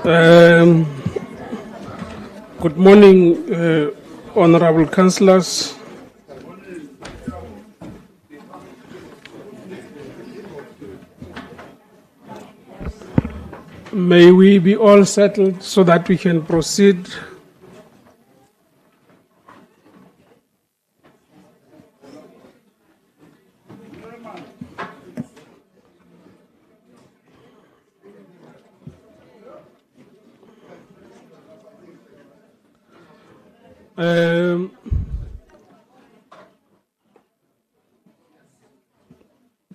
Um, Good morning, honorable councillors. May we be all settled so that we can proceed. Um,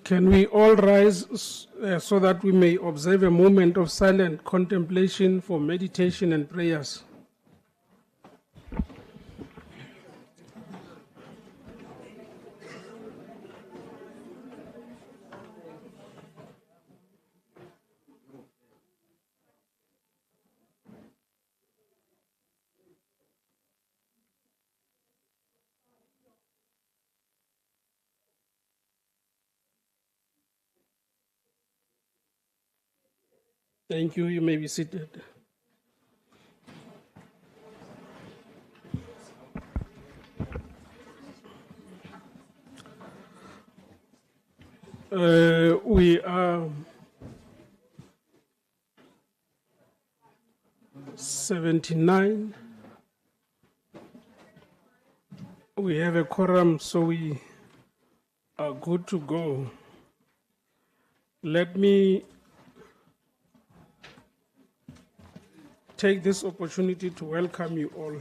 Can we all rise so that we may observe a moment of silent contemplation for meditation and prayers? Thank you. You may be seated. We are 79. We have a quorum, so we are good to go. Let me take this opportunity to welcome you all.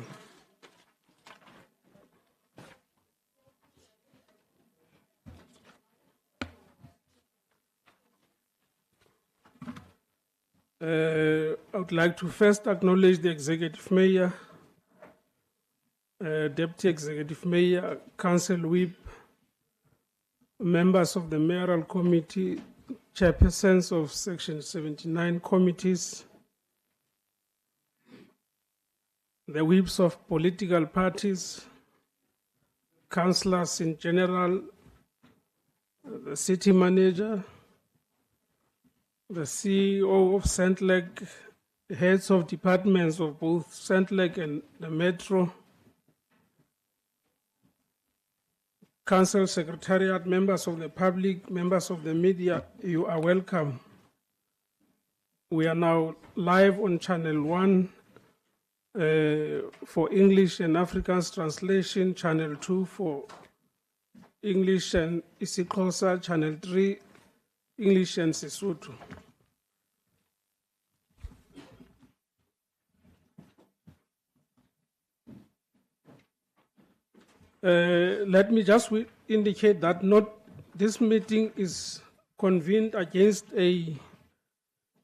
I would like to first acknowledge the Executive Mayor, Deputy Executive Mayor, Council Whip, members of the Mayoral Committee, chairpersons of Section 79 committees, the whips of political parties, councillors in general, the city manager, the CEO of Sentlec, heads of departments of both Sentlec and the Metro, Council Secretariat, members of the public, members of the media, you are welcome. We are now live on Channel 1 for English and Afrikaans translation, Channel 2 for English and isiXhosa, Channel 3 English and Sesotho. Let me just indicate that this meeting is convened against a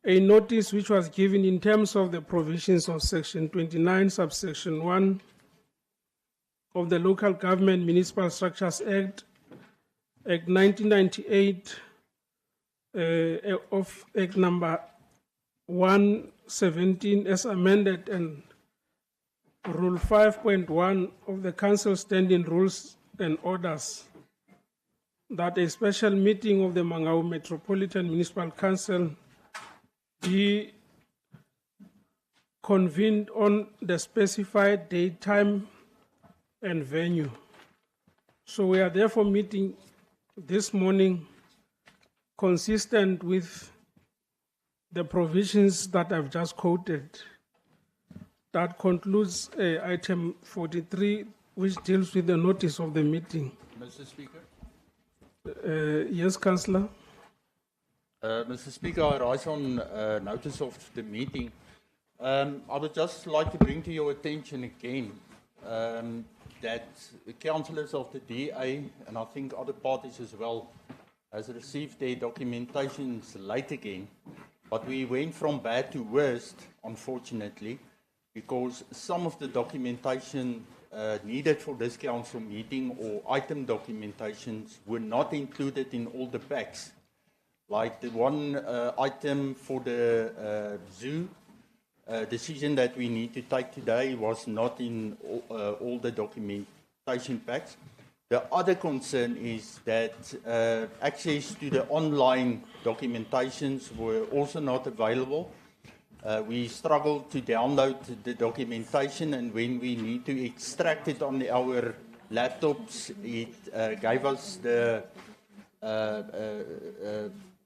notice which was given in terms of the provisions of Section 29, subsection 1 of the Local Government Municipal Structures Act, Act 1998, of Act number 117 as amended, and Rule 5.1 of the Council Standing Rules and Orders, that a special meeting of the Mangaung Metropolitan Municipal Council be convened on the specified date, time, and venue. So we are therefore meeting this morning consistent with the provisions that I've just quoted. That concludes item 43, which deals with the notice of the meeting. Mr. Speaker. Yes, Councillor. Mr. Speaker, I rise on notice of the meeting. I would just like to bring to your attention again that the councillors of the DA, and I think other parties as well, has received their documentations late again. But we went from bad to worst, unfortunately, because some of the documentation needed for this council meeting or item documentations were not included in all the packs. Like the one item for the zoo decision that we need to take today was not in all the documentation packs. The other concern is that access to the online documentations were also not available. We struggle to download the documentation, and when we need to extract it on our laptops, it gave us the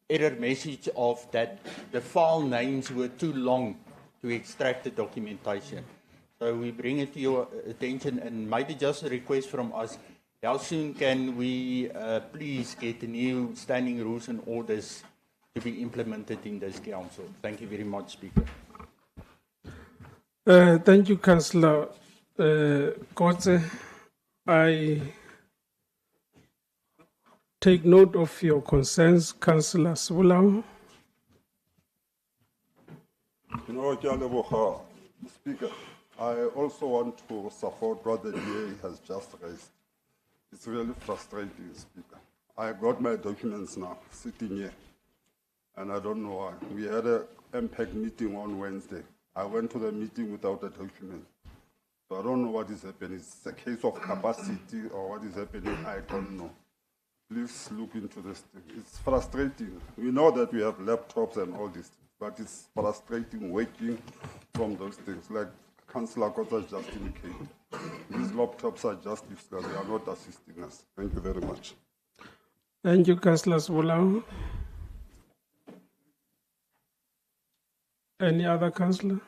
error message of that the file names were too long to extract the documentation. So we bring it to your attention, and maybe just a request from us. How soon can we please get the new standing rules and orders to be implemented in this council? Thank you very much, Speaker. Thank you, Councillor Kotze. I take note of your concerns, Councillor Swulau. Speaker, I also want to support what the DA has just raised. It's really frustrating, Speaker. I got my documents now, sitting here, and I don't know why. We had a MPEC meeting on Wednesday. I went to the meeting without a document. So I don't know what is happening. It's a case of capacity or what is happening, I don't know. Please look into this thing. It's frustrating. We know that we have laptops and all this, but it's frustrating waiting from those things. Like Councillor Kotze just indicated. These laptops are just useless. They are not assisting us. Thank you very much. Thank you, Councillor Swulau. Any other councillor?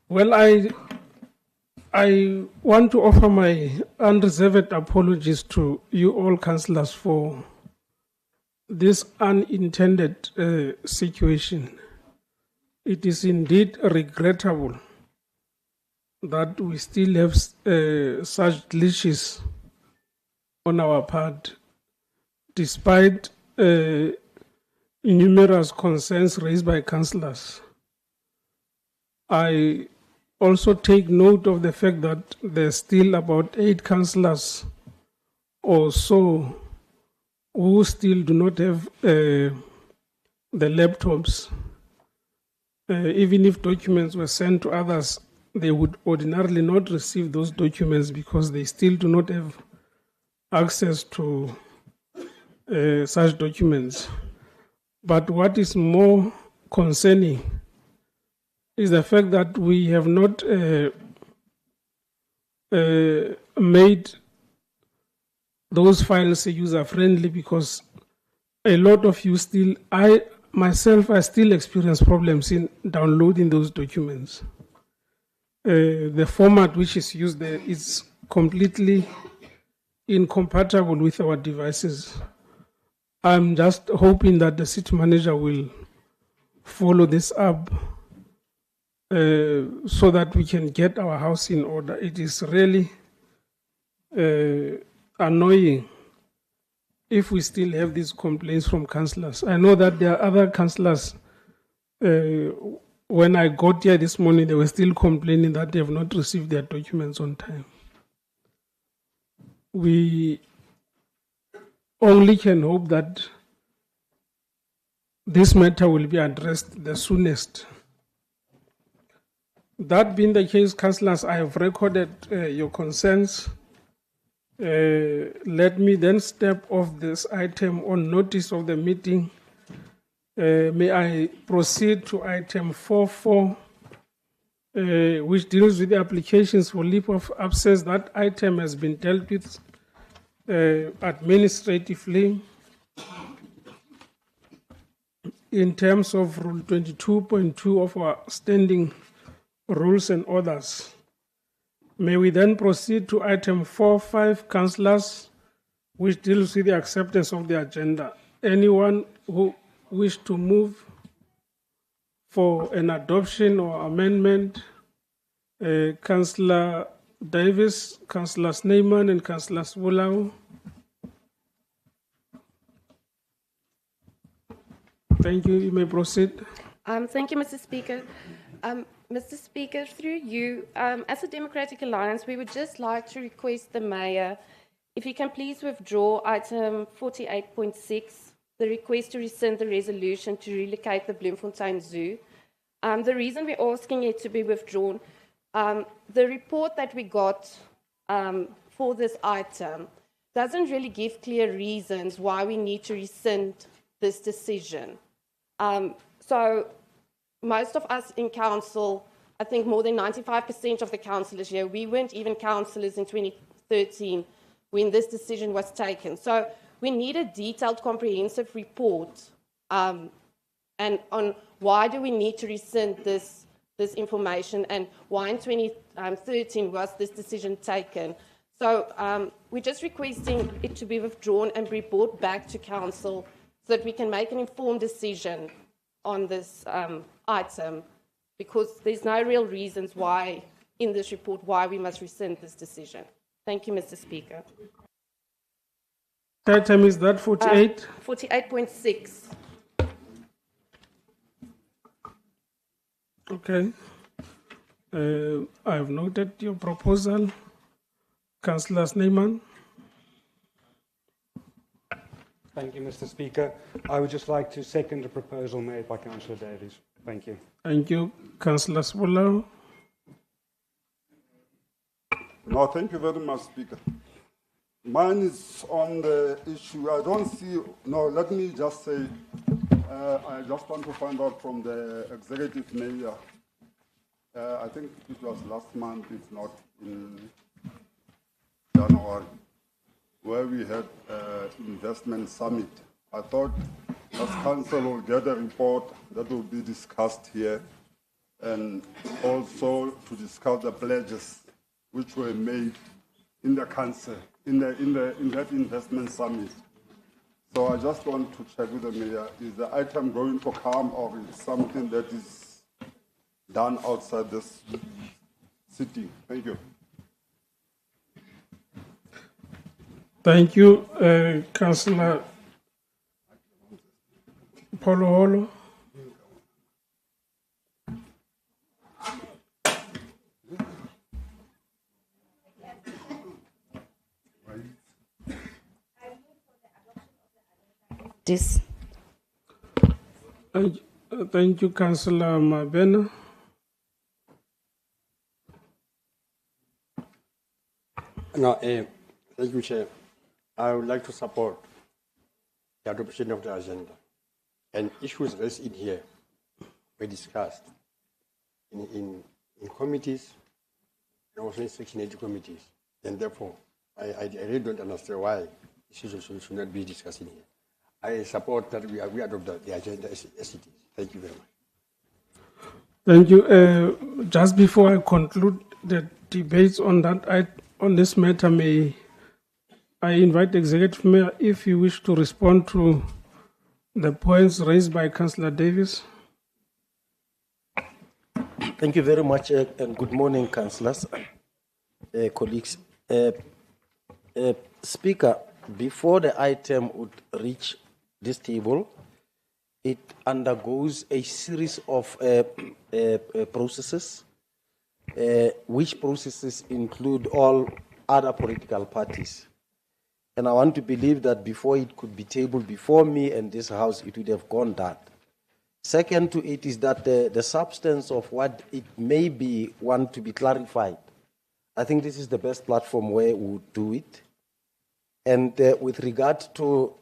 Well, I want to offer my unreserved apologies to you all councillors for this unintended situation. It is indeed regrettable that we still have such glitches on our part, despite numerous concerns raised by councillors. I also take note of the fact that there's still about 8 councillors or so who still do not have the laptops. Even if documents were sent to others, they would ordinarily not receive those documents because they still do not have access to such documents. But what is more concerning is the fact that we have not made those files user-friendly, because a lot of you still, I still experience problems in downloading those documents. The format which is used there is completely incompatible with our devices. I'm just hoping that the city manager will follow this up so that we can get our house in order. It is really annoying if we still have these complaints from councillors. I know that there are other councillors. When I got here this morning, they were still complaining that they have not received their documents on time. We only can hope that this matter will be addressed the soonest. That being the case, councillors, I have recorded your concerns. Let me then step off this item on notice of the meeting. May I proceed to item 4.4, which deals with the applications for leave of absence. That item has been dealt with administratively in terms of Rule 22.2 of our standing rules and orders. May we then proceed to item 4.5, councillors, which deals with the acceptance of the agenda. Anyone who wish to move for an adoption or amendment? Councillor Davis, Councillor Snyman, and Councillor Swulau. Thank you. You may proceed. Thank you, Mr. Speaker. Mr. Speaker, through you, as a Democratic Alliance, we would just like to request the Mayor, if you can please withdraw item 48.6, the request to rescind the resolution to relocate the Bloemfontein Zoo. The reason we're asking it to be withdrawn, the report that we got for this item doesn't really give clear reasons why we need to rescind this decision. So most of us in council, I think more than 95% of the councillors here, we weren't even councillors in 2013 when this decision was taken. So we need a detailed, comprehensive report and on why do we need to rescind this information and why in 2013 was this decision taken. So we're just requesting it to be withdrawn and be brought back to council so that we can make an informed decision on this item, because there's no real reasons why, in this report, why we must rescind this decision. Thank you, Mr. Speaker. Item is that 48? 48.6. Okay. I have noted your proposal. Councillor Snyman. Thank you, Mr. Speaker. I would just like to second the proposal made by Councillor Davies. Thank you. Thank you. Councillor Sibularo. No, thank you very much, Speaker. Mine is on the issue. I don't see, no, let me just say, I just want to find out from the executive mayor. I think it was last month, if not in January, where we had investment summit. I thought as council will get a report that will be discussed here, and also to discuss the pledges which were made in the council, in that investment summit. So I just want to check with the mayor, is the item going to come or is something that is done outside this sitting? Thank you. Thank you, Councillor Poloholo. This. Thank you, Councillor Mabena. No, thank you, Chair. I would like to support the adoption of the agenda. And issues raised in here were discussed in committees and also in Section 80 committees. And therefore, I really don't understand why issues should not be discussed in here. I support that we adopt the agenda as it is. Thank you very much. Thank you. Just before I conclude the debates on that on this matter, may I invite the Executive Mayor if you wish to respond to the points raised by Councillor Davies. Thank you very much, and good morning, councillors, colleagues. Speaker, before the item would reach this table, it undergoes a series of processes, which processes include all other political parties. And I want to believe that before it could be tabled before me and this House, it would have gone that. Second to it is that the substance of what it may be want to be clarified. I think this is the best platform where we would do it. And with regard to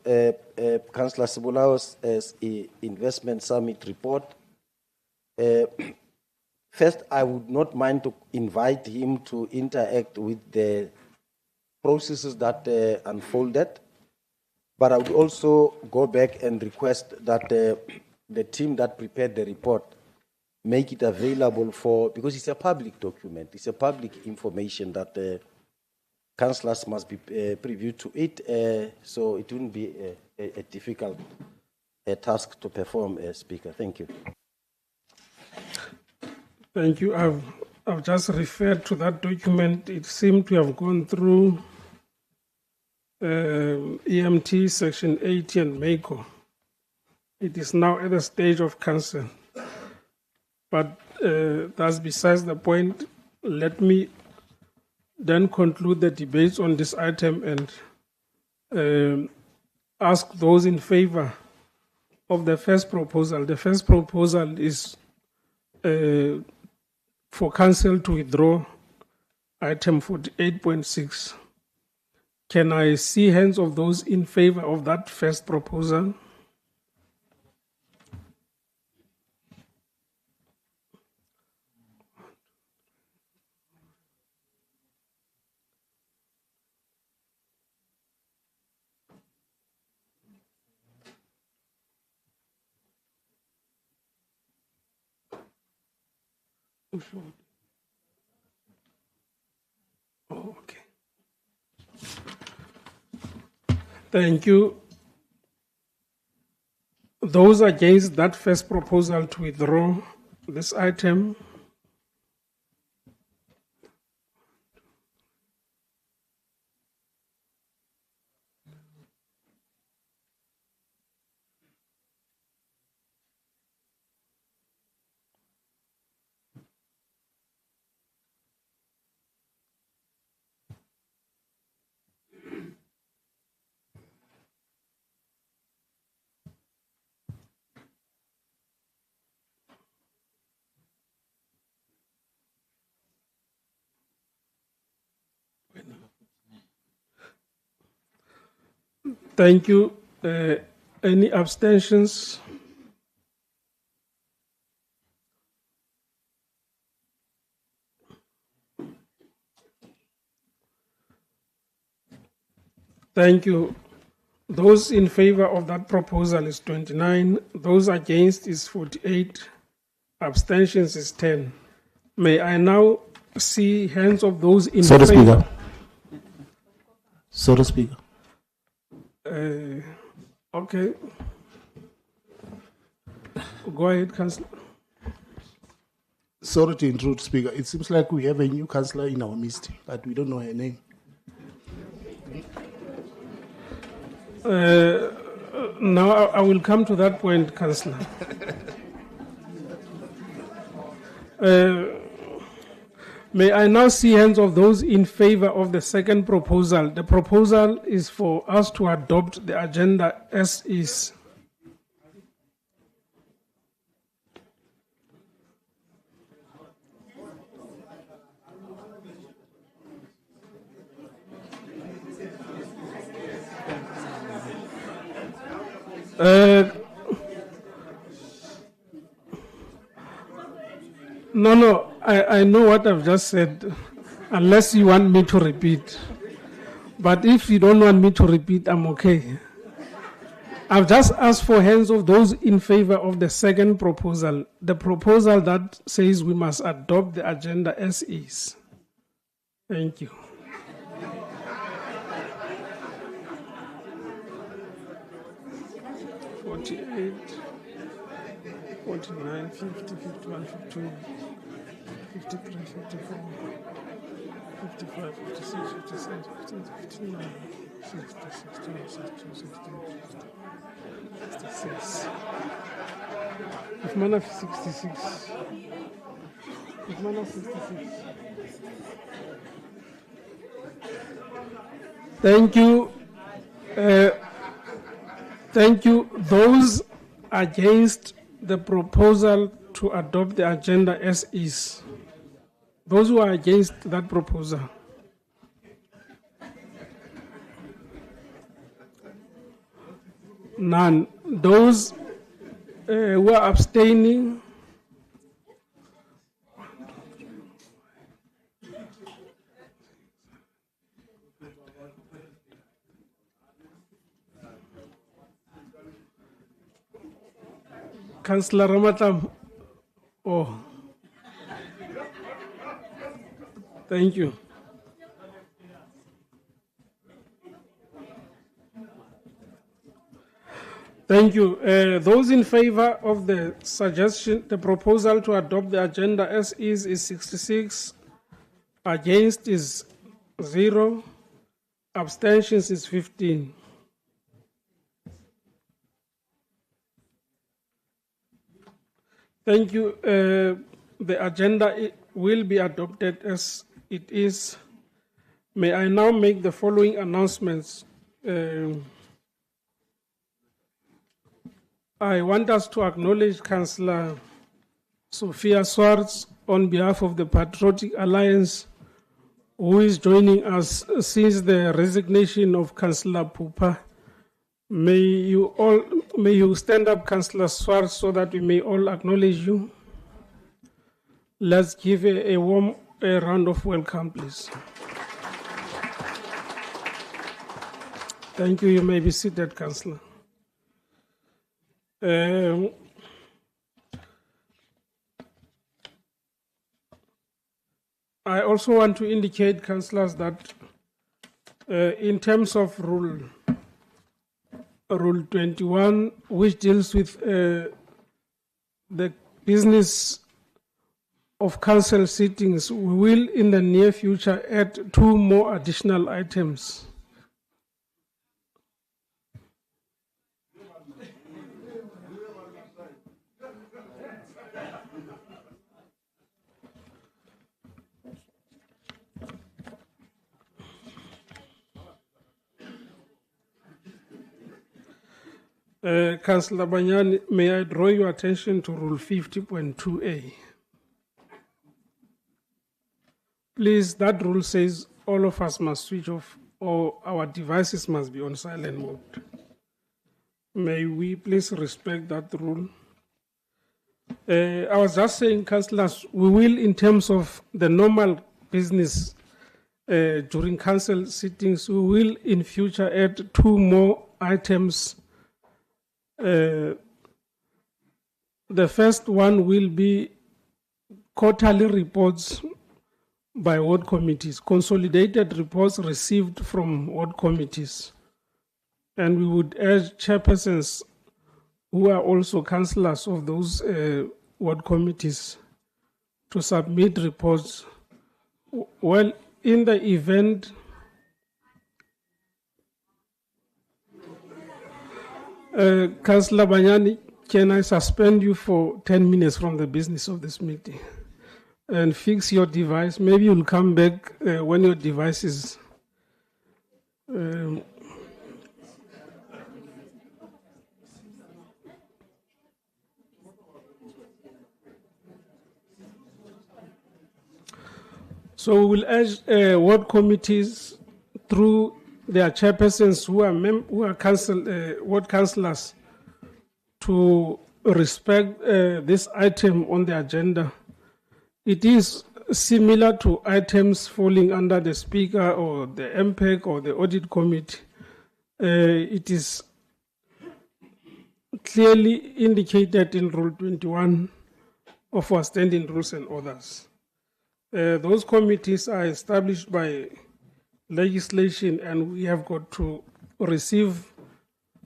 Councillor Sibularo's investment summit report, first I would not mind to invite him to interact with the processes that unfolded, but I would also go back and request that the team that prepared the report make it available because it's a public document, it's a public information that councillors must be privy to it, so it wouldn't be a difficult task to perform, Speaker. Thank you. Thank you. I've just referred to that document. It seemed to have gone through EMT Section 80 and MACO. It is now at the stage of council. But that's besides the point. Let me then conclude the debates on this item and ask those in favor of the first proposal. The first proposal is for council to withdraw item 48.6. Can I see hands of those in favor of that first proposal? Oh, okay. Thank you. Those against that first proposal to withdraw this item? Thank you. Any abstentions? Thank you. Those in favor of that proposal is 29. Those against is 48. Abstentions is 10. May I now see hands of those in Sorry, favor? Speaker. Sorry, Speaker. Okay. Go ahead, Councillor. Sorry to intrude, Speaker. It seems like we have a new councillor in our midst, but we don't know her name. Now I will come to that point, Councillor. May I now see hands of those in favor of the second proposal? The proposal is for us to adopt the agenda as is. No, I know what I've just said, unless you want me to repeat. But if you don't want me to repeat, I'm okay. I've just asked for hands of those in favor of the second proposal, the proposal that says we must adopt the agenda as is. Thank you. (48) 49, 50, 51, 52, 53, 54, 55, 56, 57, 59, 60, 61, 62, 63, 66. If man of 66. If man of 66. Thank you. Thank you. Those against the proposal to adopt the agenda as is. Those who are against that proposal. None. Those who are abstaining. Councillor Ramatam. Oh. Thank you. Thank you. Those in favor of the suggestion, the proposal to adopt the agenda as is 66. Against is 0. Abstentions is 15. Thank you. The agenda will be adopted as it is. May I now make the following announcements. I want us to acknowledge Councillor Sophia Swartz on behalf of the Patriotic Alliance, who is joining us since the resignation of Councillor Pupa. May you stand up, Councillor Swartz, so that we may all acknowledge you. Let's give a warm round of welcome, please. Thank you. You may be seated, Councillor. I also want to indicate, councillors, that in terms of Rule 21, which deals with the business of council sittings, we will in the near future add 2 more additional items. Councillor Banyani, may I draw your attention to Rule 50.2A? Please, that rule says all of us must switch off or our devices must be on silent mode. May we please respect that rule? I was just saying, councillors, we will, in terms of the normal business during council sittings, we will in future add 2 more items. The first one will be quarterly reports by ward committees, consolidated reports received from ward committees. And we would urge chairpersons who are also councillors of those ward committees to submit reports. Well, in the event Councillor Banyani, can I suspend you for 10 minutes from the business of this meeting and fix your device? Maybe you'll come back when your device is so we will urge ward committees through their chairpersons who are ward councillors to respect this item on the agenda. It is similar to items falling under the Speaker or the MPEC or the Audit Committee. It is clearly indicated in Rule 21 of our standing rules and orders. Those committees are established by legislation, and we have got to receive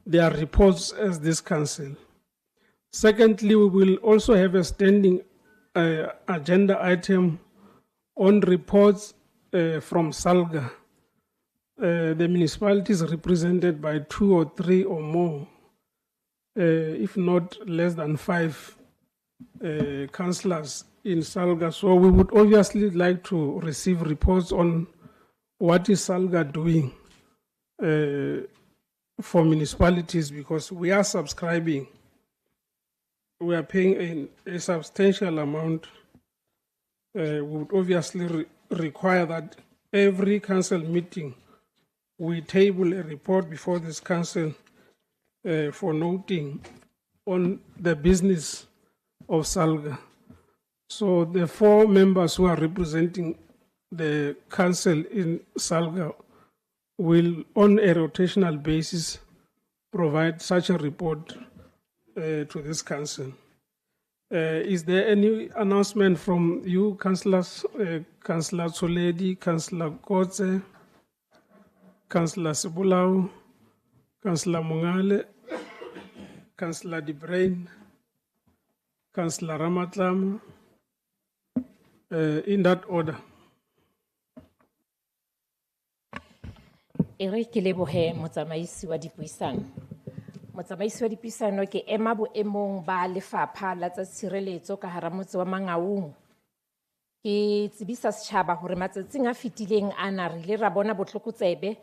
their reports as this council. Secondly, we will also have a standing agenda item on reports from SALGA. The municipality is represented by 2 or 3 or more, if not less than 5 councillors in SALGA. So we would obviously like to receive reports on what is SALGA doing for municipalities, because we are subscribing. We are paying a substantial amount. We would obviously require that every council meeting we table a report before this council for noting on the business of SALGA. So the 4 members who are representing the council in SALGA will, on a rotational basis, provide such a report to this council. Is there any announcement from you, councillors, Councillor Tsoledi, Councillor Kotze, Councillor Sebulau, Councillor Mungale, Councillor De Bruin, Councillor Ramatlam, in that order? Ere ke lebohe motsamaisi wa dipuisano. Motsamaisi wa dipuisano ke ema boemong ba lefapha la tsa tshireletso ka hara motse wa Mangaung. Ke tsebisa setjhaba hore matsatsing a fetileng ana re ile ra bona botlhokotsebe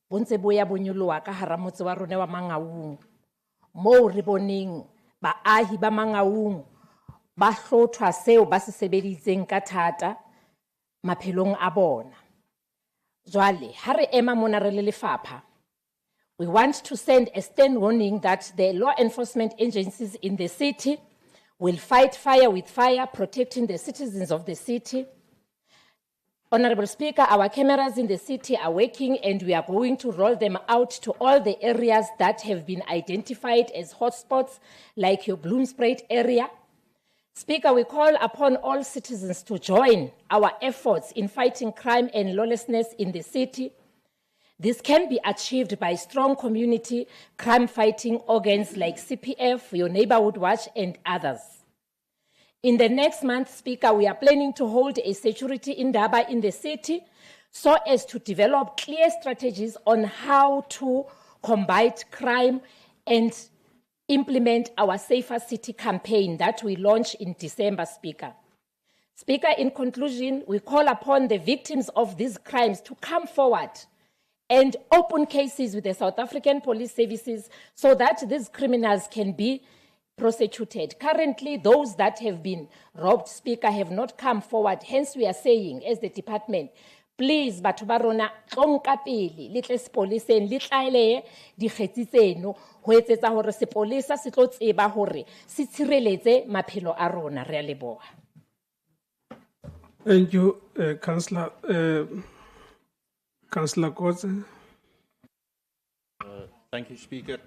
bo ntse bo ya bonyoloha ka hara motse wa rona wa Mangaung. Moo re boneng baahi ba Mangaung ba hlothwa seo ba se sebeditseng ka thata maphelong a bona. Jwale, ha re ema mona re le lefapha, we want to send a stern warning that the law enforcement agencies in the city will fight fire with fire, protecting the citizens of the city. Honorable Speaker, our cameras in the city are working, and we are going to roll them out to all the areas that have been identified as hotspots, like your Bloomspruit area. Speaker, we call upon all citizens to join our efforts in fighting crime and lawlessness in the city. This can be achieved by strong community crime-fighting organs like CPF, Your Neighborhood Watch, and others. In the next month, Speaker, we are planning to hold a security indaba in the city so as to develop clear strategies on how to combat crime and implement our Safer City campaign that we launched in December, Speaker. Speaker, in conclusion, we call upon the victims of these crimes to come forward and open cases with the South African Police Services so that these criminals can be prosecuted. Currently, those that have been robbed, Speaker, have not come forward. Hence, we are saying, as the department, please, batho ba rona, tlonkka pele, le tle sepoleseng, le tlalehe dikgetsi tseno, ho etsetsa hore sepolesa se tlo tseba hore se tshireletse maphelo a rona. Re a leboha. Thank you, Councillor. Councillor Kotze. Thank you, Speaker.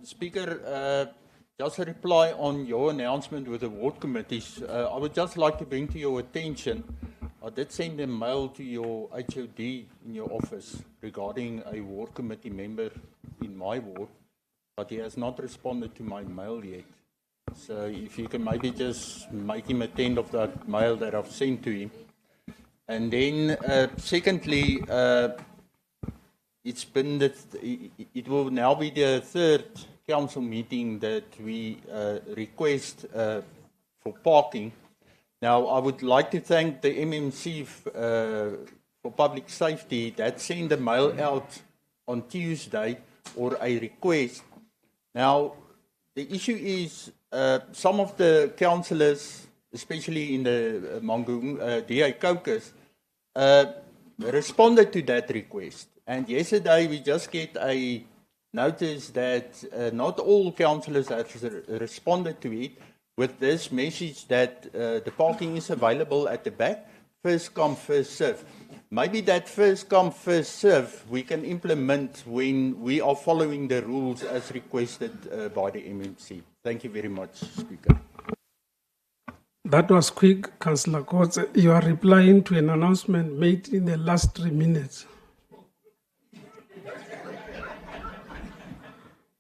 Speaker, just a reply on your announcement with the ward committees. I would just like to bring to your attention, I did send a mail to your HOD in your office regarding a ward committee member in my ward, but he has not responded to my mail yet. So if you can maybe just make him attend of that mail that I've sent to him. And then, secondly, it will now be the third council meeting that we request for parking. Now, I would like to thank the MMC for public safety that sent a mail out on Tuesday or a request. Now, the issue is some of the councillors, especially in the Mangaung DA caucus, responded to that request. And yesterday we just get a notice that not all councillors have responded to it with this message that the parking is available at the back, first come, first serve. Maybe that first come, first serve we can implement when we are following the rules as requested by the MMC. Thank you very much, Speaker. That was quick, Councillor Kotze. You are replying to an announcement made in the last 3 minutes.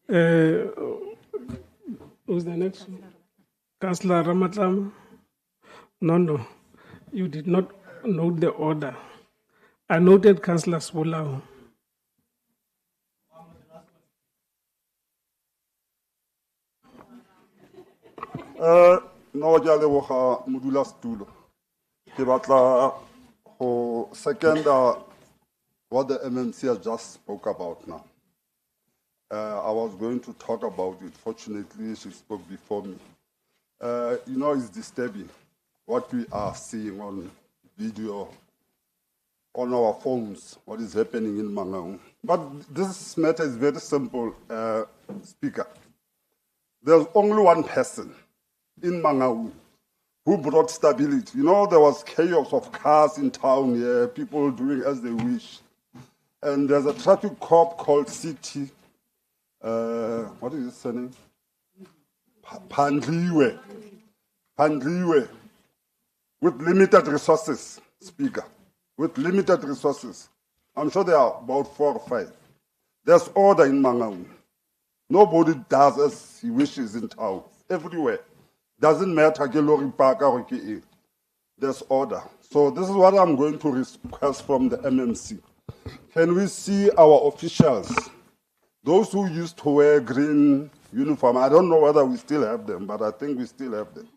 Who's the next one? Councillor Ramatlam? No. You did not note the order. I noted Councillor Sbolao. No, ke a leboga modulasetulo. Ke batla go second what the MMC has just spoke about now. I was going to talk about it. Fortunately, she spoke before me. You know, it's disturbing what we are seeing on video, on our phones, what is happening in Mangaung. But this matter is very simple, Speaker. There's only one person in Mangaung who brought stability. You know, there was chaos of cars in town here, people doing as they wish. And there's a traffic cop called CT, what is his name? Pandliwe, with limited resources, Speaker, with limited resources. I'm sure there are about 4 or 5. There's order in Mangaung. Nobody does as he wishes in town, everywhere. Doesn't matter, there's order. So this is what I'm going to request from the MMC. Can we see our officials, those who used to wear green uniform, I don't know whether we still have them, but I think we still have them.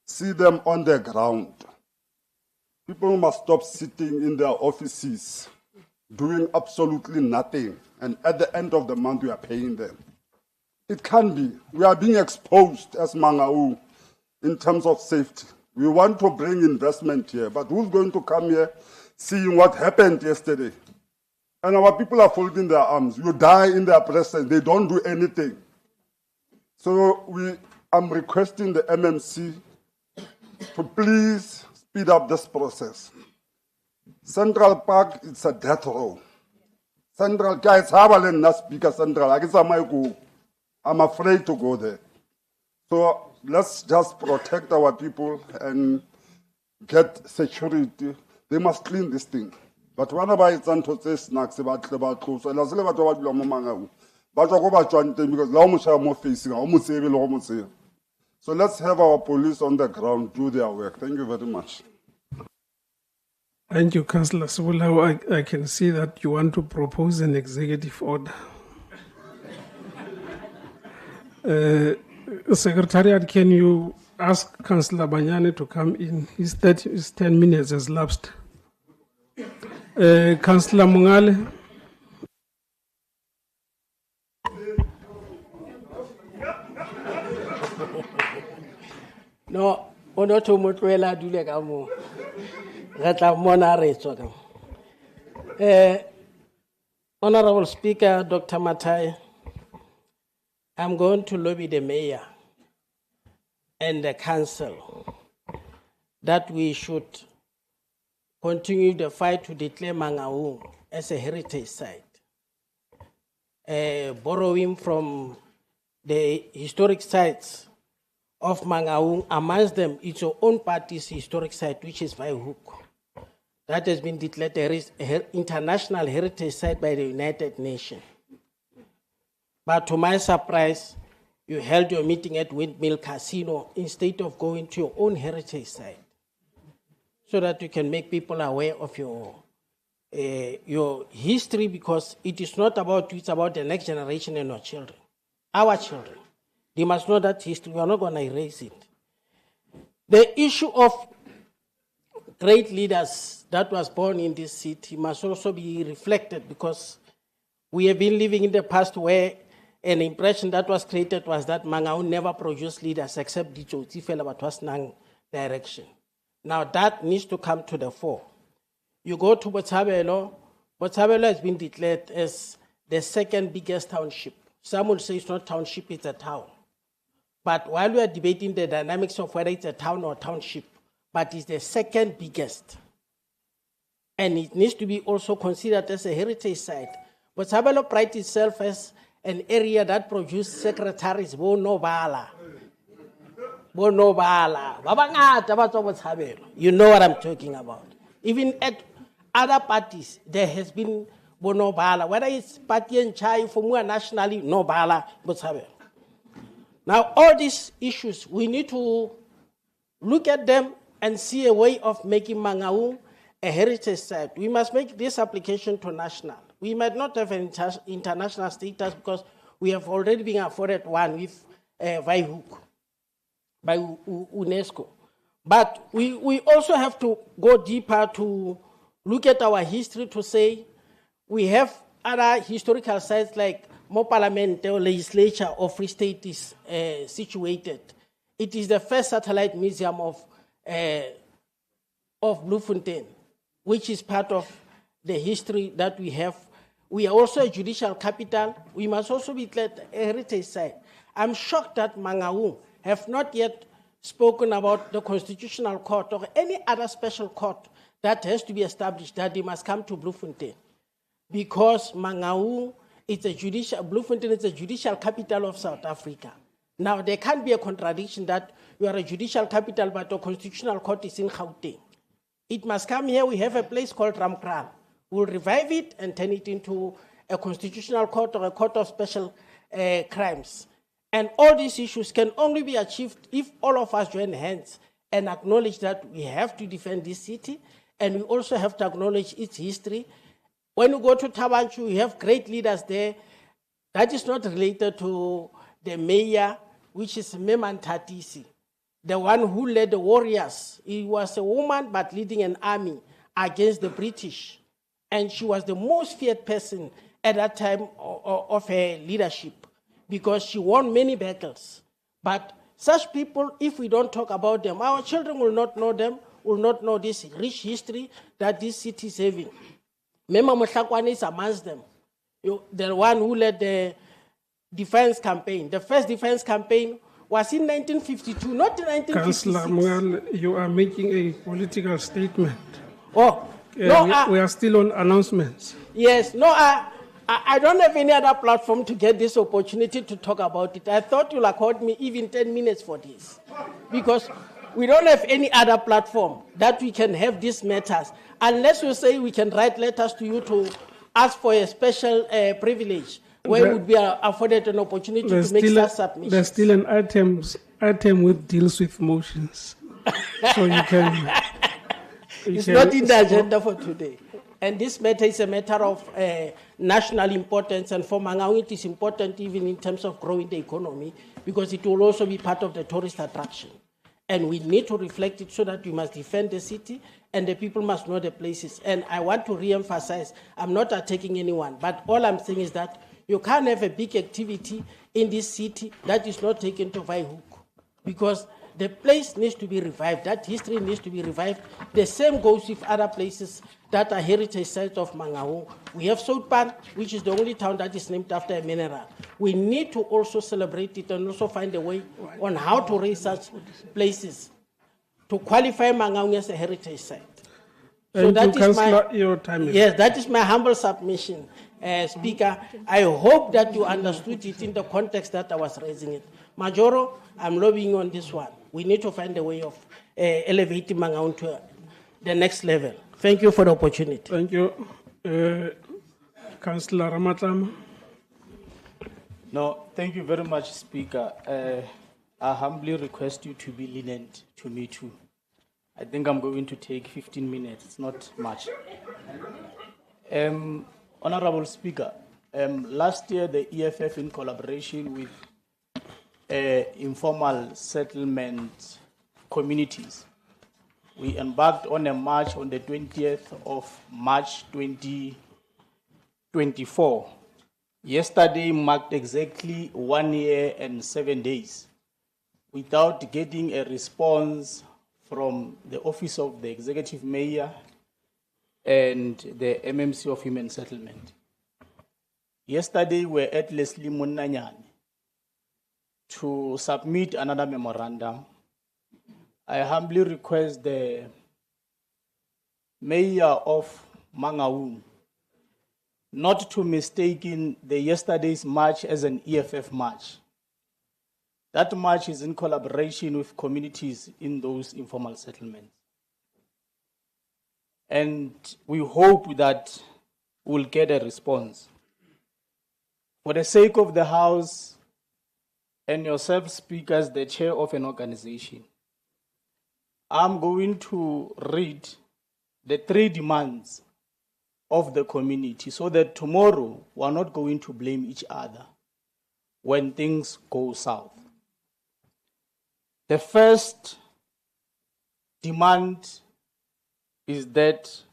See them on the ground. People must stop sitting in their offices, doing absolutely nothing, and at the end of the month we are paying them. It can be. We are being exposed as Mangaung in terms of safety. We want to bring investment here, but who's going to come here seeing what happened yesterday? And our people are folding their arms. You die in their presence. They don't do anything. So I'm requesting the MMC to please speed up this process. Central Park, it's a death row. Central, guys, Speaker Central. I'm afraid to go there. So let's just protect our people and get security. They must clean this thing. But when I stand to say snacks about clothes, and as about what you are but I go back to one thing because how much are more facing, almost able, almost here. So let's have our police on the ground do their work. Thank you very much. Thank you, Councillor Sibulayo. I can see that you want to propose an executive order. Secretariat, can you ask Councillor Banyane to come in? His 10 minutes has lapsed. Councillor Mungale. No, ono to motwela dule ka mo. Re tla mona re tswa ka. Honorable Speaker Dr. Matai, I'm going to lobby the mayor and the council that we should continue the fight to declare Mangaung as a heritage site. Borrowing from the historic sites of Mangaung, amongst them its own party's historic site, which is Vaihoek. That has been declared an international heritage site by the United Nations. But to my surprise, you held your meeting at Windmill Casino instead of going to your own heritage site, so that you can make people aware of your history, because it is not about you, it's about the next generation and our children. Our children. They must know that history. We are not going to erase it. The issue of great leaders that was born in this city must also be reflected, because we have been living in the past where an impression that was created was that Mangaung never produced leaders except the Fela, but was nang direction. Now that needs to come to the fore. You go to Botshabelo. Botshabelo has been declared as the second biggest township. Some will say it's not township, it's a town. But while we are debating the dynamics of whether it's a town or township, but it's the second biggest. And it needs to be also considered as a heritage site. Botshabelo prides itself as an area that produced secretaries, Bo Nobala. You know what I'm talking about. Even at other parties, there has been Bonobala, whether it's Party and Chai, Fumua nationally, Nobala, Botshabelo. Now, all these issues, we need to look at them and see a way of making Mangaung a heritage site. We must make this application to national. We might not have an international status because we have already been afforded one with Vaihoek by UNESCO. But we also have to go deeper to look at our history to say we have other historical sites like Mo Parliament or legislature of Free State is situated. It is the first satellite museum of Bloemfontein, which is part of the history that we have. We are also a judicial capital. We must also be declared a heritage site. I'm shocked that Mangaung have not yet spoken about the Constitutional Court or any other special court that has to be established, that they must come to Bloemfontein. Because Mangaung is a judicial, Bloemfontein is a judicial capital of South Africa. Now, there can't be a contradiction that you are a judicial capital, but the Constitutional Court is in Gauteng. It must come here. We have a place called Ramkral. We'll revive it and turn it into a constitutional court or a court of special crimes. And all these issues can only be achieved if all of us join hands and acknowledge that we have to defend this city, and we also have to acknowledge its history. When you go to Tabanchu, we have great leaders there. That is not related to the mayor, which is Meman Tatisi, the one who led the warriors. He was a woman, but leading an army against the British. And she was the most feared person at that time of her leadership, because she won many battles. But such people, if we don't talk about them, our children will not know them, will not know this rich history that this city is having. Mema Mohlakwane is amongst them. The one who led the defense campaign. The first defense campaign was in 1952, not in 1956. Councillor Mungale, you are making a political statement. Oh, no, we are still on announcements. Yes, no, I don't have any other platform to get this opportunity to talk about it. I thought you'll accord me even 10 minutes for this. Because we don't have any other platform that we can have these matters. Unless you say we can write letters to you to ask for a special privilege, where There- would be afforded an opportunity There's to make still, such submissions. there's still an item which deals with motions. So you can. It's not in the agenda for today. And this matter is a matter of national importance, and for Mangaung it is important even in terms of growing the economy, because it will also be part of the tourist attraction. And we need to reflect it so that we must defend the city, and the people must know the places. And I want to re-emphasize, I'm not attacking anyone, but all I'm saying is that you can't have a big activity in this city that is not taken to Vaihook, because the place needs to be revived. That history needs to be revived. The same goes with other places that are heritage sites of Mangaung. We have Soutpan, which is the only town that is named after a mineral. We need to also celebrate it and also find a way on how to raise such places to qualify Mangaung as a heritage site. Thank you, Councillor. Your time is Yes, that is my humble submission, Speaker. I hope that you understood it in the context that I was raising it. Majoro, I'm lobbying on this one. We need to find a way of elevating Mangaung to the next level. Thank you for the opportunity. Thank you. Councillor Ramatlama. No, thank you very much, Speaker. I humbly request you to be lenient to me too. I think I'm going to take 15 minutes, it's not much. Honorable Speaker, last year the EFF, in collaboration with informal settlement communities, we embarked on a march on the 20th of March 2024. Yesterday marked exactly 1 year and 7 days without getting a response from the Office of the Executive Mayor and the MMC of Human Settlement. Yesterday, we were at Leslie Munanyane to submit another memorandum. I humbly request the Mayor of Mangaung not to mistake the yesterday's march as an EFF march. That march is in collaboration with communities in those informal settlements. And we hope that we'll get a response. For the sake of the House and yourself, Speaker, as the chair of an organization, I'm going to read the 3 demands of the community so that tomorrow we're not going to blame each other when things go south. The first demand is that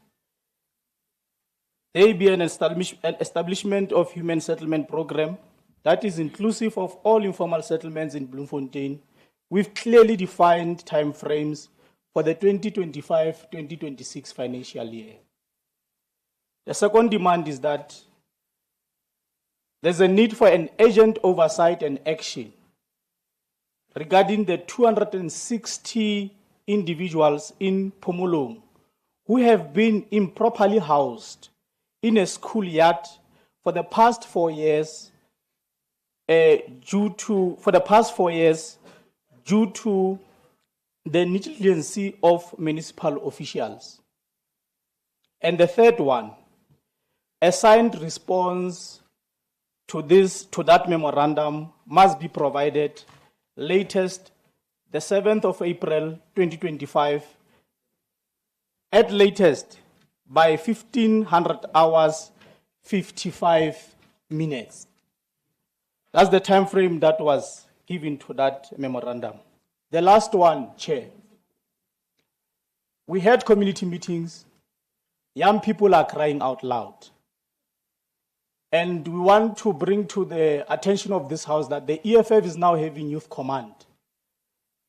there be an establishment of human settlement program that is inclusive of all informal settlements in Bloemfontein with clearly defined timeframes for the 2025-2026 financial year. The second demand is that there's a need for an urgent oversight and action regarding the 260 individuals in Pomolong who have been improperly housed in a schoolyard for the past 4 years due to the negligence of municipal officials. And the third one, a signed response to that memorandum must be provided latest the 7th of April 2025, at latest by 1500 hours 55 minutes. That's the time frame that was given to that memorandum. The last one, Chair. We had community meetings. Young people are crying out loud. And we want to bring to the attention of this House that the EFF is now having youth command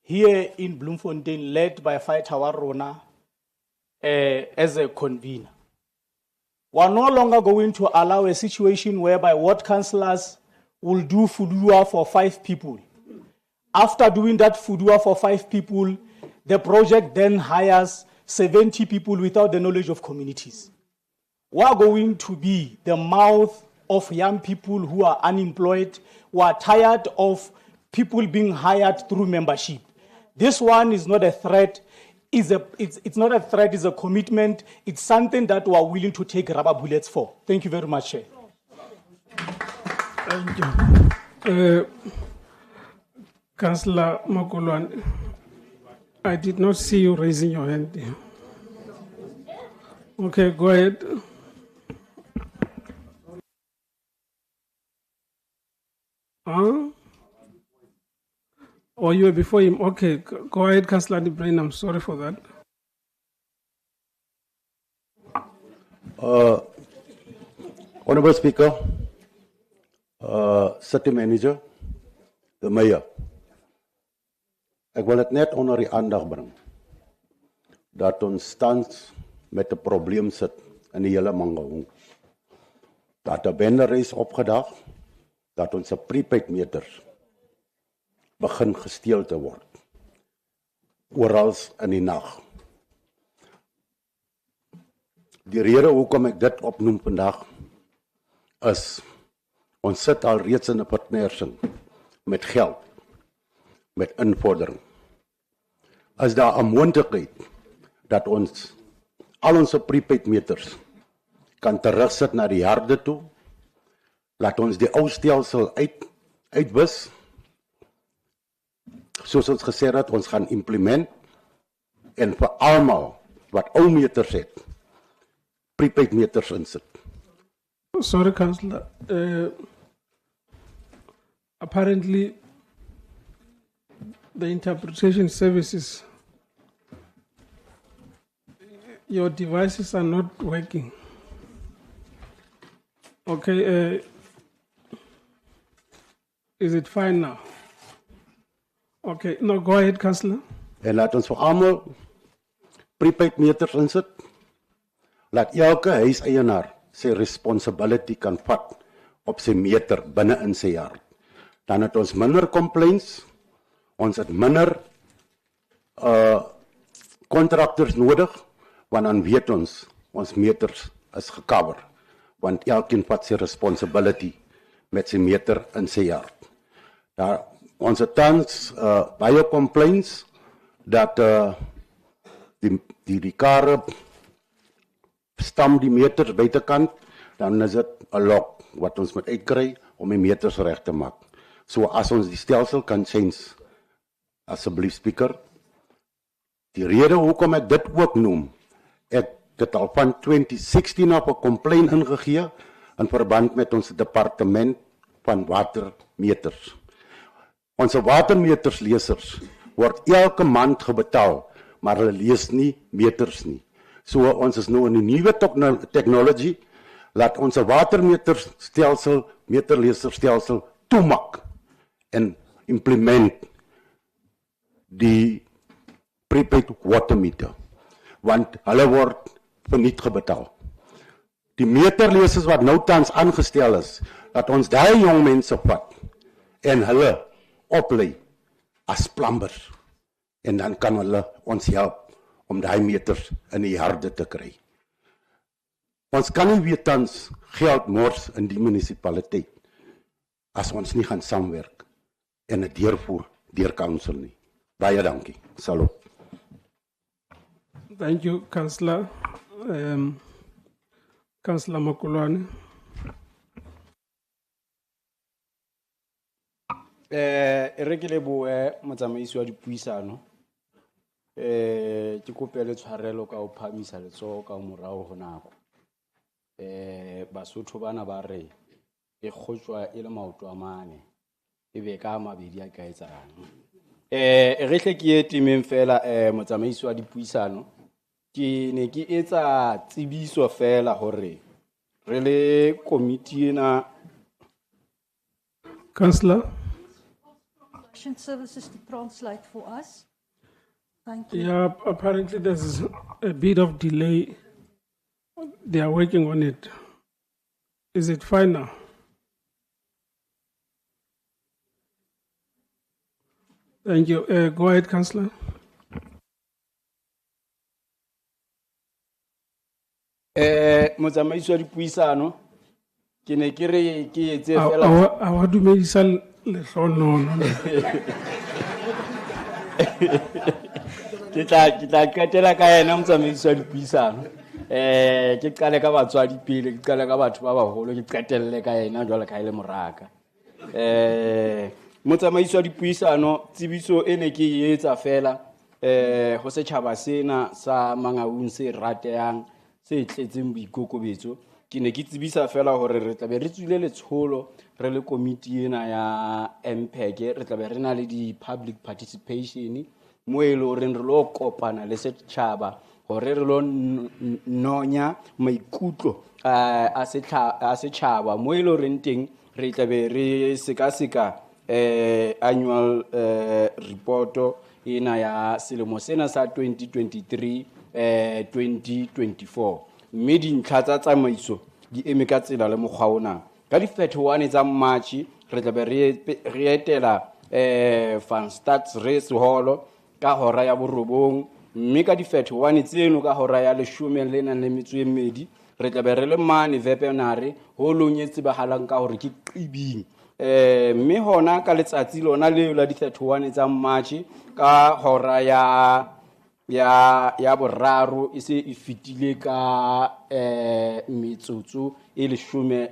here in Bloemfontein, led by Fighter Warona as a convener. We are no longer going to allow a situation whereby ward councillors will do fudua for 5 people. After doing that fudua for 5 people, the project then hires 70 people without the knowledge of communities. We are going to be the mouth of young people who are unemployed, who are tired of people being hired through membership. This one is not a threat. It's not a threat, it's a commitment. It's something that we are willing to take rubber bullets for. Thank you very much, Chair. Thank you. Councillor Makolwane, I did not see you raising your hand. Okay, go ahead. Or you were before him? Okay, go ahead, Councillor De Bruyn. I'm sorry for that. Honourable Speaker, City Manager, the Mayor. Ik wil het net onder die aandag bring dat ons tans met 'n probleem sit in die hele Mangaung. Dat 'n banner is opgedag dat ons prepaid meters begin gesteel te word oral in die nag. Die rede hoekom ek dit opnoem vandag is ons sit al reeds in 'n partnersing met geld, met invordering. As daar 'n moontlikheid dat ons al ons prepaid meters kan terugsit na die harde toe, laat ons die ou stelsel uitwis. Soos ons gesê het, ons gaan implement en vir almal wat ou meters het, prepaid meters insit. Sorry, Councillor. Apparently, the interpretation services, your devices are not working. Okay, is it fine now? Okay, no, go ahead, Councillor. En laat ons vir almal prepaid meters insit. Laat elke huiseienaar sy responsibility kan vat op sy meter binne in sy jaar. Dan het ons minder complaints, ons het minder contractors nodig, want dan weet ons meters is gecover, want elkeen vat sy responsibility met sy meter in sy jaar. Daar ons het tans baie complaints dat die kare stam die meters buitekant, dan is dit 'n lok wat ons moet uitkry om die meters reg te maak. So as ons die stelsel kan change, asseblief Speaker. Die rede hoekom ek dit ook noem, ek het al van 2016 op 'n complaint ingegee in verband met ons departement van watermeters. Ons watermeterslesers word elke maand gebetaal, maar hulle lees nie meters nie. So ons is nou in die nuwe technology, laat ons watermeterstelsel, meterleserstelsel toemaak en implement die prepaid water meter, want hulle word verniet gebetaal. Die meterlesers wat nou tans aangestel is, dat ons daai jong mense vat en hulle oplei as plumbers, en dan kan hulle ons help om daai meters in die harde te kry. Ons kan nie weer tans geld mors in die munisipaliteit as ons nie gaan saamwerk en dit deurvoer deur council nie. Baie dankie. Salute. Thank you, Councillor. Councillor Makolwane. Re ke lebohe motsamaisi wa dipuisano. Ke kope le tshwarelo ka o phamisa letsoho ka morao ho nako. Basotho bana ba re e kgotjwa e le maoto a mane, ebe ka mabedi a ka etsang. Re hle ke e timeng fela motsamaisi wa dipuisano, ke ne ke etsa tsebiso fela hore re le committee ena. Councillor. Services to translate for us. Thank you. Yeah, apparently there's a bit of delay. They are working on it. Is it fine now? Thank you. Go ahead, Councillor. Motsamaisi wa dipuisano, ke ke ne ke re ke etse fela a wa dumedisa lehlohonolo. ke tla qetela ka yena motsamaisi wa dipuisano. Ke qale ka batswadi pele, ke qale ka batho ba baholo, ke qetelle ka yena jwale ka ile moraka. Motsamaisi wa dipuisano, tsebiso e ne ke e etsa fela ho setjhaba sena sa Mangaung se ratehang, se tletseng boikokobetso. Ke ne ke tsebisa fela hore re tla be re tswile letsholo re le komiti ena ya MPEG, re tla be re na le di public participation mo e le hore re lo kopana le setjhaba hore re lo nonya maikutlo a setjhaba mo e le hore teng re tla be re seka annual reporto ena ya selemo sena sa 2023 2024. Mme dintlha tsa tsamaiso di eme ka tsela le mokgwa ona. Ka di 31 tsa March re tla be re etela Van Stadsrus Hall ka hora ya borobong, mme ka di 31 tseno ka hora ya 12 re tla be re le mane Vepenary ho lonyetse bahalang ka hore ke qibing. Mme hona ka letsatsi lona leo la di 31 tsa March ka hora ya boraro e se e fitile ka metsotso e 13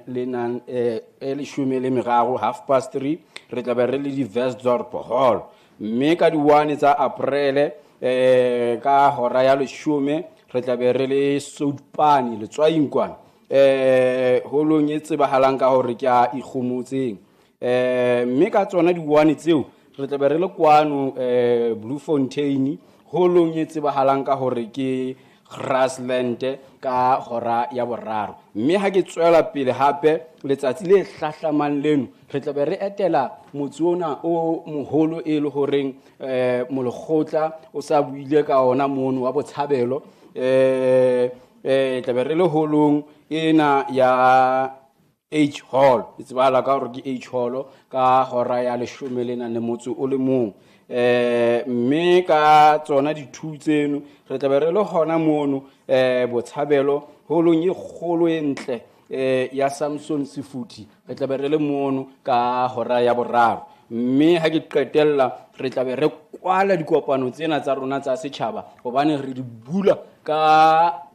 3:30 re tla be re le di Westdorp Hall. Mme ka di 1 tsa April ka hora ya 10 re tla be re le Soutpani Letswaing kwana ho lonyetse bahalang ka hore ke a ikgomotseng. Mme ka tsona di 1 tseo re tla be re le kwano Bloemfontein ho lonyetse bahalang ka hore ke Grassland ka hora ya boraro. Mme ha ke tswela pele hape letsatsi le hlahlamang leno re tla be re etela motse ona o moholo e le horeng molekgotla o sa buile ka ona mono wa Botshabelo. Tla be re le holong ena ya H Hall, it's bala ka hore ke H Hall ka hora ya 11. Mme ka tsona di 2 tseno re tla be re le hona mono Botshabelo holong e kgolo e ntle ya Samson Sifuthi re tla be re le mono ka hora ya boraro. Mme ha ke qetella re tla be re kwala dikopano tsena tsa rona tsa setjhaba hobane re di bula ka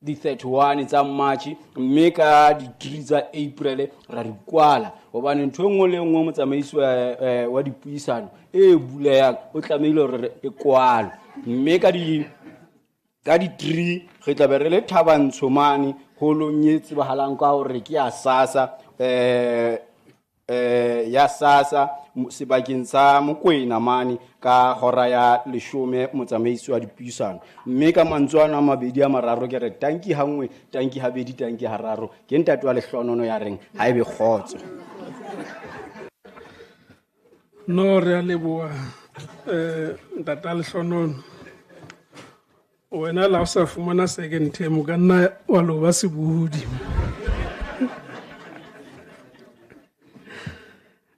di 31 tsa March, mme ka di 3 tsa April ra di kwala hobane ntho engwe le engwe motsamaisi wa dipuisano e buleyang o tlamehile hore e kwalwe. Mme ka di 3 re tla be re le Thabantsho mane ho lonyetse bahalang ka hore ke ya SASSA sebakeng sa Mokoena mane ka hora ya 10 motsamaisi wa dipuisano. Mme ka mantswana a mabedi a mararo ke re tanki hangwe tanki habedi tanki hararo ke ntate wa lehlonono ya reng ha ebe kgotso. No re a leboha ntate a lehlonono. Wena la o sa fumana second term o ka nna wa lo ba sebudi.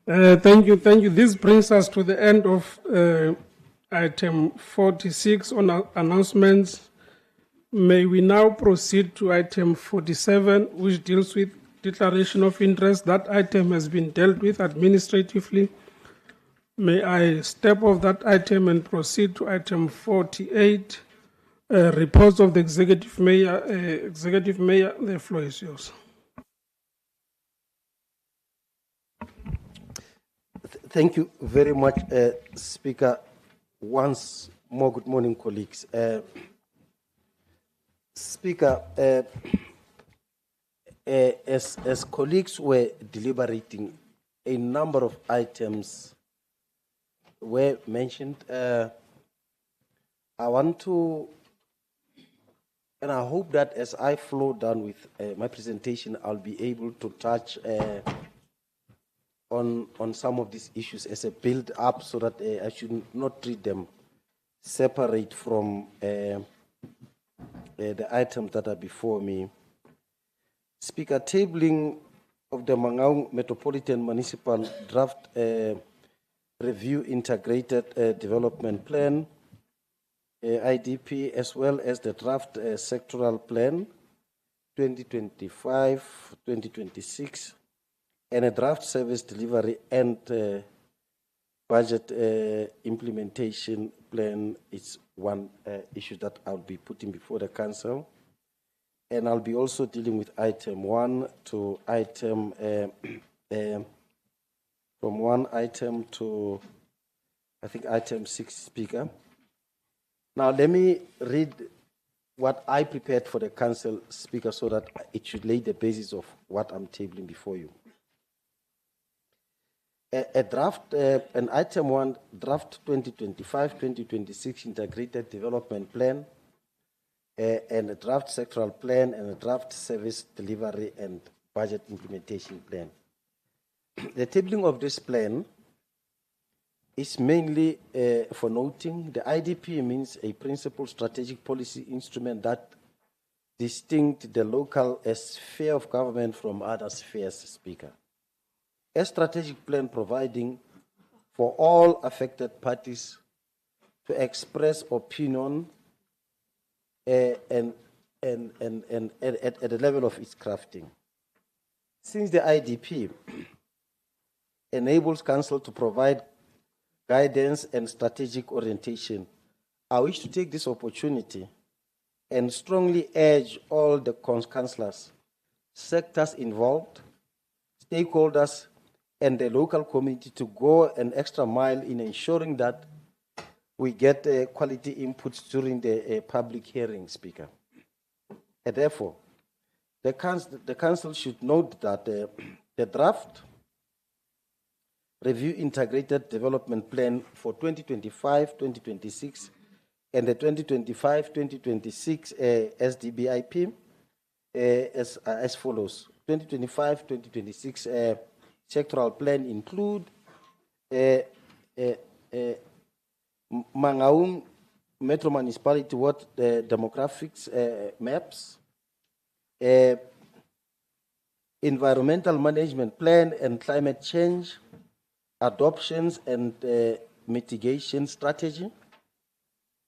Thank you. This brings us to the end of item 46 on announcements. May we now proceed to item 47, which deals with declaration of interest. That item has been dealt with administratively. May I step off that item and proceed to item 48, reports of the Executive Mayor. Executive Mayor, the floor is yours. Thank you very much, Speaker. Once more, good morning, colleagues. Speaker, as colleagues were deliberating, a number of items were mentioned. I want to, and I hope that as I flow down with my presentation, I'll be able to touch on some of these issues as a build-up so that I should not treat them separate from the items that are before me. Speaker, tabling of the Mangaung Metropolitan Municipal Draft Review Integrated Development Plan, IDP, as well as the Draft Sectoral Plan 2025-2026, and a draft service delivery and budget implementation plan is one issue that I'll be putting before the council. And I'll be also dealing with item 1 to item, from one item to, I think, item 6, Speaker. Now, let me read what I prepared for the council, Speaker, so that it should lay the basis of what I'm tabling before you. A draft, an item 1, draft 2025-2026 integrated development plan, and a draft sectoral plan, and a draft service delivery and budget implementation plan. The tabling of this plan is mainly for noting the IDP means a principal strategic policy instrument that distinct the local sphere of government from other spheres, Speaker. A strategic plan providing for all affected parties to express opinion and at the level of its crafting. Since the IDP enables Council to provide guidance and strategic orientation, I wish to take this opportunity and strongly urge all the councillors, sectors involved, stakeholders, and the local community to go an extra mile in ensuring that we get quality inputs during the public hearing, Speaker. And therefore, the council should note that the draft review integrated development plan for 2025-2026 and the 2025-2026 SDBIP as follows. 2025-2026 sectoral plan include Mangaung Metro Municipality what demographics maps, environmental management plan and climate change, adoptions and mitigation strategy,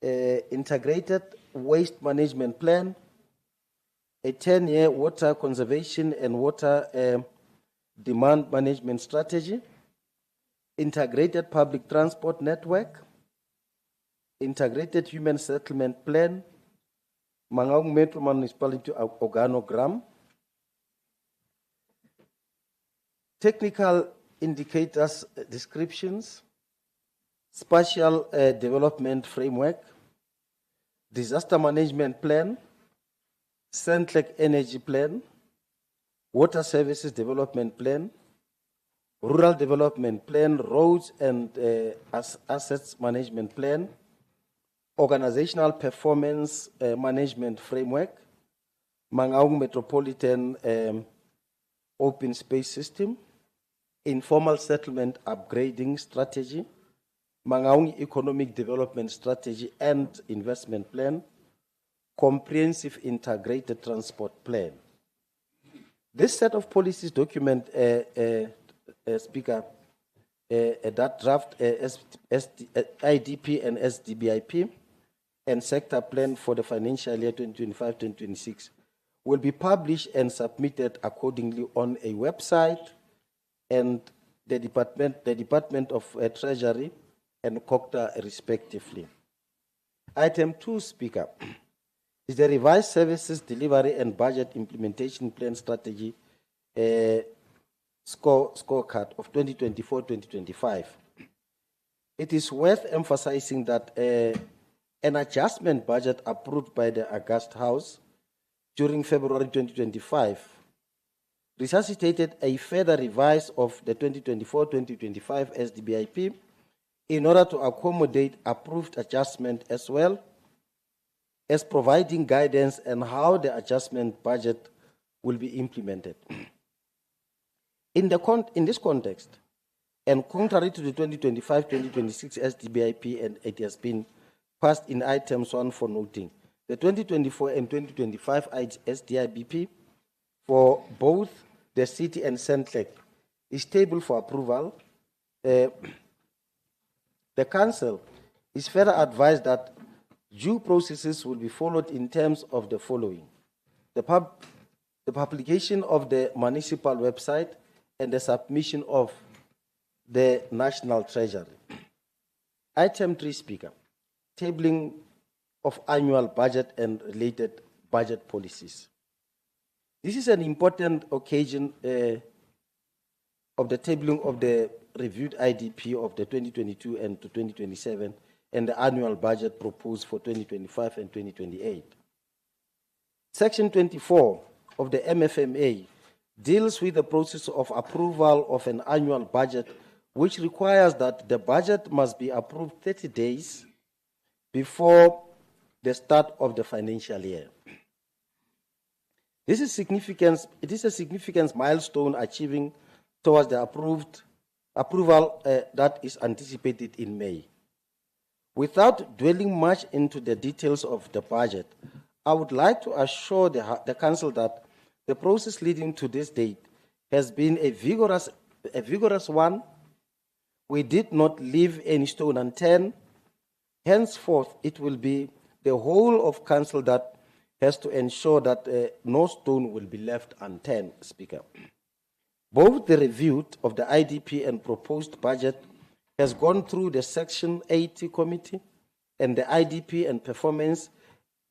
integrated waste management plan, a 10-year water conservation and water demand management strategy, integrated public transport network, integrated human settlement plan, Mangaung Metro Municipality organogram, technical indicators descriptions, spatial development framework, disaster management plan, Centlec energy plan, water services development plan, rural development plan, roads and assets management plan, organizational performance management framework, Mangaung Metropolitan open space system, informal settlement upgrading strategy, Mangaung economic development strategy and investment plan, comprehensive integrated transport plan. This set of policies document, Speaker, that draft IDP and SDBIP and sector plan for the financial year 2025-2026 will be published and submitted accordingly on a website and the Department of Treasury and COCTA respectively. Item 2, Speaker, is the revised services delivery and budget implementation plan strategy scorecard of 2024-2025. It is worth emphasizing that an adjustment budget approved by the August House during February 2025 resuscitated a further revise of the 2024-2025 SDBIP in order to accommodate approved adjustment as well as providing guidance on how the adjustment budget will be implemented. In this context, and contrary to the 2025-2026 SDBIP, and it has been passed in items 1 for noting, the 2024 and 2025 SDIBP for both the city and Centlec is tabled for approval. The Council is further advised that due processes will be followed in terms of the following: the publication of the municipal website and the submission of the National Treasury. Item 3, Speaker, tabling of annual budget and related budget policies. This is an important occasion of the tabling of the reviewed IDP of the 2022 and to 2027 and the annual budget proposed for 2025 and 2028. Section 24 of the MFMA deals with the process of approval of an annual budget, which requires that the budget must be approved 30 days before the start of the financial year. It is a significant milestone achieving towards the approval that is anticipated in May. Without dwelling much into the details of the budget, I would like to assure the Council that the process leading to this date has been a vigorous one. We did not leave any stone unturned. Henceforth, it will be the whole of Council that has to ensure that no stone will be left unturned, Speaker. Both the review of the IDP and proposed budget has gone through the Section 80 Committee and the IDP and Performance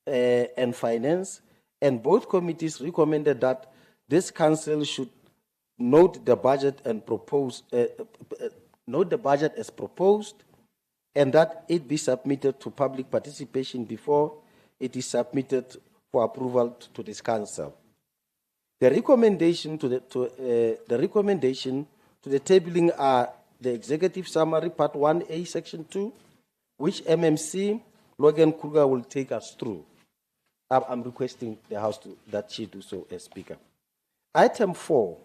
and Finance, and both committees recommended that this Council should note the budget and note the budget as proposed, and that it be submitted to public participation before it is submitted for approval to this Council. The recommendation to the tabling are the Executive Summary Part 1A, Section 2, which MMC Logan Kruger will take us through. I'm requesting the House that she do so as Speaker. Item 4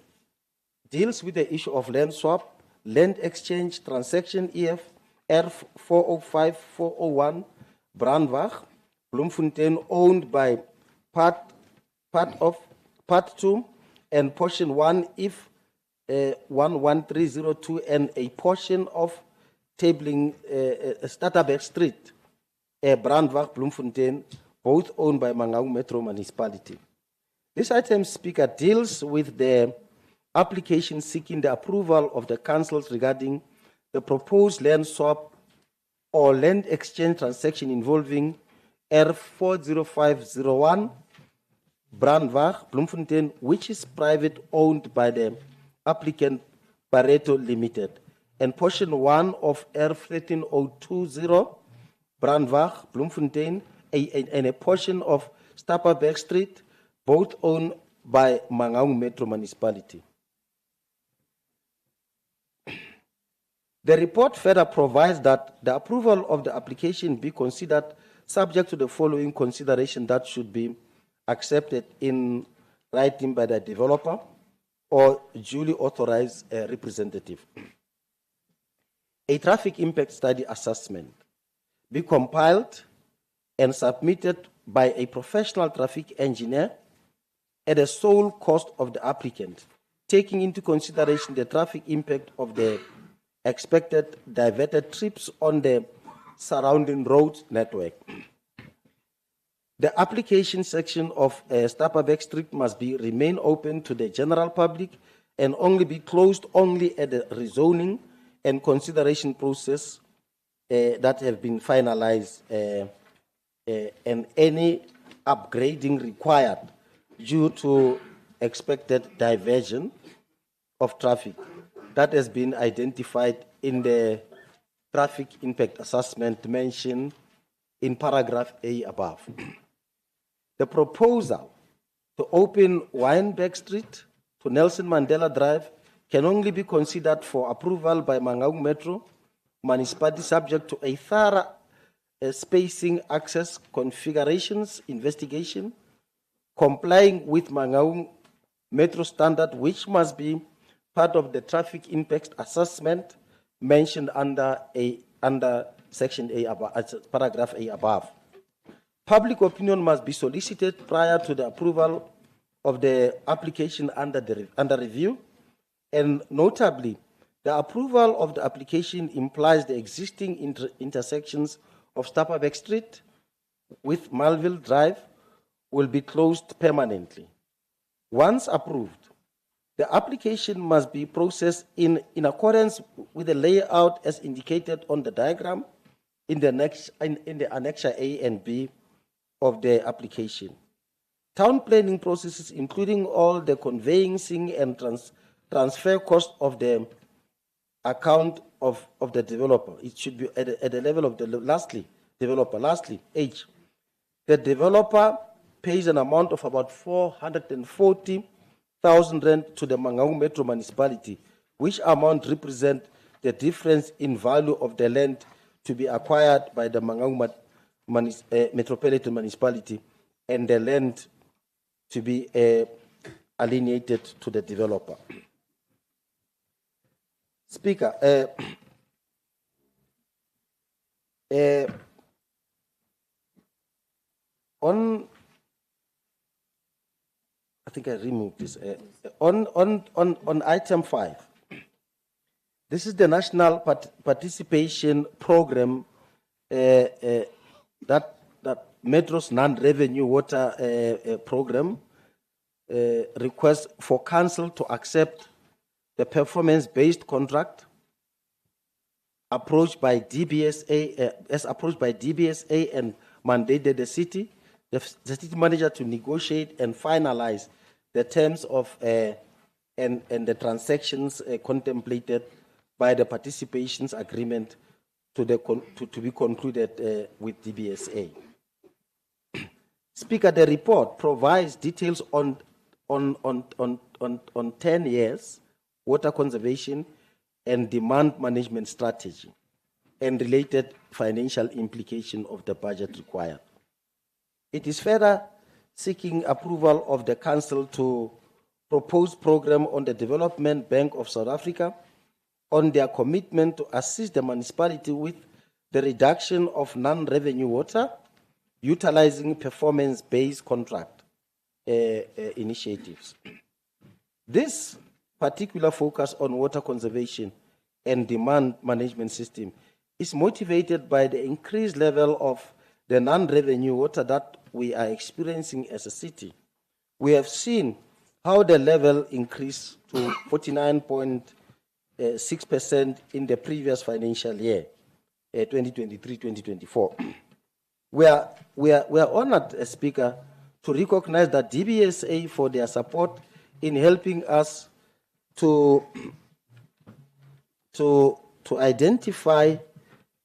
deals with the issue of land swap, land exchange transaction EF R405401 Brandwag, Bloemfontein, owned by Part 2 and Portion 1 if 11302 and a portion of tabling Stutterberg Street, Brandwag, Bloemfontein, both owned by Mangaung Metro Municipality. This item, Speaker, deals with the application seeking the approval of the councils regarding the proposed land swap or land exchange transaction involving R40501 Brandwag, Bloemfontein, which is private owned by the applicant Pareto Limited, and portion 1 of R13020 Brandwag, Bloemfontein, and a portion of Stapperberg Street, both owned by Mangaung Metro Municipality. The report further provides that the approval of the application be considered subject to the following consideration that should be accepted in writing by the developer or duly authorized representative. A traffic impact study assessment be compiled and submitted by a professional traffic engineer at the sole cost of the applicant, taking into consideration the traffic impact of the expected diverted trips on the surrounding road network. The application section of Stapperberg Street must remain open to the general public and only be closed only at the rezoning and consideration process that have been finalized and any upgrading required due to expected diversion of traffic that has been identified in the traffic impact assessment mentioned in paragraph A above. The proposal to open Wynberg Street to Nelson Mandela Drive can only be considered for approval by Mangaung Metro Municipality subject to a thorough spacing access configurations investigation, complying with Mangaung Metro standard, which must be part of the traffic impact assessment mentioned under section A above, paragraph A above. Public opinion must be solicited prior to the approval of the application under review, and notably, the approval of the application implies the existing intersections of Stapperberg Street with Malville Drive will be closed permanently. Once approved, The application must be processed in accordance with the layout as indicated on the diagram in the Annexure A and B of the application. Town planning processes, including all the conveyancing and transfer cost of the account of the developer. It should be at the level of the developer. Lastly, H. The developer pays an amount of about 440,000 rand to the Mangaung Metro Municipality, which amount represents the difference in value of the land to be acquired by the Mangaung Metropolitan Municipality and the land to be alienated to the developer. Speaker, on, I think I removed this. On item 5, this is the National Participation Program that Metro's non-revenue water program requests for council to accept the performance-based contract approached by DBSA, as approached by DBSA and mandated the city city manager to negotiate and finalize the terms of and the transactions contemplated by the participations agreement to be concluded with DBSA. Speaker, the report provides details on 10 years water conservation and demand management strategy and related financial implication of the budget required. It is further seeking approval of the Council to propose program on the Development Bank of South Africa on their commitment to assist the municipality with the reduction of non-revenue water, utilizing performance-based contract initiatives. This particular focus on water conservation and demand management system is motivated by the increased level of the non-revenue water that we are experiencing as a city. We have seen how the level increased to 49.6% in the previous financial year, 2023-2024. We are honored, Speaker, to recognize that DBSA for their support in helping us to identify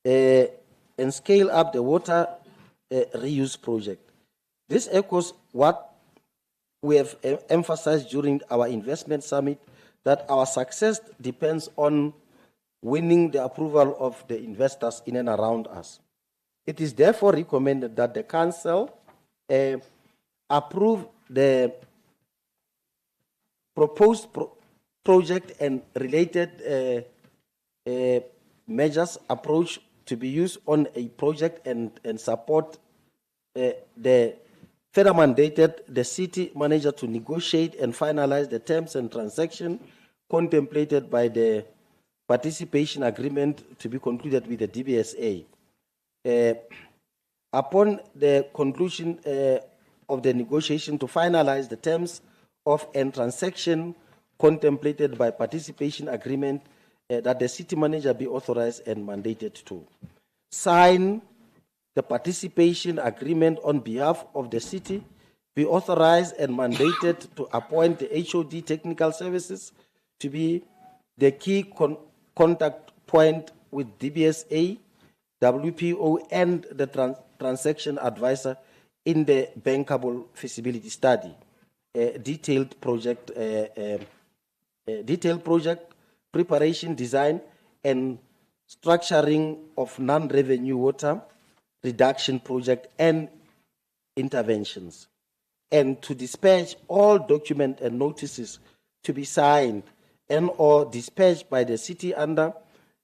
and scale up the water reuse project. This echoes what we have emphasized during our investment summit, that our success depends on winning the approval of the investors in and around us. It is therefore recommended that the Council approve the proposed project and related measures approach to be used on a project and support the further mandated the city manager to negotiate and finalize the terms and transaction contemplated by the participation agreement to be concluded with the DBSA. Upon the conclusion of the negotiation to finalize the terms of and transaction contemplated by participation agreement, that the city manager be authorized and mandated to sign the participation agreement on behalf of the city, be authorized and mandated to appoint the HOD technical services to be the key contact point with DBSA, WPO, and the transaction advisor in the bankable feasibility study. Detailed project preparation, design, and structuring of non-revenue water reduction project and interventions, and to dispatch all documents and notices to be signed and or dispatched by the city under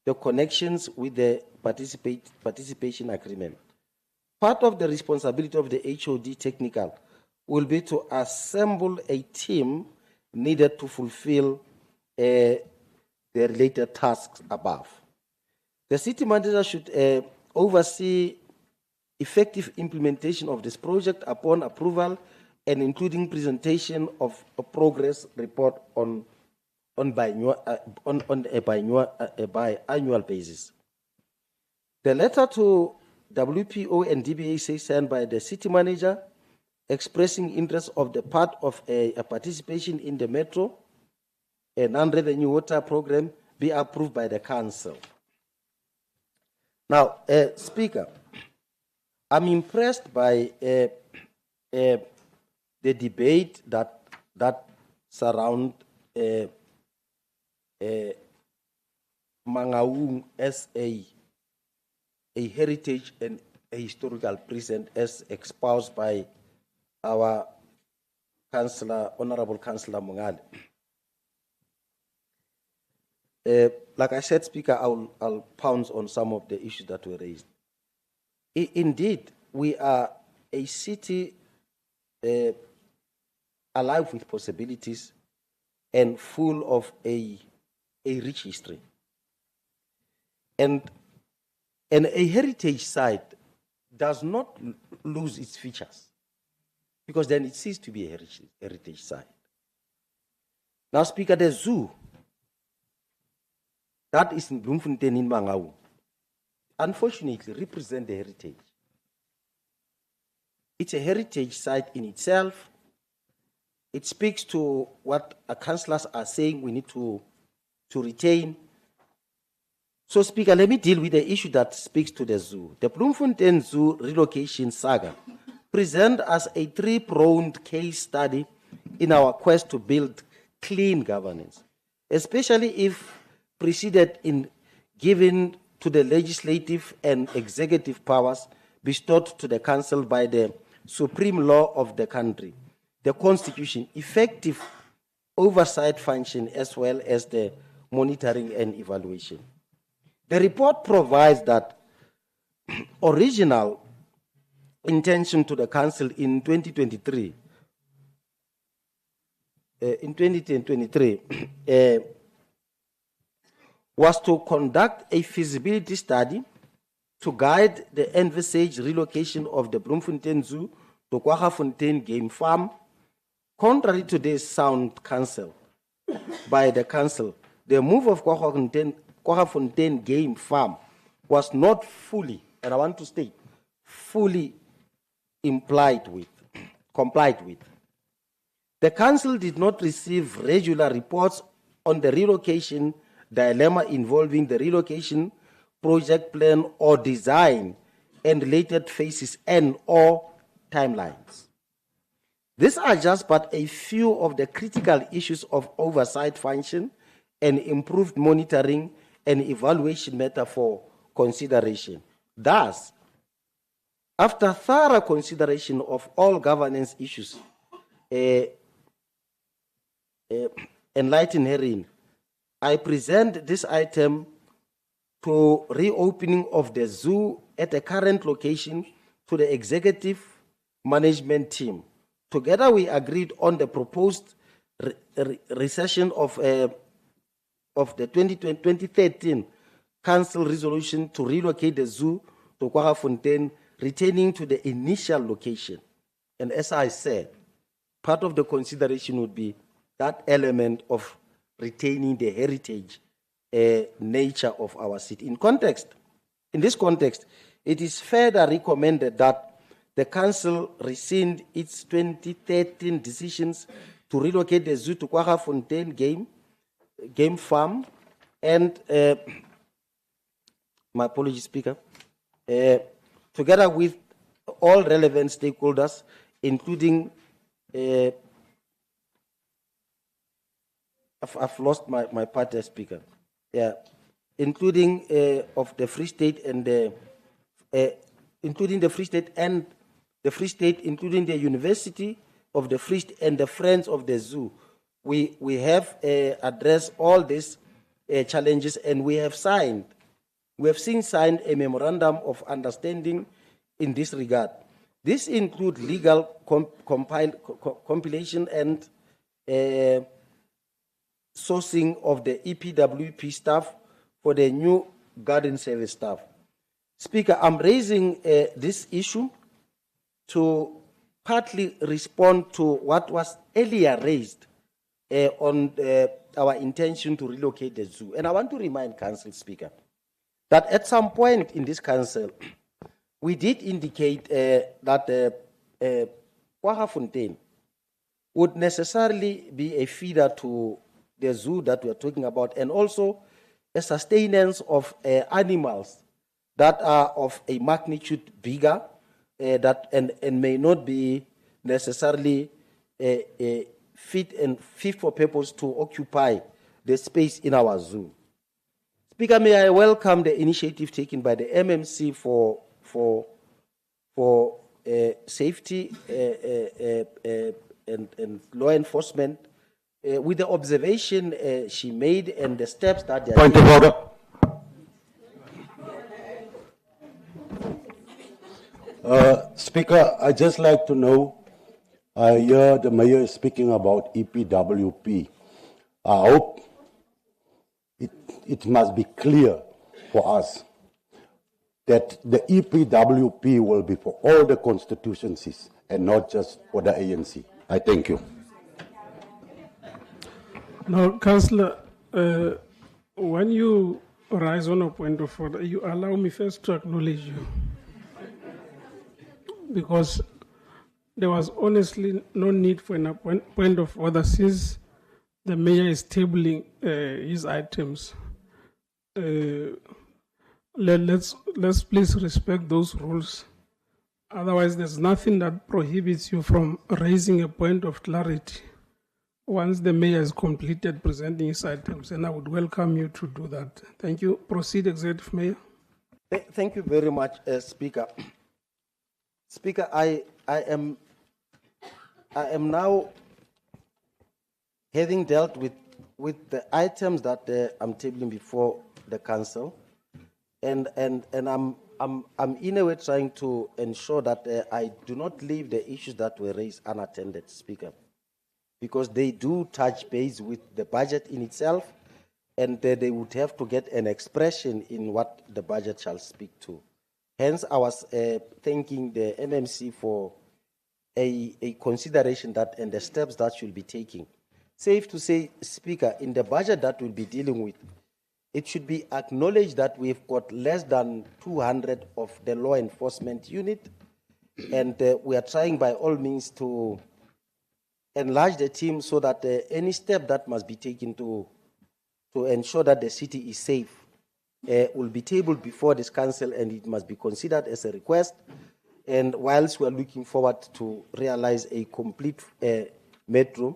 the connections with the participation agreement. Part of the responsibility of the HOD technical will be to assemble a team needed to fulfill the related tasks above. The city manager should oversee effective implementation of this project upon approval and including presentation of a progress report on on a biannual basis. The letter to WPO and DBA says sent by the city manager expressing interest of the part of a participation in the metro, a non-revenue water program, be approved by the council. Now, Speaker, I'm impressed by the debate that surround Mangaung as a heritage and a historical present, as espoused by our Councillor, Honorable Councillor Mongale. Like I said, Speaker, I'll pounce on some of the issues that were raised. Indeed, we are a city alive with possibilities and full of a rich history. And a heritage site does not lose its features, because then it ceases to be a heritage site. Now, Speaker, the zoo that is in Bloemfontein in Mangaung, unfortunately, represent the heritage. It's a heritage site in itself. It speaks to what our councillors are saying we need to retain. So, Speaker, let me deal with the issue that speaks to the zoo. The Bloemfontein Zoo relocation saga presents us a three-pronged case study in our quest to build clean governance, especially if preceded in giving to the legislative and executive powers bestowed to the council by the supreme law of the country, the constitution, effective oversight function, as well as the monitoring and evaluation. The report provides that original intention to the council in 2023 was to conduct a feasibility study to guide the envisaged relocation of the Bloemfontein Zoo to Kwaggafontein Game Farm. Contrary to this sound counsel by the council, the move of Kwaggafontein Game Farm was not fully, and I want to state, fully complied with. The council did not receive regular reports on the relocation dilemma involving the relocation project plan or design and related phases and or timelines. These are just but a few of the critical issues of oversight function and improved monitoring and evaluation matter for consideration. Thus, after thorough consideration of all governance issues, enlightened herein, I present this item to reopening of the zoo at a current location to the executive management team. Together, we agreed on the proposed recession of the 2013 council resolution to relocate the zoo to Kwaggafontein, returning to the initial location. And as I said, part of the consideration would be that element of retaining the heritage nature of our city. In this context, it is further recommended that the council rescind its 2013 decisions to relocate the zoo to Kwaggafontein Game Farm, and my apologies, Speaker, together with all relevant stakeholders, including I've lost my part as Speaker. Yeah, including of the Free State and including the Free State and the Free State, including the University of the Free State and the Friends of the Zoo. We have addressed all these challenges, and we have signed a memorandum of understanding in this regard. This includes legal compilation and sourcing of the EPWP staff for the new garden service staff. Speaker, I'm raising this issue to partly respond to what was earlier raised on our intention to relocate the zoo. And I want to remind Council Speaker that at some point in this council, we did indicate that Kwaggafontein would necessarily be a feeder to the zoo that we're talking about, and also a sustenance of animals that are of a magnitude bigger and may not be necessarily fit for purpose to occupy the space in our zoo. Speaker, may I welcome the initiative taken by the MMC for safety and law enforcement with the observation she made and the steps that they are Point of order. Speaker, I just like to know, I hear the mayor is speaking about EPWP. I hope it must be clear for us that the EPWP will be for all the constituencies and not just for the ANC. I thank you. Now, Councillor, when you rise on a point of order, you allow me first to acknowledge you. Because there was honestly no need for a point of order since the mayor is tabling his items. Let's please respect those rules. Otherwise, there's nothing that prohibits you from raising a point of clarity once the mayor has completed presenting his items, and I would welcome you to do that. Thank you. Proceed, Executive Mayor. Thank you very much, Speaker. Speaker, I am now, having dealt with the items that I'm tabling before the council, and I'm in a way trying to ensure that I do not leave the issues that were raised unattended, Speaker, because they do touch base with the budget in itself, and they would have to get an expression in what the budget shall speak to. Hence, I was thanking the MMC for a consideration that and the steps that should be taking. Safe to say, Speaker, in the budget that we'll be dealing with, it should be acknowledged that we've got less than 200 of the law enforcement unit, and we are trying by all means to enlarge the team so that any step that must be taken to ensure that the city is safe will be tabled before this council, and it must be considered as a request. And whilst we are looking forward to realize a complete metro,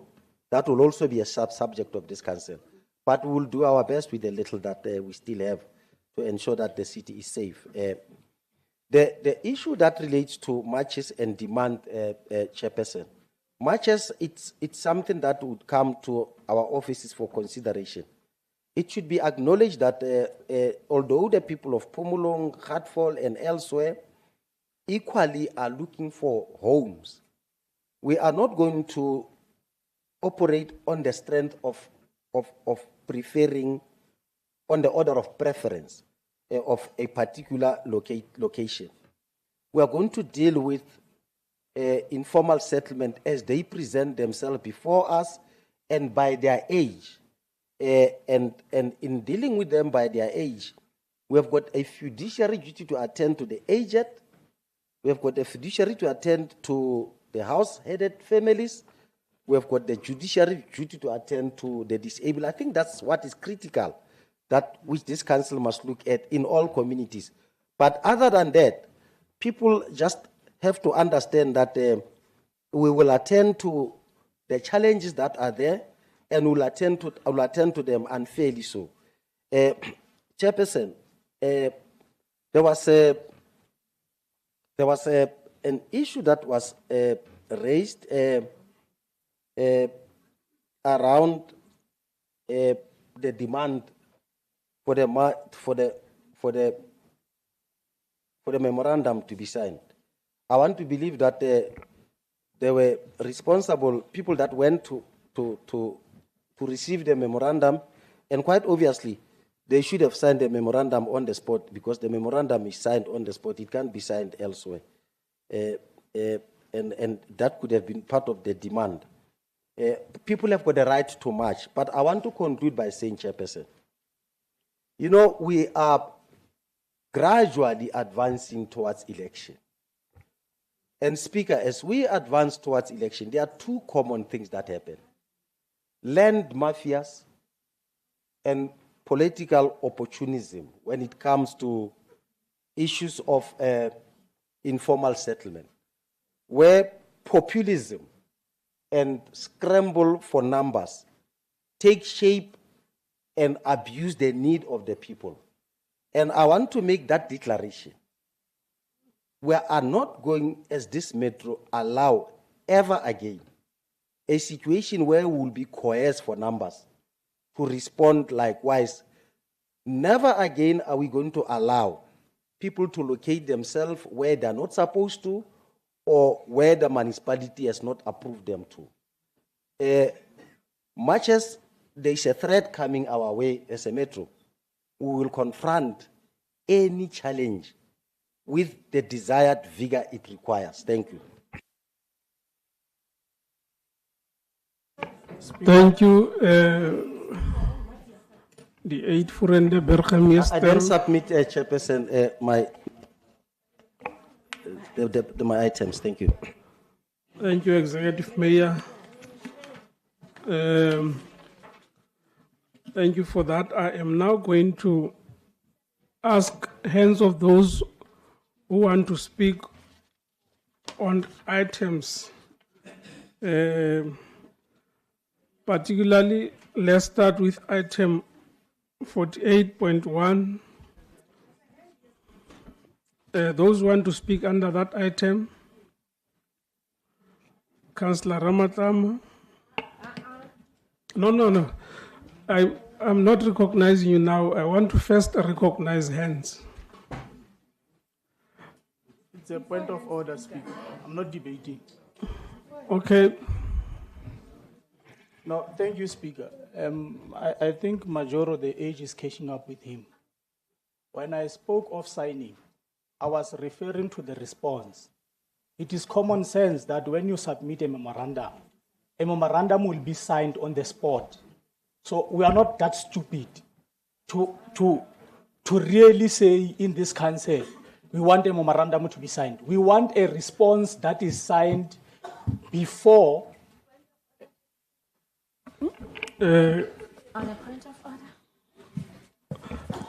that will also be a subject of this council. But we will do our best with the little that we still have to ensure that the city is safe. The issue that relates to matches and demand, Chairperson, matches, it's something that would come to our offices for consideration. It should be acknowledged that although the people of Pumulong, Hartfall, and elsewhere equally are looking for homes, we are not going to operate on the strength of preferring, on the order of preference of a particular location. We are going to deal with informal settlement as they present themselves before us and by their age. And in dealing with them by their age, we have got a fiduciary duty to attend to the aged. We have got a fiduciary to attend to the house-headed families. We have got the judiciary duty to attend to the disabled. I think that's what is critical, that which this council must look at in all communities. But other than that, people just have to understand that we will attend to the challenges that are there, and will attend to them unfairly so. Chairperson, there was an issue that was raised around the demand for the memorandum to be signed. I want to believe that there were responsible people that went to receive the memorandum, and quite obviously, they should have signed the memorandum on the spot, because the memorandum is signed on the spot. It can't be signed elsewhere. And that could have been part of the demand. People have got a right to march, but I want to conclude by saying, Chairperson, you know, we are gradually advancing towards election. And Speaker, as we advance towards election, there are two common things that happen. Land mafias and political opportunism when it comes to issues of informal settlement, where populism and scramble for numbers take shape and abuse the need of the people. And I want to make that declaration. We are not going, as this metro, allow ever again a situation where we will be coerced for numbers to respond likewise. Never again are we going to allow people to locate themselves where they're not supposed to or where the municipality has not approved them to. Much as there is a threat coming our way as a metro, we will confront any challenge with the desired vigor it requires. Thank you. Thank you. The 8 Furende Bergamiester. I then submit, Chairperson, my items. Thank you. Thank you, Executive Mayor. Thank you for that. I am now going to ask hands of those who want to speak on items. Particularly, let's start with item 48.1. Those who want to speak under that item. Councillor Ramatlama. No. I'm not recognizing you now. I want to first recognize hands. It's a point of order, Speaker. I'm not debating. Okay. No, thank you, Speaker. I think Majoro, the age is catching up with him. When I spoke of signing, I was referring to the response. It is common sense that when you submit a memorandum will be signed on the spot. So we are not that stupid to really say in this council, we want a memorandum to be signed. We want a response that is signed before. On a point of order.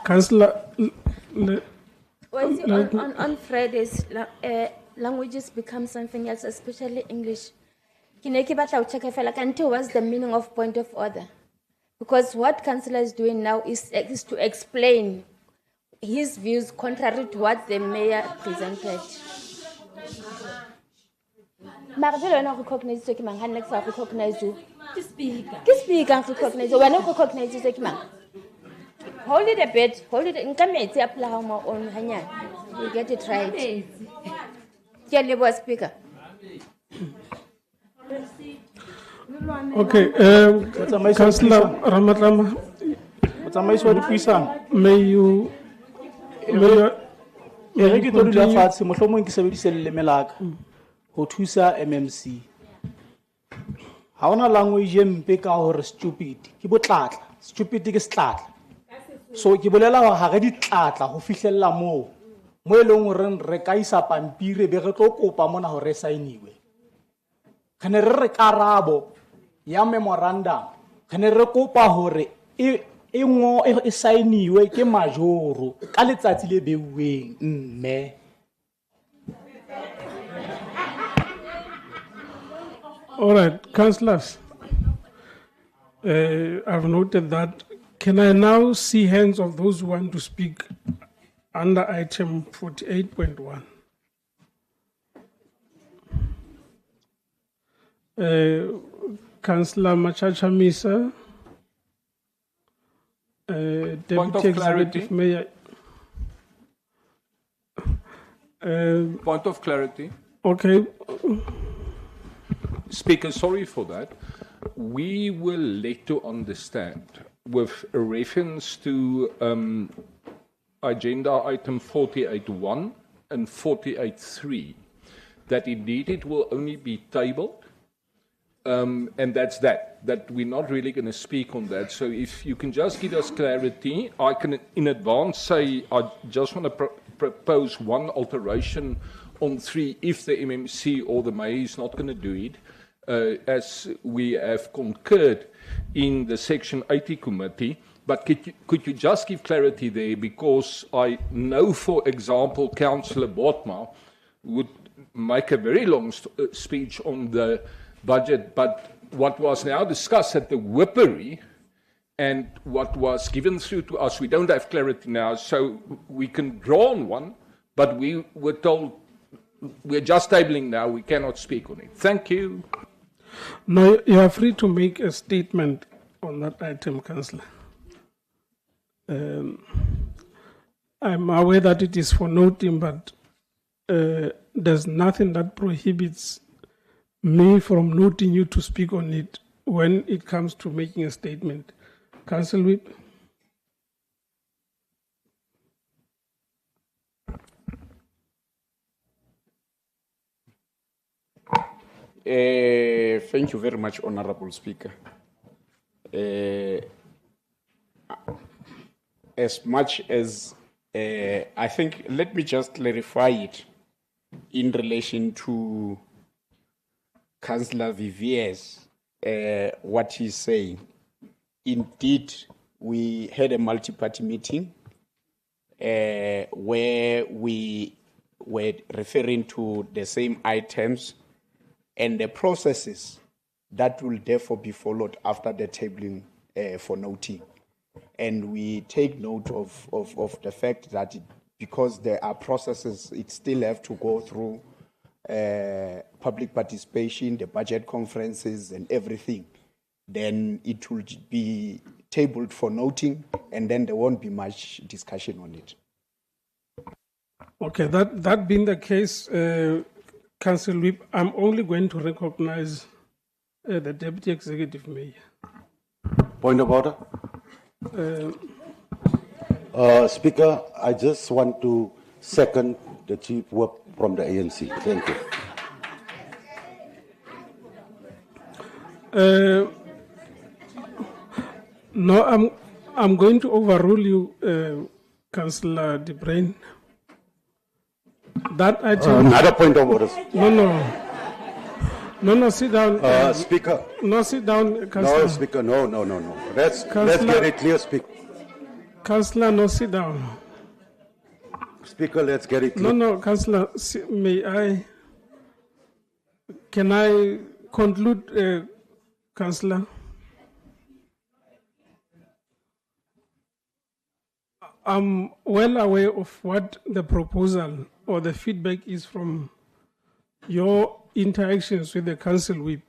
Councillor. On Fridays, languages become something else, especially English. What's the meaning of point of order? Because what Councillor is doing now is to explain his views contrary to what the mayor presented. Marvelo recognize you, man. Next, I recognize you. Speak and recognize you. When I recognize you, man. Hold it a bit. Hold it. In come here, apply on Hanya. You get it right. Tell you what, Speaker. Okay, Councillor Ramatlama, may you ho thusa MMC. Ha ona language e mpe ka hore stupid ke botlatla, stupid ke setlatla. So ke bolela hore ha re ditlatla ho fihlella mo e leng hore re ka isa pampire be re tlo kopa mona hore sainiwe. Khane re karabo ya memorandum khane re kopa hore e sainiwe ke Majoro ka letsatsi le beuweng mme. All right, councillors, I've noted that. Can I now see hands of those who want to speak under item 48.1? Councillor Machacha Misa, Deputy Executive Mayor. Point of clarity. Okay. Speaker, sorry for that. We will let to understand with reference to agenda item 48.1 and 48.3 that indeed it will only be tabled And that's that we're not really going to speak on that. So if you can just give us clarity, I can in advance say I just want to propose one alteration on 3 if the MMC or the mayor is not going to do it, as we have concurred in the Section 80 committee. But could you just give clarity there? Because I know, for example, Councillor Botma would make a very long speech on the budget, but what was now discussed at the Whippery and what was given through to us, we don't have clarity now, so we can draw on one, but we were told we're just tabling now, we cannot speak on it. Thank you. No, you are free to make a statement on that item, Councillor. I'm aware that it is for noting, but there's nothing that prohibits me from noting you to speak on it when it comes to making a statement. Councillor Whip. Thank you very much, Honorable Speaker. As much as I think, let me just clarify it in relation to Councillor Vivier's, what he's saying. Indeed, we had a multi-party meeting where we were referring to the same items and the processes that will therefore be followed after the tabling for noting. And we take note of the fact that because there are processes, it still have to go through public participation, the budget conferences and everything, then it will be tabled for noting and then there won't be much discussion on it. Okay, that being the case, Councillor Whip, I'm only going to recognize the Deputy Executive Mayor. Point of order. Speaker, I just want to second the Chief Whip from the ANC. Thank you. No, I'm going to overrule you, Councillor De Bruin. That item. Another point of order. No, sit down. Speaker. No, sit down, Councillor. No, Speaker, no. Let's get it clear, Speaker. Councillor, no, sit down. Speaker, let's get it clear. No, Councillor, can I conclude, Councillor? I'm well aware of what the proposal or the feedback is from your interactions with the Council Whip.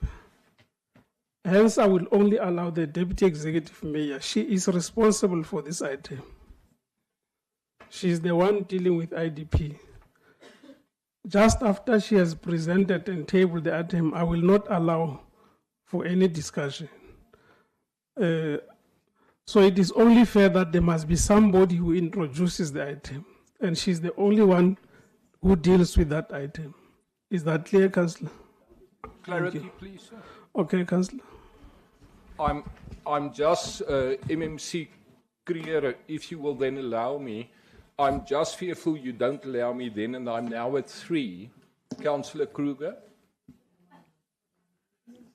Hence, I will only allow the Deputy Executive Mayor. She is responsible for this item. She is the one dealing with IDP. Just after she has presented and tabled the item, I will not allow for any discussion. So it is only fair that there must be somebody who introduces the item, and she's the only one who deals with that item. Is that clear, Councillor? Clarity, please, sir. Okay, Councillor. I'm just MMC Creer, if you will then allow me. I'm just fearful you don't allow me then, and I'm now at 3. Councillor Kruger.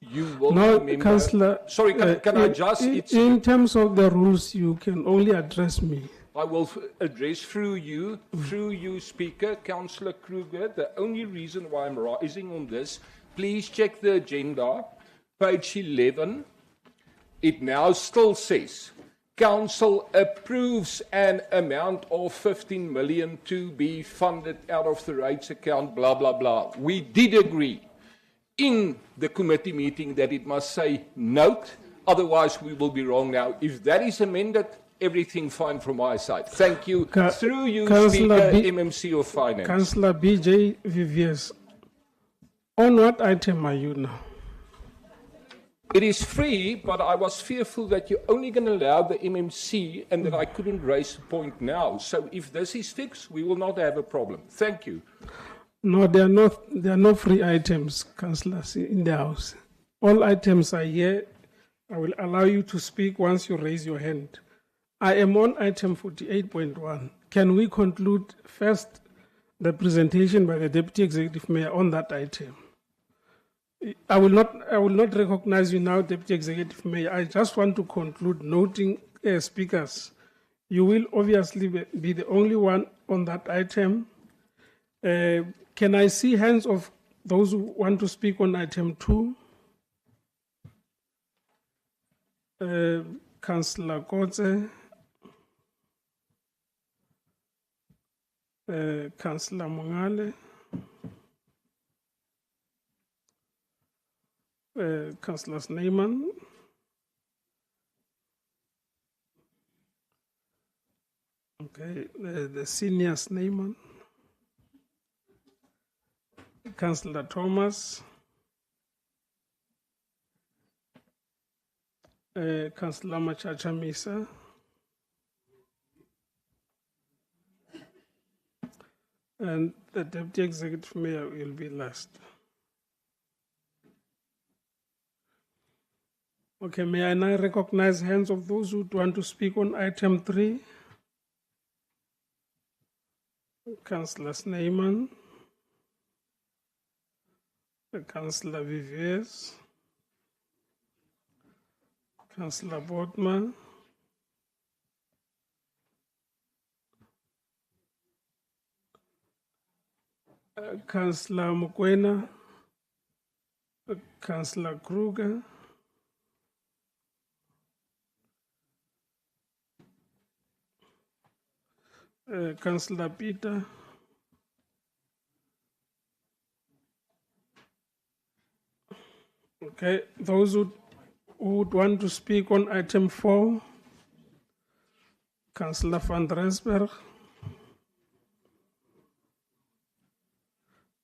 You will remember. Councillor. Sorry, can I just? In terms of the rules, you can only address me. I will address through you, Speaker, Councillor Kruger. The only reason why I'm rising on this, please check the agenda, page 11. It now still says, Council approves an amount of 15 million to be funded out of the rates account, blah, blah, blah. We did agree in the committee meeting that it must say note, otherwise we will be wrong now. If that is amended, everything fine from my side. Thank you. Through you, Speaker, MMC of Finance. Councillor BJ Viviers, on what item are you now? It is free, but I was fearful that you're only going to allow the MMC and that I couldn't raise the point now. So if this is fixed, we will not have a problem. Thank you. No, there are no free items, councillors, in the House. All items are here. I will allow you to speak once you raise your hand. I am on item 48.1. Can we conclude first the presentation by the Deputy Executive Mayor on that item? I will not recognize you now, Deputy Executive Mayor. I just want to conclude noting speakers. You will obviously be the only one on that item. Can I see hands of those who want to speak on item 2? Councillor Kotze, Councillor Mongale, Councillor Snyman, okay, the senior Snyman, Councillor Thomas, Councillor Machacha Misa, and the Deputy Executive Mayor will be last. Okay, may I now recognize hands of those who want to speak on item 3? Councillor Snyman, Councillor Viviers, Councillor Botman, Councillor Mukwena, Councillor Kruger, Councillor Peter, okay, those who would want to speak on item 4, Councillor van Rensburg,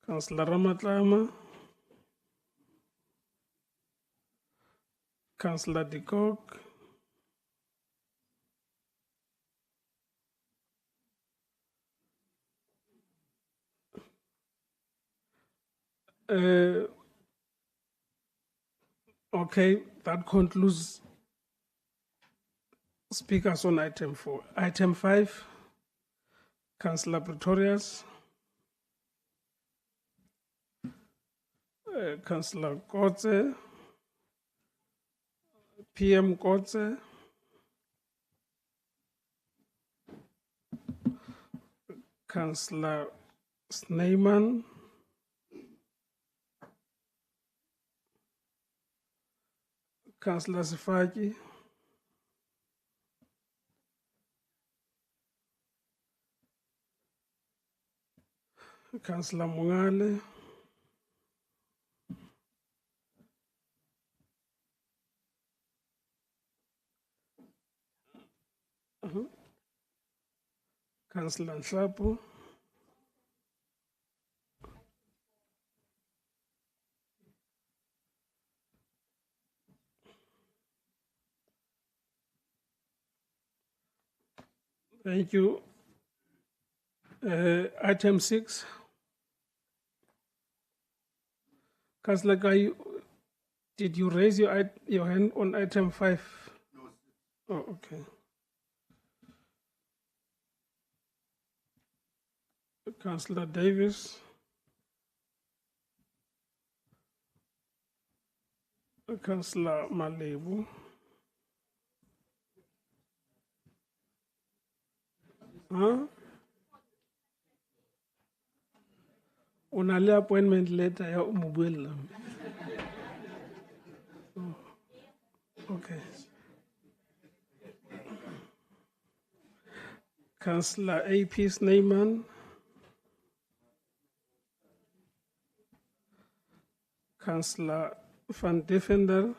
Councillor Ramatlama, Councillor de Kock, okay, that concludes speakers on item 4. Item 5, Councillor Pretorius, Councillor Kotze, PM Kotze, Councillor Snyman, Councillor Sifaki, Councillor Mongale, Councillor Nhlapo, thank you. Item 6. Councillor Guy, did you raise your hand on item 5? No. Oh, okay. Councillor Davis. Councillor Malebu. Huh? Una le appointment letter ya umubuela. Okay. Councillor A.P. Snyman. Councillor Van Defender.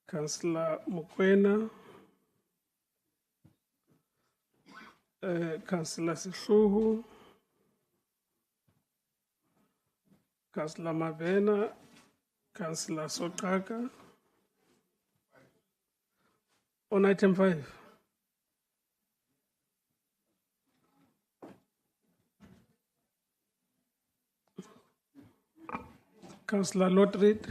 Councillor Mukwena. Councillor Sihluhu. Councillor Mabena. Councillor Sokaka. On item 5. Councillor Lotred.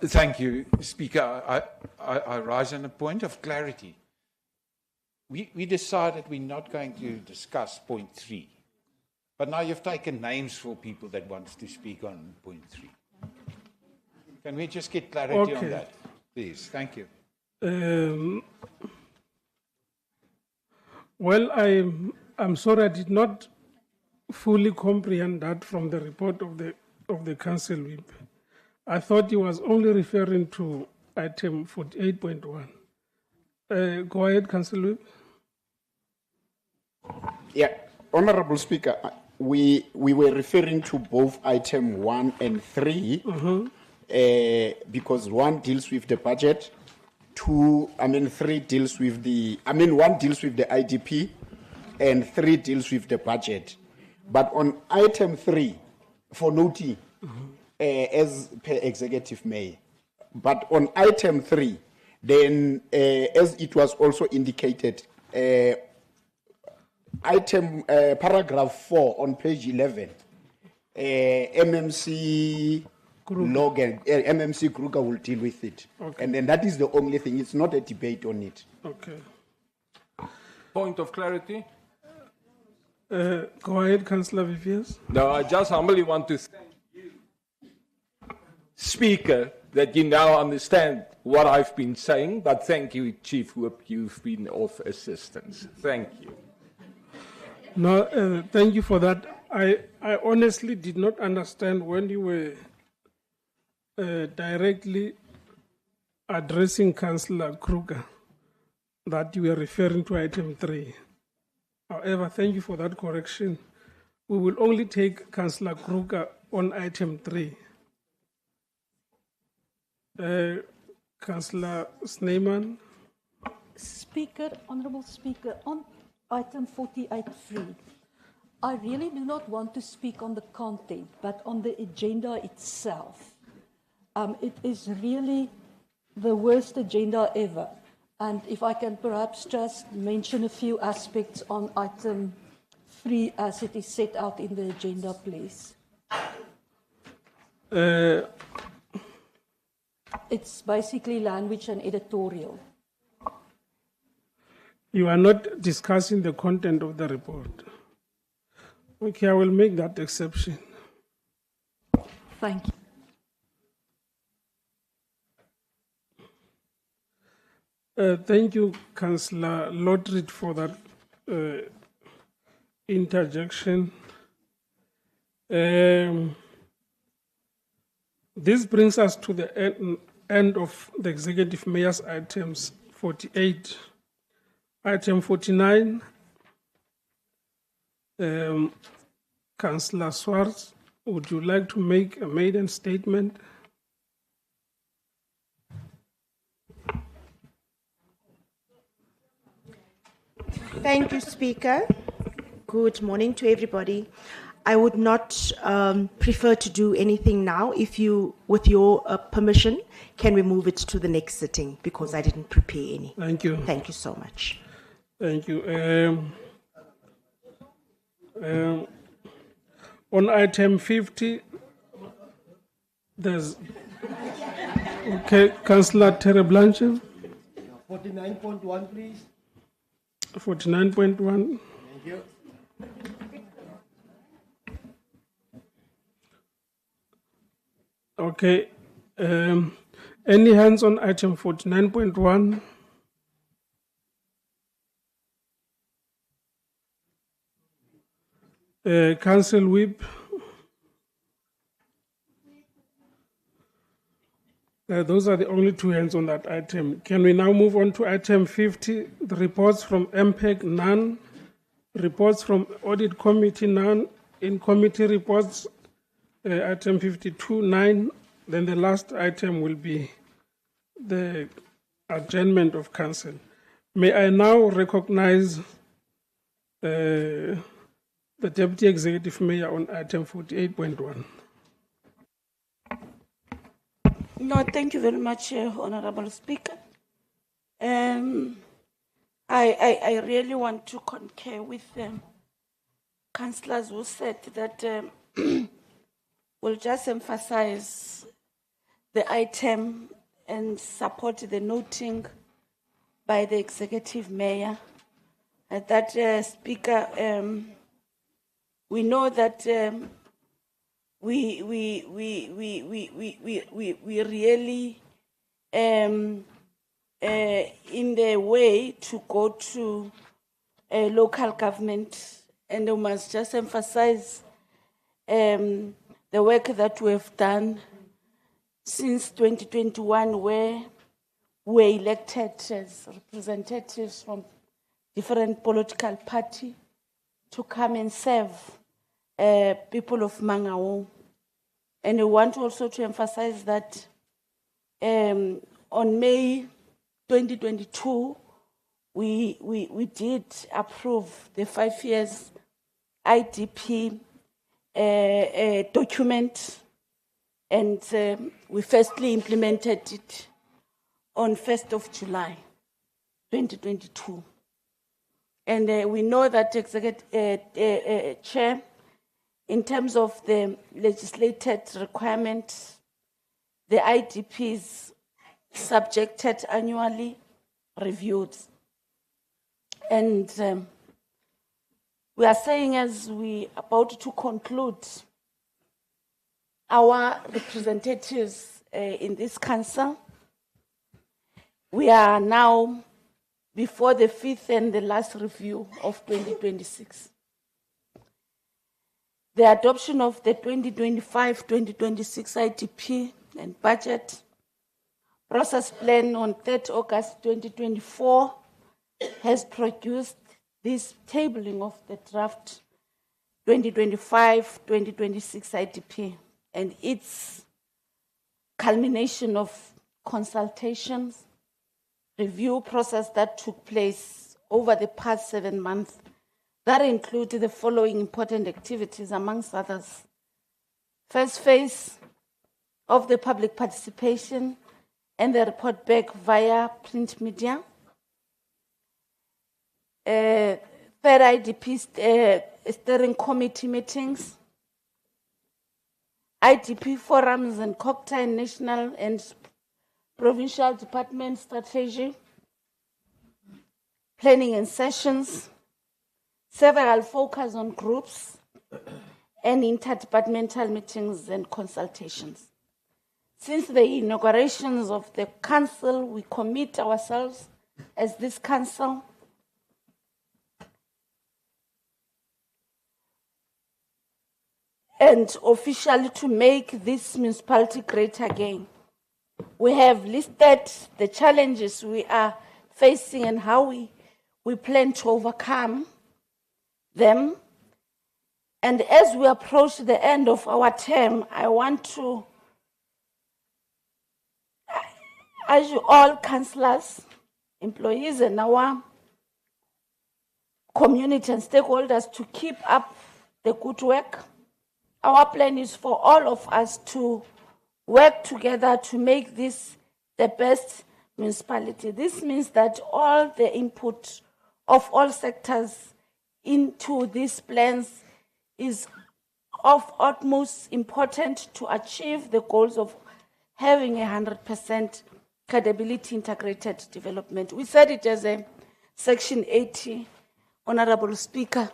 Thank you, Speaker. I rise on a point of clarity. We decided we're not going to discuss point 3. But now you've taken names for people that want to speak on point 3. Can we just get clarity on that, please? Thank you. Well, I'm sorry I did not fully comprehend that from the report of the council whip. I thought he was only referring to item 48.1. Go ahead, Council Whip. Yeah, Honorable Speaker, we were referring to both item 1 and 3 because 1 deals with the budget, 3 deals with the, 1 deals with the IDP and 3 deals with the budget. But on item 3, for noting, as per Executive Mayor, but on item 3, then as it was also indicated, item paragraph 4 on page 11, MMC Logan, MMC Kruger will deal with it. Okay. And then that is the only thing. It's not a debate on it. Okay. Point of clarity? Go ahead, Councillor Viviers. No, I just humbly want to thank you, Speaker, that you now understand what I've been saying, but thank you, Chief Whip, you've been of assistance. Thank you. No, thank you for that. I honestly did not understand when you were directly addressing Councillor Kruger that you were referring to item 3. However, thank you for that correction. We will only take Councillor Kruger on item 3. Councillor Snyman. Speaker, Honourable Speaker, on item 48.3, I really do not want to speak on the content, but on the agenda itself. It is really the worst agenda ever. And if I can perhaps just mention a few aspects on item 3 as it is set out in the agenda, please. It's basically language and editorial. You are not discussing the content of the report. Okay, I will make that exception. Thank you. Thank you, Councillor Lotred, for that interjection. This brings us to the end of the Executive Mayor's items 48. Item 49, Councillor Swartz, would you like to make a maiden statement? Thank you, Speaker. Good morning to everybody. I would not prefer to do anything now. If you, with your permission, can we move it to the next sitting because I didn't prepare any. Thank you. Thank you so much. Thank you. On item 50, there's, okay, Councillor Terre Blanche. 49.1, please. 49.1. Thank you. Okay. Any hands on item 49.1? Council Whip. Those are the only 2 hands on that item. Can we now move on to item 50? The reports from MPEG, none. Reports from Audit Committee, none. In committee reports, item 52, 9. Then the last item will be the adjournment of council. May I now recognize the Deputy Executive Mayor on item 48.1. No, thank you very much, Honorable Speaker. I really want to concur with councillors who said that will just emphasize the item and support the noting by the executive mayor that Speaker, we know that we really in the way to go to a local government, and we must just emphasize the work that we have done since 2021, where we were elected as representatives from different political parties to come and serve people of Mangaung. And we want also to emphasize that on May 2022, we did approve the 5 years IDP document, and we firstly implemented it on 1st of July 2022. And we know that Chair, in terms of the legislated requirements, the IDPs subjected annually reviewed. And we are saying, as we are about to conclude, our representatives in this council, we are now before the 5th and the last review of 2026. The adoption of the 2025-2026 IDP and budget process plan on 3rd August 2024 has produced this tabling of the draft 2025-2026 IDP and its culmination of consultations, review process that took place over the past 7 months that include the following important activities, amongst others. First phase of the public participation and the report back via print media. Third IDP steering committee meetings, IDP forums and cocktail national and provincial department strategy, planning and sessions, several focus on groups, and interdepartmental meetings and consultations. Since the inaugurations of the council, we commit ourselves as this council and officially to make this municipality great again. We have listed the challenges we are facing and how we plan to overcome them. And as we approach the end of our term, I want to urge all councillors, employees, and our community and stakeholders to keep up the good work. Our plan is for all of us to work together to make this the best municipality. This means that all the input of all sectors into these plans is of utmost importance to achieve the goals of having 100% credibility integrated development. We said it as a Section 80, Honorable Speaker,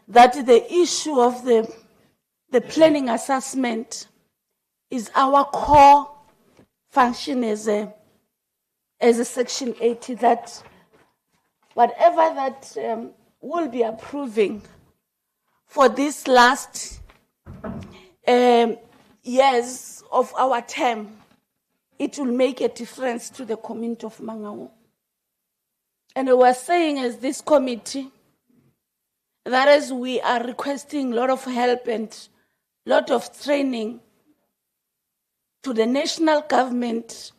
that the issue of the planning assessment is our core function as a Section 80, that whatever that we'll be approving for this last years of our term, it will make a difference to the community of Mangaung. And we are saying as this committee that as we are requesting a lot of help and a lot of training to the national government,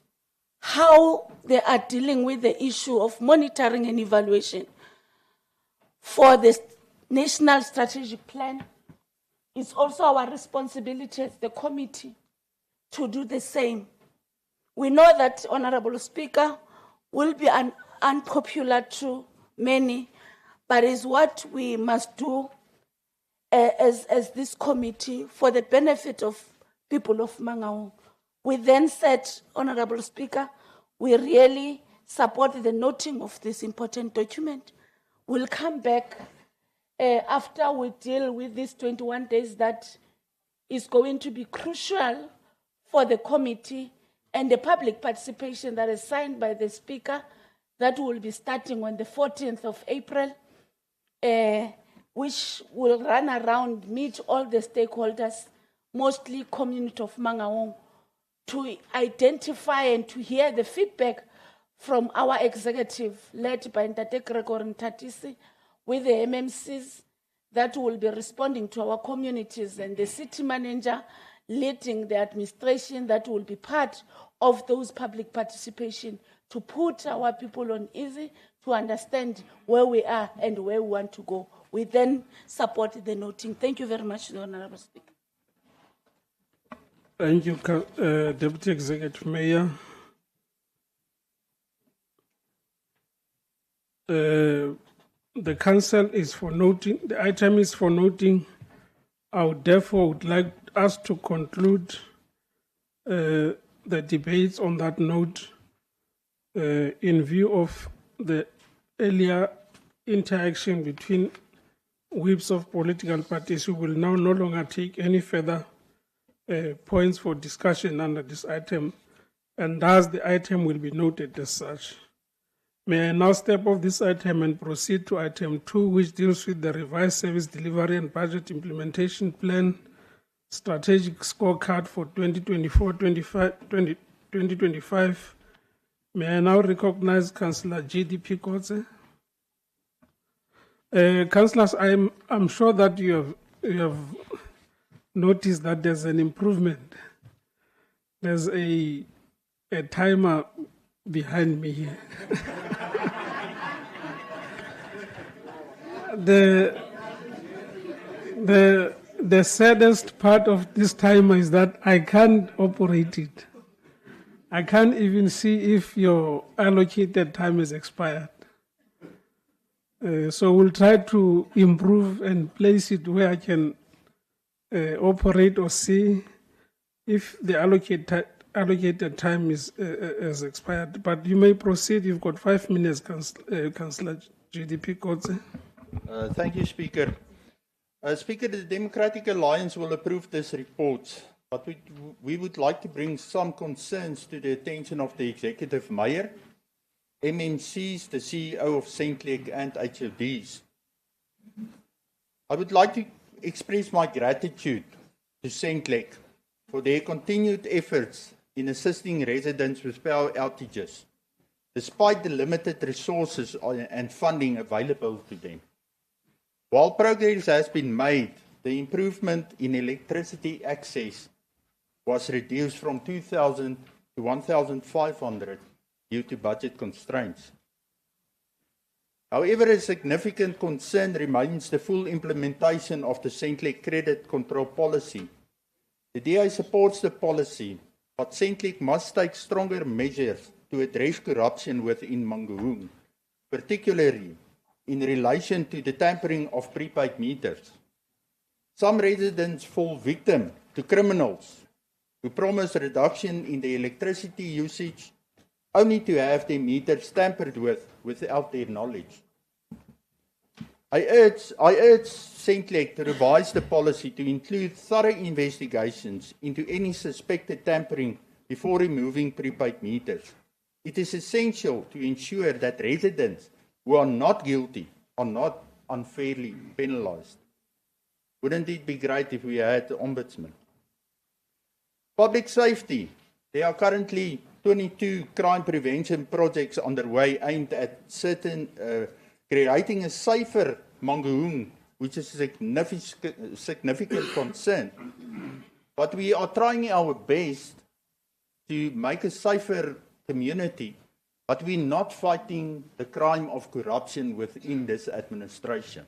how they are dealing with the issue of monitoring and evaluation for the national strategic plan. It's also our responsibility as the committee to do the same. We know that, Honorable Speaker, will be unpopular to many, but is what we must do as this committee for the benefit of people of Mangaung. We then said, Honorable Speaker, we really support the noting of this important document. We'll come back after we deal with these 21 days that is going to be crucial for the committee and the public participation that is signed by the Speaker that will be starting on the 14th of April, which will run around, meet all the stakeholders, mostly community of Mangaung, to identify and to hear the feedback from our executive, led by Ntate Gregor Ntatisi, with the MMCs that will be responding to our communities, and the city manager leading the administration that will be part of those public participation to put our people on easy, to understand where we are and where we want to go. We then support the noting. Thank you very much, Honorable Speaker. Thank you, Deputy Executive Mayor. The council is for noting, the item is for noting. I would therefore would like us to conclude the debates on that note in view of the earlier interaction between whips of political parties who will now no longer take any further points for discussion under this item, and thus the item will be noted as such. May I now step off this item and proceed to item 2, which deals with the revised service delivery and budget implementation plan strategic scorecard for 2024-2025. May I now recognize Councillor GDP Kotze? Councillors, I'm sure that you have noticed that there's an improvement. There's a timer behind me here. The saddest part of this timer is that I can't operate it. I can't even see if your allocated time is expired. So we'll try to improve and place it where I can operate or see if the allocated time is expired. But you may proceed. You've got 5 minutes, Councillor GDP Kotze. Thank you, Speaker. Speaker, the Democratic Alliance will approve this report, but we would like to bring some concerns to the attention of the Executive Mayor, MMCs, the CEO of Centlec, and HODs. I would like to express my gratitude to Centlec for their continued efforts in assisting residents with power outages, despite the limited resources and funding available to them. While progress has been made, the improvement in electricity access was reduced from 2,000 to 1,500 due to budget constraints. However, a significant concern remains the full implementation of the Centlec credit control policy. The DA supports the policy, but Centlec must take stronger measures to address corruption within Mangaung, particularly in relation to the tampering of prepaid meters. Some residents fall victim to criminals who promise reduction in the electricity usage only to have their meters tampered with without their knowledge. I urge Centlec to revise the policy to include thorough investigations into any suspected tampering before removing prepaid meters. It is essential to ensure that residents who are not guilty are not unfairly penalized. Wouldn't it be great if we had the Ombudsman? Public safety. There are currently 22 crime prevention projects underway aimed at creating a safer Mangaung, which is a significant concern. But we are trying our best to make a safer community, but we're not fighting the crime of corruption within this administration.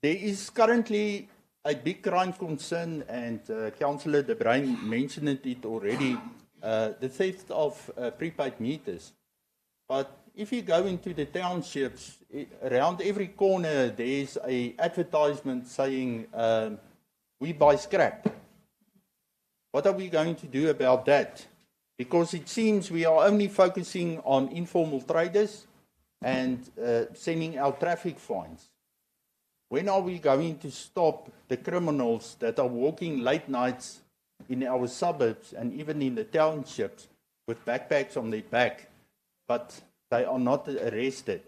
There is currently a big crime concern, and Councillor De Bruin mentioned it already, the theft of prepaid meters. But if you go into the townships, around every corner there's an advertisement saying, we buy scrap. What are we going to do about that? Because it seems we are only focusing on informal traders and sending out traffic fines. When are we going to stop the criminals that are walking late nights in our suburbs and even in the townships with backpacks on their back, but they are not arrested?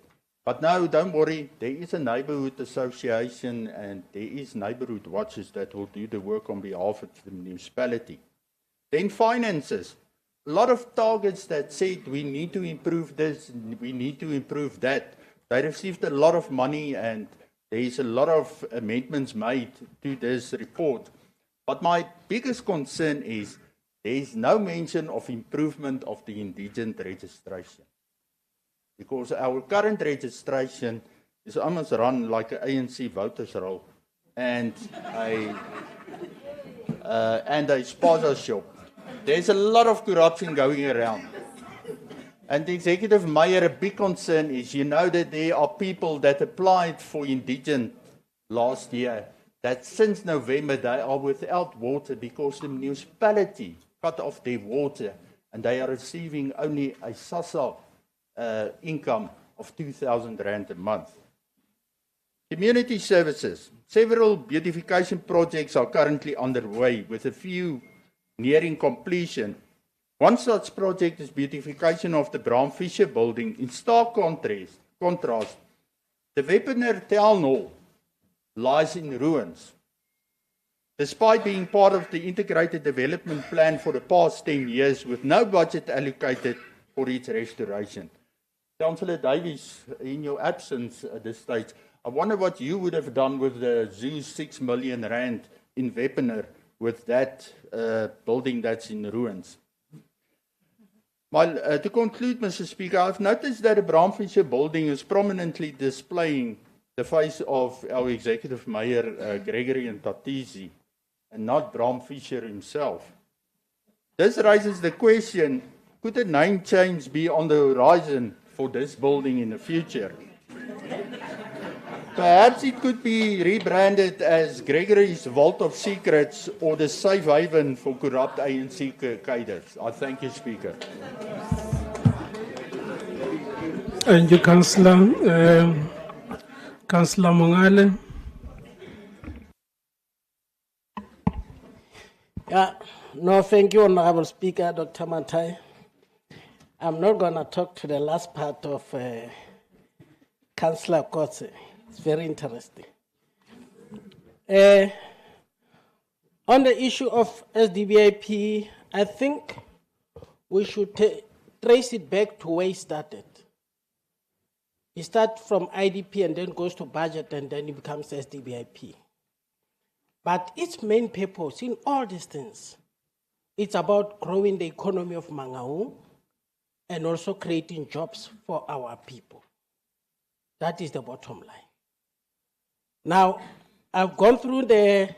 But no, don't worry, there is a neighborhood association and there is neighborhood watches that will do the work on behalf of the municipality. Then finances. A lot of targets that said we need to improve this, we need to improve that. They received a lot of money and there is a lot of amendments made to this report. But my biggest concern is there is no mention of improvement of the indigent registration. Because our current registration is almost run like an ANC voters roll and a spaza shop. There's a lot of corruption going around. And the Executive Mayor, a big concern is, you know that there are people that applied for indigent last year, that since November they are without water because the municipality cut off their water and they are receiving only a SASSA income of 2,000 rand a month. Community services. Several beautification projects are currently underway with a few nearing completion. One such project is beautification of the Bram Fisher building. In stark contrast, the Wepener Town Hall lies in ruins. Despite being part of the integrated development plan for the past 10 years with no budget allocated for its restoration. Councillor Davies, in your absence at this stage, I wonder what you would have done with the zoo's 6 million rand in Wepener with that building that's in ruins. To conclude, Mr. Speaker, I've noticed that the Bram Fisher building is prominently displaying the face of our Executive Mayor, Gregory Ntatisi, and not Bram Fisher himself. This raises the question, could a name change be on the horizon for this building in the future? Perhaps it could be rebranded as Gregory's Vault of Secrets or the Safe Haven for corrupt ANC cadres. I thank you, Speaker. Thank you, Councillor. Councillor Mongale. Yeah, no, thank you, Honorable Speaker, Dr. Matai. I'm not going to talk to the last part of Councillor Kotse. It's very interesting. On the issue of SDBIP, I think we should trace it back to where it started. It starts from IDP and then goes to budget and then it becomes SDBIP. But its main purpose in all these things, it's about growing the economy of Mangaung and also creating jobs for our people. That is the bottom line. Now, I've gone through the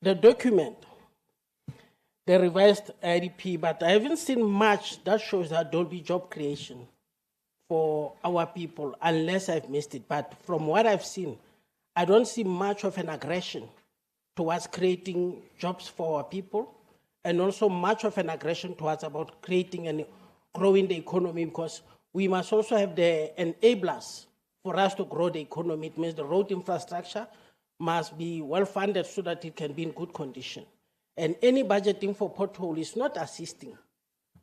document, the revised IDP, but I haven't seen much that shows that there will be job creation for our people, unless I've missed it. But from what I've seen, I don't see much of an aggression towards creating jobs for our people, and also much of an aggression towards about creating and growing the economy, because we must also have the enablers for us to grow the economy. It means the road infrastructure must be well funded so that it can be in good condition. And any budgeting for pothole is not assisting,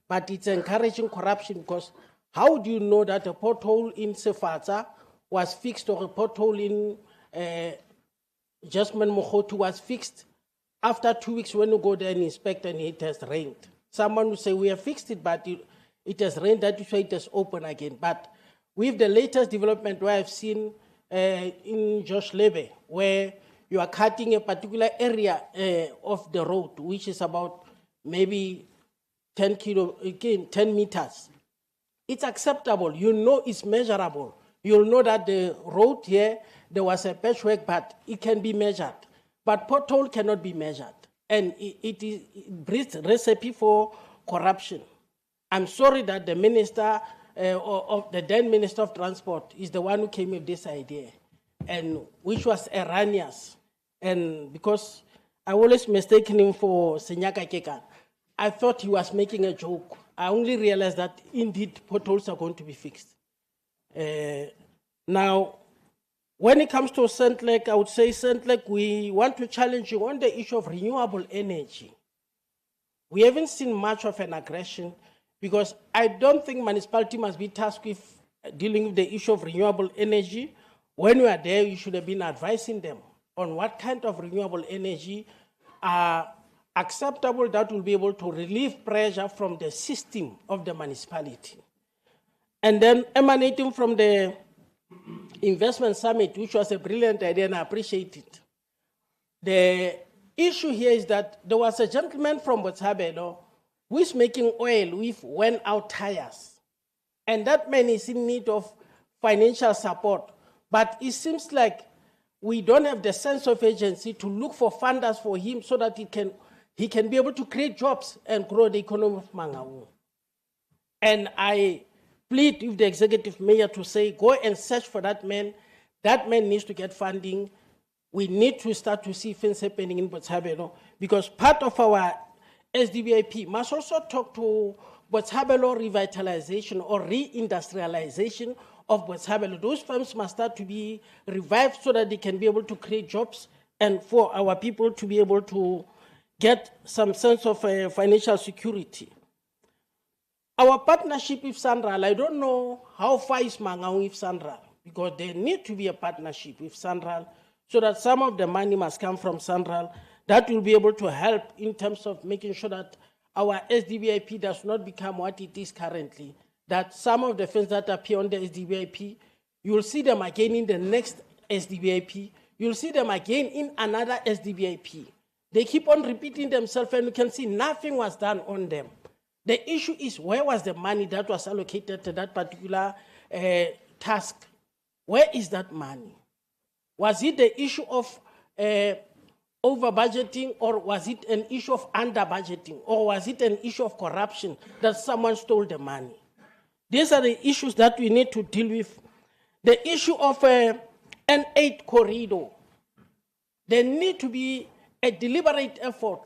but it's encouraging corruption, because how do you know that a pothole in Sefatsa was fixed or a pothole in Jasmine Mohotu was fixed after 2 weeks when you go there and inspect and it has rained? Someone will say, we have fixed it, but it has rained, that is why it has opened again. But with the latest development where I've seen in Josh Lebe, where you are cutting a particular area of the road, which is about maybe 10 meters. It's acceptable. You know it's measurable. You'll know that the road here, there was a patchwork, but it can be measured. But pothole cannot be measured. And it breeds recipe for corruption. I'm sorry that the minister, or the then Minister of Transport, is the one who came with this idea, and which was erroneous. And because I always mistaken him for Senyaka Kekan, I thought he was making a joke. I only realized that indeed potholes are going to be fixed. Now, when it comes to St. Lake, I would say St. Lake, we want to challenge you on the issue of renewable energy. We haven't seen much of an aggression because I don't think municipality must be tasked with dealing with the issue of renewable energy. When we are there, you should have been advising them on what kind of renewable energy are acceptable that will be able to relieve pressure from the system of the municipality. And then emanating from the investment summit, which was a brilliant idea and I appreciate it. The issue here is that there was a gentleman from Botshabelo who is making oil with worn-out tires. And that man is in need of financial support. But it seems like we don't have the sense of agency to look for funders for him so that he can be able to create jobs and grow the economy of Mangaung. And I plead with the executive mayor to say, go and search for that man. That man needs to get funding. We need to start to see things happening in Botshabelo because part of our SDBIP must also talk to Botshabelo revitalization or reindustrialization of Botshabelo. Those firms must start to be revived so that they can be able to create jobs and for our people to be able to get some sense of financial security. Our partnership with Sanral, I don't know how far is Mangaung with Sanral because there need to be a partnership with Sanral so that some of the money must come from Sanral. That will be able to help in terms of making sure that our SDBIP does not become what it is currently. That some of the things that appear on the SDBIP, you will see them again in the next SDBIP. You will see them again in another SDBIP. They keep on repeating themselves and you can see nothing was done on them. The issue is where was the money that was allocated to that particular task? Where is that money? Was it the issue of over budgeting or was it an issue of under budgeting or was it an issue of corruption that someone stole the money? These are the issues that we need to deal with. The issue of an N8 corridor. There need to be a deliberate effort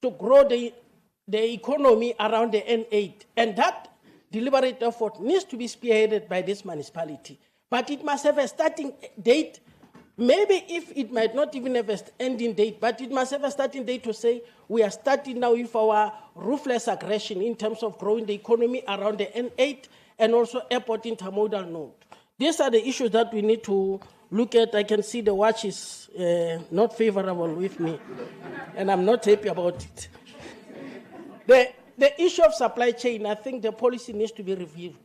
to grow the economy around the N8. And that deliberate effort needs to be spearheaded by this municipality. But it must have a starting date. Maybe if it might not even have an ending date, but it must have a starting date to say we are starting now with our ruthless aggression in terms of growing the economy around the N8 and also airport intermodal node. These are the issues that we need to look at. I can see the watch is not favorable with me, and I'm not happy about it. The issue of supply chain, I think the policy needs to be reviewed.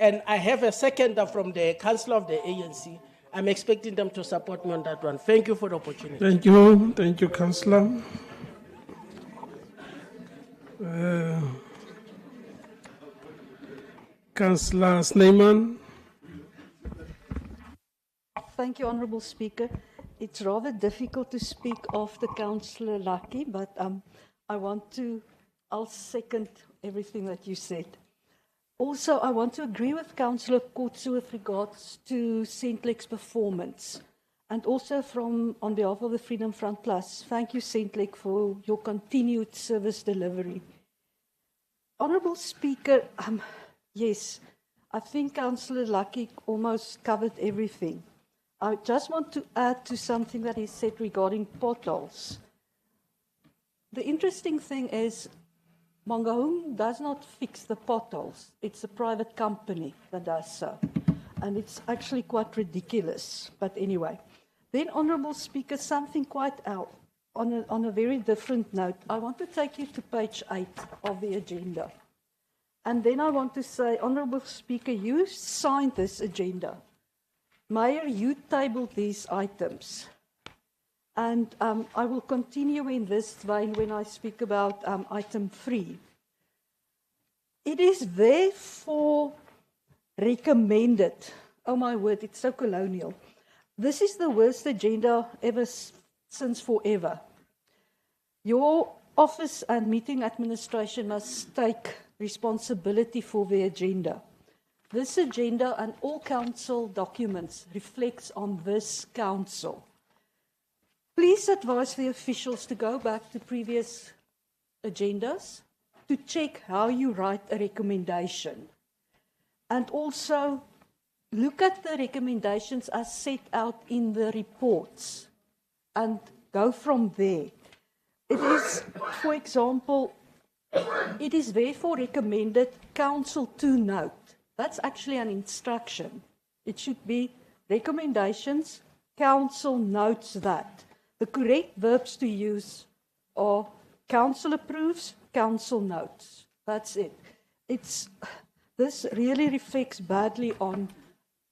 And I have a seconder from the Council of the ANC. I'm expecting them to support me on that one. Thank you for the opportunity. Thank you, Councillor. Councillor Snyman. Thank you, Honourable Speaker. It's rather difficult to speak after Councillor Lucky, but I'll second everything that you said. Also, I want to agree with Councillor Kotsu with regards to St. Lake's performance. And also on behalf of the Freedom Front Plus, thank you, St. Lake, for your continued service delivery. Honourable Speaker, yes, I think Councillor Lucky almost covered everything. I just want to add to something that he said regarding potholes. The interesting thing is, Mangaung does not fix the potholes. It's a private company that does so. And it's actually quite ridiculous. But anyway. Then, Honourable Speaker, something quite on a very different note. I want to take you to page 8 of the agenda. And then I want to say, Honourable Speaker, you signed this agenda. Mayor, you tabled these items. And I will continue in this vein when I speak about item 3. It is therefore recommended. Oh my word, it's so colonial. This is the worst agenda ever since forever. Your office and meeting administration must take responsibility for the agenda. This agenda and all council documents reflects on this council. Please advise the officials to go back to previous agendas to check how you write a recommendation. And also look at the recommendations as set out in the reports and go from there. It is, for example, it is therefore recommended council to note. That's actually an instruction. It should be recommendations, council notes that. The correct verbs to use are council approves, council notes. That's it. This really reflects badly on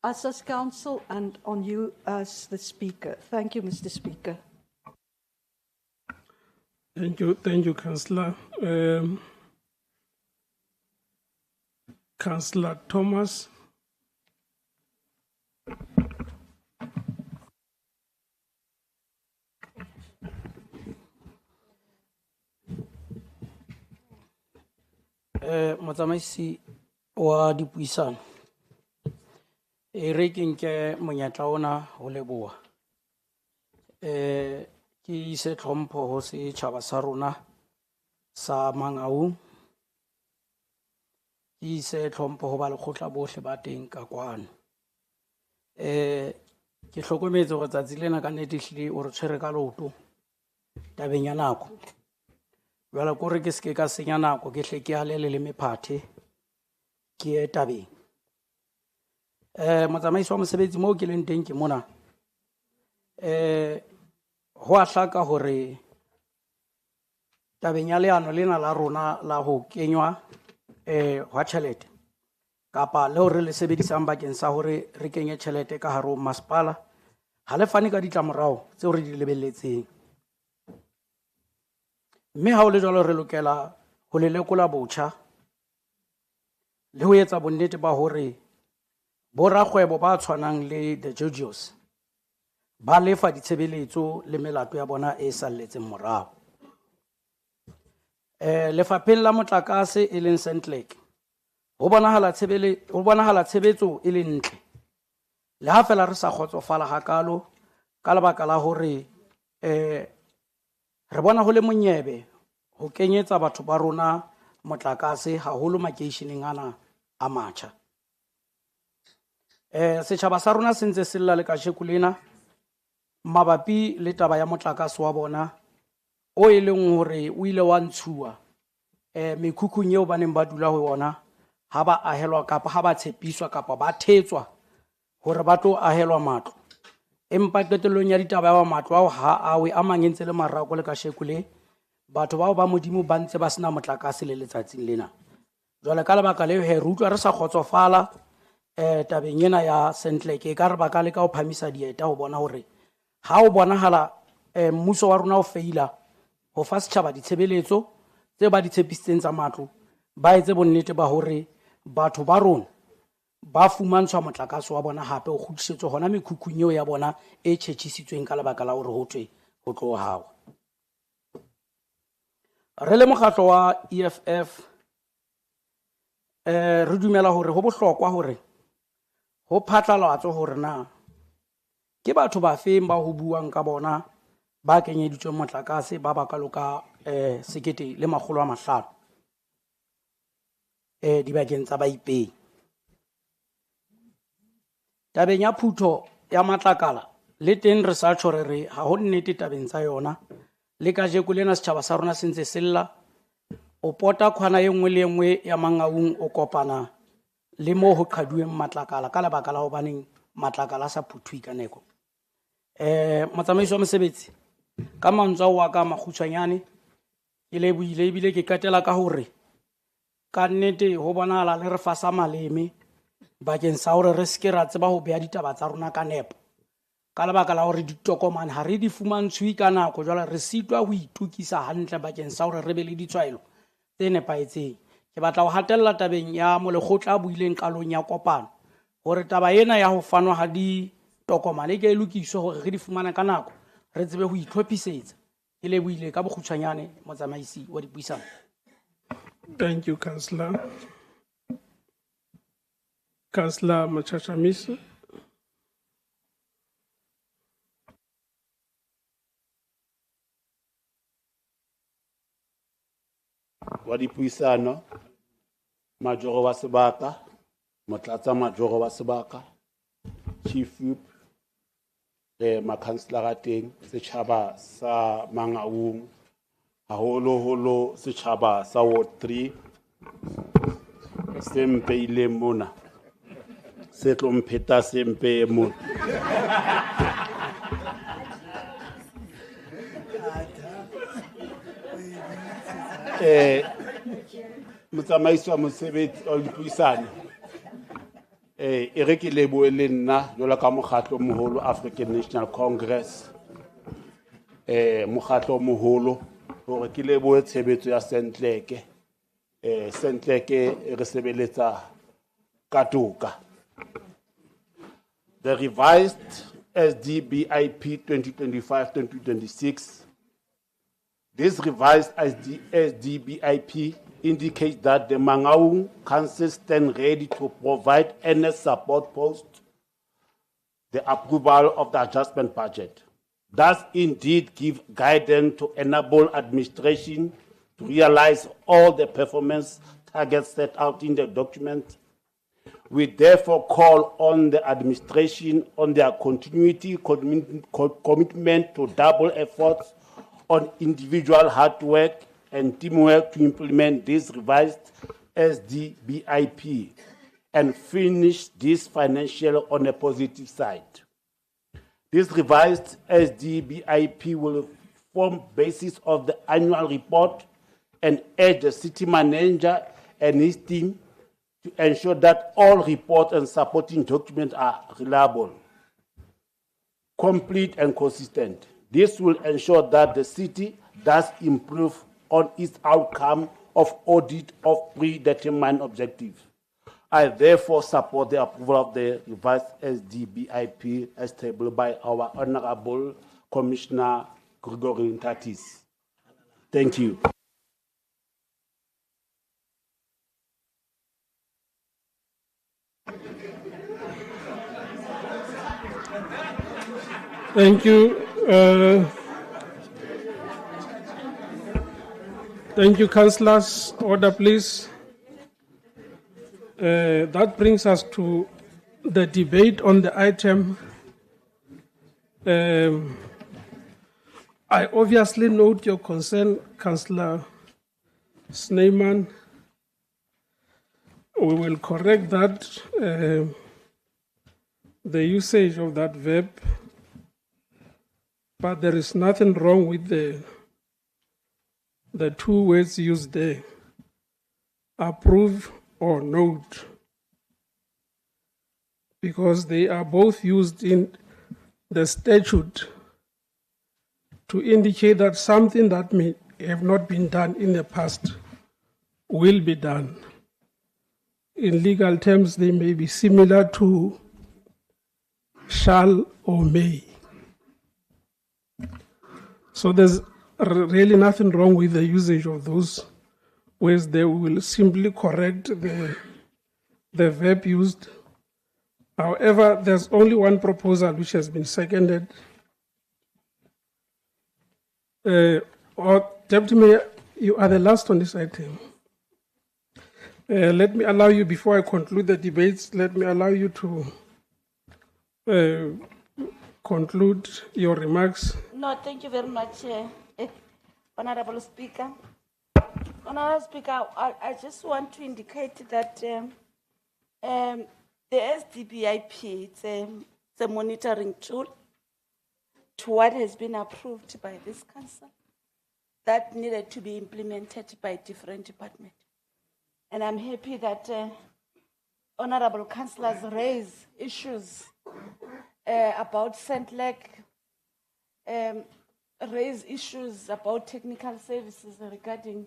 us as council and on you as the speaker. Thank you, Mr. Speaker. Thank you, Councillor. Councillor Thomas. Motsamaisi wa dipuisano. E re ke nke monyetla ona ho leboha. Ke ise tlhompho ho setjhaba sa rona sa Mangaung. Ke ise tlhompho ho ba lekgotla bohle ba teng ka kwano. Ke hlokometse hore tsatsi lena ka nnete hlile o re tshwere ka loto tabeng ya nako. Jwale ko re ke se ka senya nako ke hle ke halele le mephathe ke ye tabeng. Motsamaisi wa mosebetsi moo ke leng teng ke mona. Ho a hlaka hore tabeng ya leano lena la rona la ho kenywa hwa tjhelete kapa le hore le sebedisang bakeng sa hore re kenye tjhelete ka haro masepala ha le fane ka ditlamorao tseo re di lebelletseng. Mme ha o le jwalo re lokela ho le lekola botjha le ho etsa bonnete ba hore borakgwebo ba tshwanang le the Georgios ba lefa ditshebeletso le melato ya bona e salletseng morao. Lefapheng la motlakase e leng Sentlek ho bonahala tshebetso e le ntle le ha fela re sa kgotsofala hakalo ka lebaka la hore re bona ho le monyebe ho kenyetsa batho ba rona motlakase haholo makeisheneng ana a matjha. Setjhaba sa rona se ntse se lla le kasheko lena mabapi le taba ya motlakase wa bona o e leng hore o ile wa ntshuwa mekhukhung eo ba neng ba dula ho yona ha ba ahelwa kapa ha ba tshepiswa kapa ba thetswa hore ba tlo ahelwa matlo. Empa qetellong ya ditaba ya matlo ao ha awe a mangentse le marako le kasheko le batho bao ba modimo ba ntse ba sena motlakase le letsatsing lena. Jwale ka lebaka leo he re utlwa re sa kgotsofala tabeng ena ya Sentlek e ka re baka le ka ho phamisa dieta ho bona hore ha o bonahala mmuso wa rona o feila ho fa setjhaba ditshebeletso tse ba di tshepisitseng tsa matlo ba etse bonnete ba hore batho ba rona ba fumantshwa motlakase wa bona hape o kgutlisetswe hona mekhukhung eo ya bona e tjhetjhisitsweng ka lebaka la hore ho thwe ho tlo hawa. Re le mokgatlo wa EFF re dumela hore ho bohlokwa hore ho phatlalatswe hore na ke batho ba feng ba ho buang ka bona ba kenyeditsweng motlakase ba bakalo ka 1500 dibakeng tsa baipei. Tabeng ya phutho ya matlakala le teng re sa tjho re ha ho nnete tabeng tsa yona le ka jeko lena setjhaba sa rona se ntse sella o pota khwana e nngwe le nngwe ya Mangaung o kopana le mo ho qhaduweng matlakala ka lebaka la hobaneng matlakala sa phuthui ka neko. Motsamaisi wa mosebetsi ka mantswe wa ka makgutshwanyane ke lebohile ebile ke katela ka hore ka nnete ho bonahala le re fasa maleme bakeng sa hore re ske ra tseba ho beha ditaba tsa rona ka nepo ka lebaka la hore ditokomane ha re di fumantshwe ka nako jwale re sitwa ho itukisa hantle bakeng sa hore re be le ditshwaelo tse nepaetseng. Ke batla ho hatella tabeng ya molekgotla a buileng qalong ya kopano hore taba ena ya ho fanwa ha ditokomane ke e lokiswe hore re di fumana ka nako re tsebe ho itlhophisetsa. Ke lebohile ka bokgutshwanyane motsamaisi wa dipuisano. Thank you, Councillor. Councillor Machachamisa. Wa dipuisano, majoro wa sebaka, motlatsa majoro wa sebaka, chief whip, makhanslara a teng, setjhaba sa Mangaung, haholoholo setjhaba sa Ward 3, se mpeileng mona, se tlo mpheta se mpee mona. Motsamaisi wa mosebetsi wa dipuisano, e re ke lebohe le nna jwalo ka mokgatlo o moholo African National Congress, mokgatlo o moholo hore ke lebohe tshebetso ya Sentleke. Sentleke re sebeletsa ka toka. The revised SDBIP 2025-2026. This revised SDBIP indicates that the Mangaung Council stand ready to provide any support post the approval of the adjustment budget. Thus, indeed, give guidance to enable administration to realize all the performance targets set out in the document. We therefore call on the administration on their continuity commitment to double efforts on individual hard work and teamwork to implement this revised SDBIP and finish this financial on a positive side. This revised SDBIP will form basis of the annual report and urge the city manager and his team to ensure that all reports and supporting documents are reliable, complete and consistent. This will ensure that the city does improve on its outcome of audit of predetermined objectives. I therefore support the approval of the revised SDBIP as tabled by our Honorable Commissioner Gregory Ntatis. Thank you. Thank you. Thank you, councillors. Order, please. That brings us to the debate on the item. I obviously note your concern, Councillor Snyman. We will correct that, the usage of that verb, but there is nothing wrong with the two words used there, approve or note, because they are both used in the statute to indicate that something that may have not been done in the past will be done. In legal terms, they may be similar to shall or may. So there's really nothing wrong with the usage of those words. They will simply correct the verb used. However, there's only one proposal which has been seconded. Deputy Mayor, you are the last on this item. Let me allow you, before I conclude the debates, let me allow you to conclude your remarks. No, thank you very much, Honorable Speaker. Honorable Speaker, I just want to indicate that the SDBIP, it's a monitoring tool to what has been approved by this council that needed to be implemented by different departments. And I'm happy that honorable councillors raise issues about Sentlek, raise issues about technical services regarding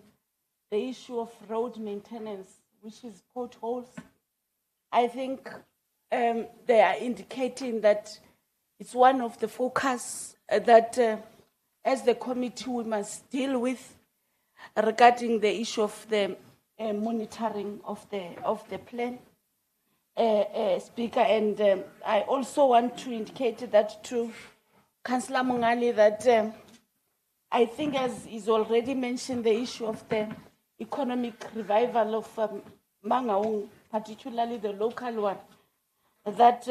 the issue of road maintenance, which is potholes. I think they are indicating that it's one of the focus that as the committee we must deal with regarding the issue of the monitoring of the plan, Speaker. And I also want to indicate that to Councillor Mongali that I think, as is already mentioned, the issue of the economic revival of Mangaung, particularly the local one, that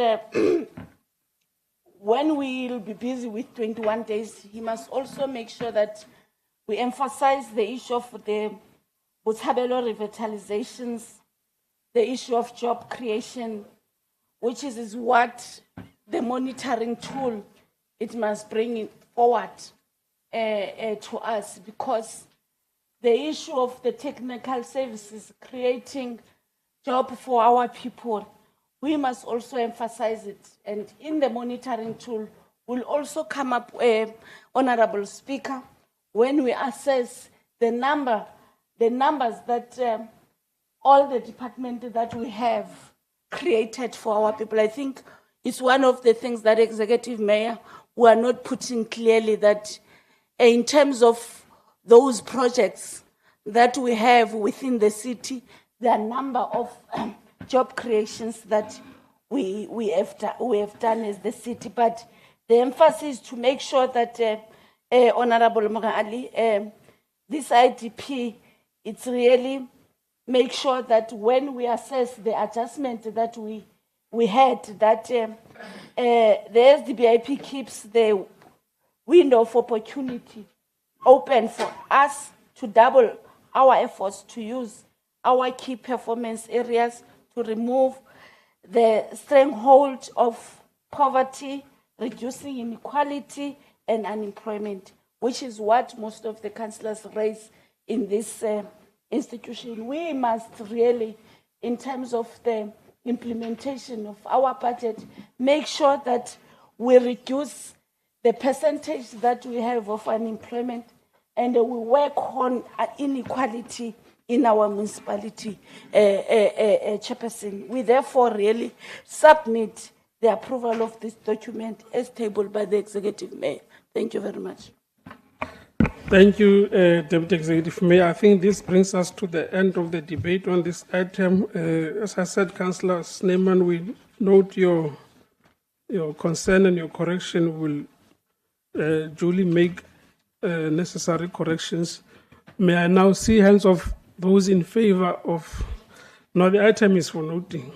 when we will be busy with 21 days, he must also make sure that we emphasize the issue of the Botshabelo revitalizations, the issue of job creation, which is what the monitoring tool, it must bring it forward to us, because the issue of the technical services creating job for our people, we must also emphasize it. And in the monitoring tool, we'll also come up, Honorable Speaker, when we assess the numbers that all the departments that we have created for our people. I think it's one of the things that Executive Mayor, we are not putting clearly, that in terms of those projects that we have within the city, there are a number of job creations that we have done as the city. But the emphasis to make sure that, Honorable Mogali, this IDP, it's really make sure that when we assess the adjustment that we had, that the SDBIP keeps the window of opportunity open for us to double our efforts to use our key performance areas to remove the stranglehold of poverty, reducing inequality and unemployment, which is what most of the councillors raise in this institution. We must really, in terms of the implementation of our budget, make sure that we reduce the percentage that we have of unemployment, and we work on inequality in our municipality, Chairperson. We therefore really submit the approval of this document as tabled by the Executive Mayor. Thank you very much. Thank you, Deputy Executive Mayor. I think this brings us to the end of the debate on this item. As I said, Councillor Snyman, we note your concern and your correction. Will duly make necessary corrections. May I now see hands of those in favor of... Now the item is for noting.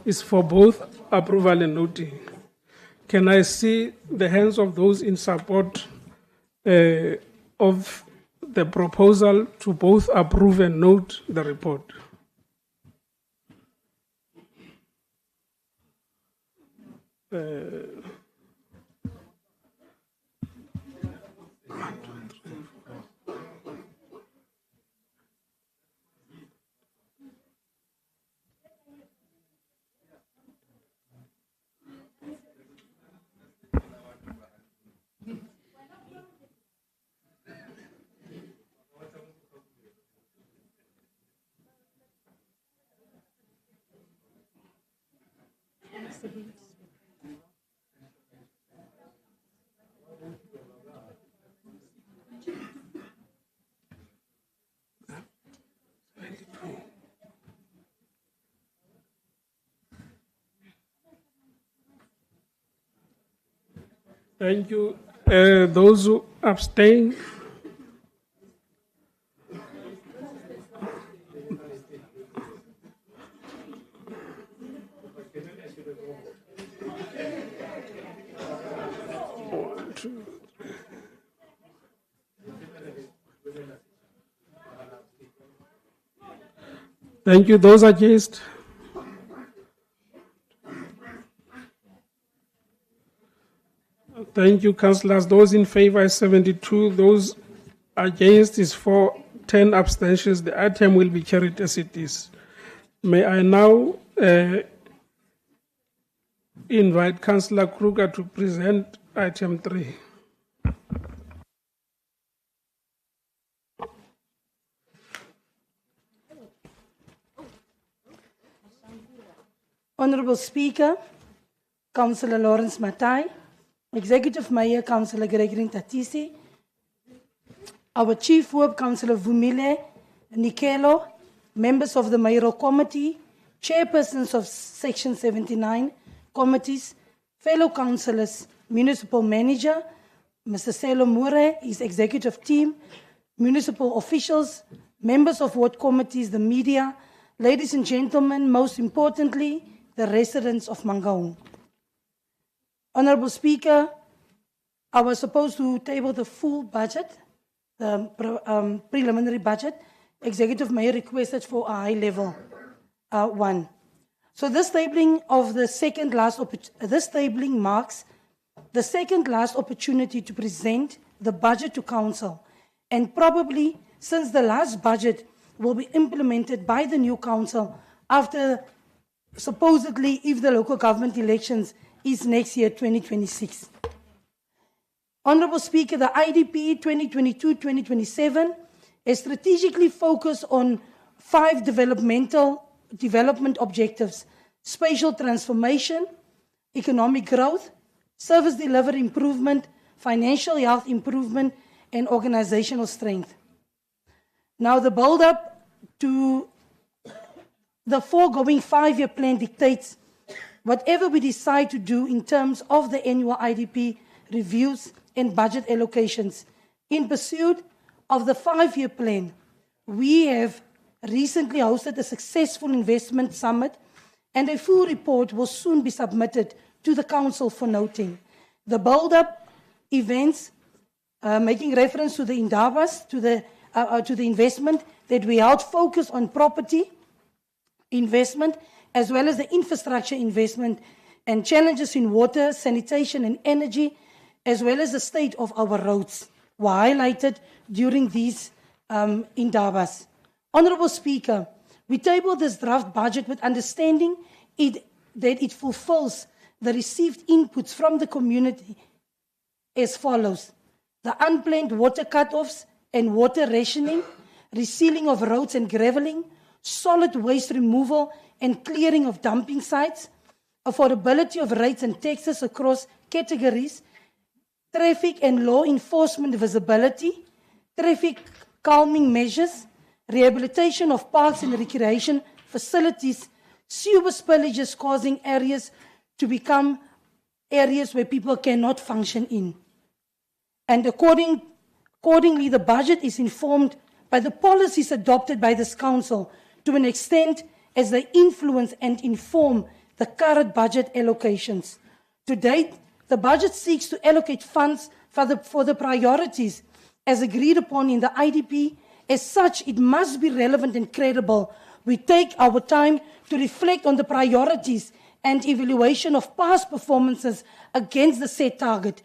It's for both approval and noting. Can I see the hands of those in support of the proposal to both approve and note the report? Thank you. Those who abstain? Thank you. Those against? Thank you, councillors. Those in favor is 72. Those against is 4. 10 abstentions. The item will be carried as it is. May I now invite Councillor Kruger to present item 3. Honourable Speaker, Councillor Lawrence Matai, Executive Mayor Councillor Gregory Tatisi, our Chief Whip Councillor Vumile, Nikelo, members of the Mayoral Committee, chairpersons of Section 79 committees, fellow councillors, municipal manager, Mr. Selo Mure, his executive team, municipal officials, members of ward committees, the media, ladies and gentlemen, most importantly, the residents of Mangaung. Honourable Speaker, I was supposed to table the full budget, the preliminary budget. Executive Mayor requested for a high level one. So this tabling marks the second last opportunity to present the budget to council, and probably since the last budget will be implemented by the new council after supposedly if the local government elections is next year, 2026. Honourable Speaker, the IDP 2022-2027 is strategically focused on 5 development objectives: spatial transformation, economic growth, service delivery improvement, financial health improvement, and organizational strength. Now, the build-up to the foregoing 5-year plan dictates whatever we decide to do in terms of the annual IDP reviews and budget allocations. In pursuit of the 5-year plan, we have recently hosted a successful investment summit, and a full report will soon be submitted to the council for noting. The build-up events, making reference to the Indabas, to the investment that we held, focus on property investment as well as the infrastructure investment and challenges in water, sanitation and energy, as well as the state of our roads, were highlighted during these Indabas. Honourable Speaker, we table this draft budget with understanding that it fulfills the received inputs from the community as follows: the unplanned water cut-offs and water rationing, resealing of roads and gravelling, solid waste removal and clearing of dumping sites, affordability of rates and taxes across categories, traffic and law enforcement visibility, traffic calming measures, rehabilitation of parks and recreation facilities, sewer spillages causing areas to become areas where people cannot function in. And accordingly, the budget is informed by the policies adopted by this council to an extent as they influence and inform the current budget allocations. To date, the budget seeks to allocate funds for the priorities as agreed upon in the IDP. As such, it must be relevant and credible. We take our time to reflect on the priorities and evaluation of past performances against the set target,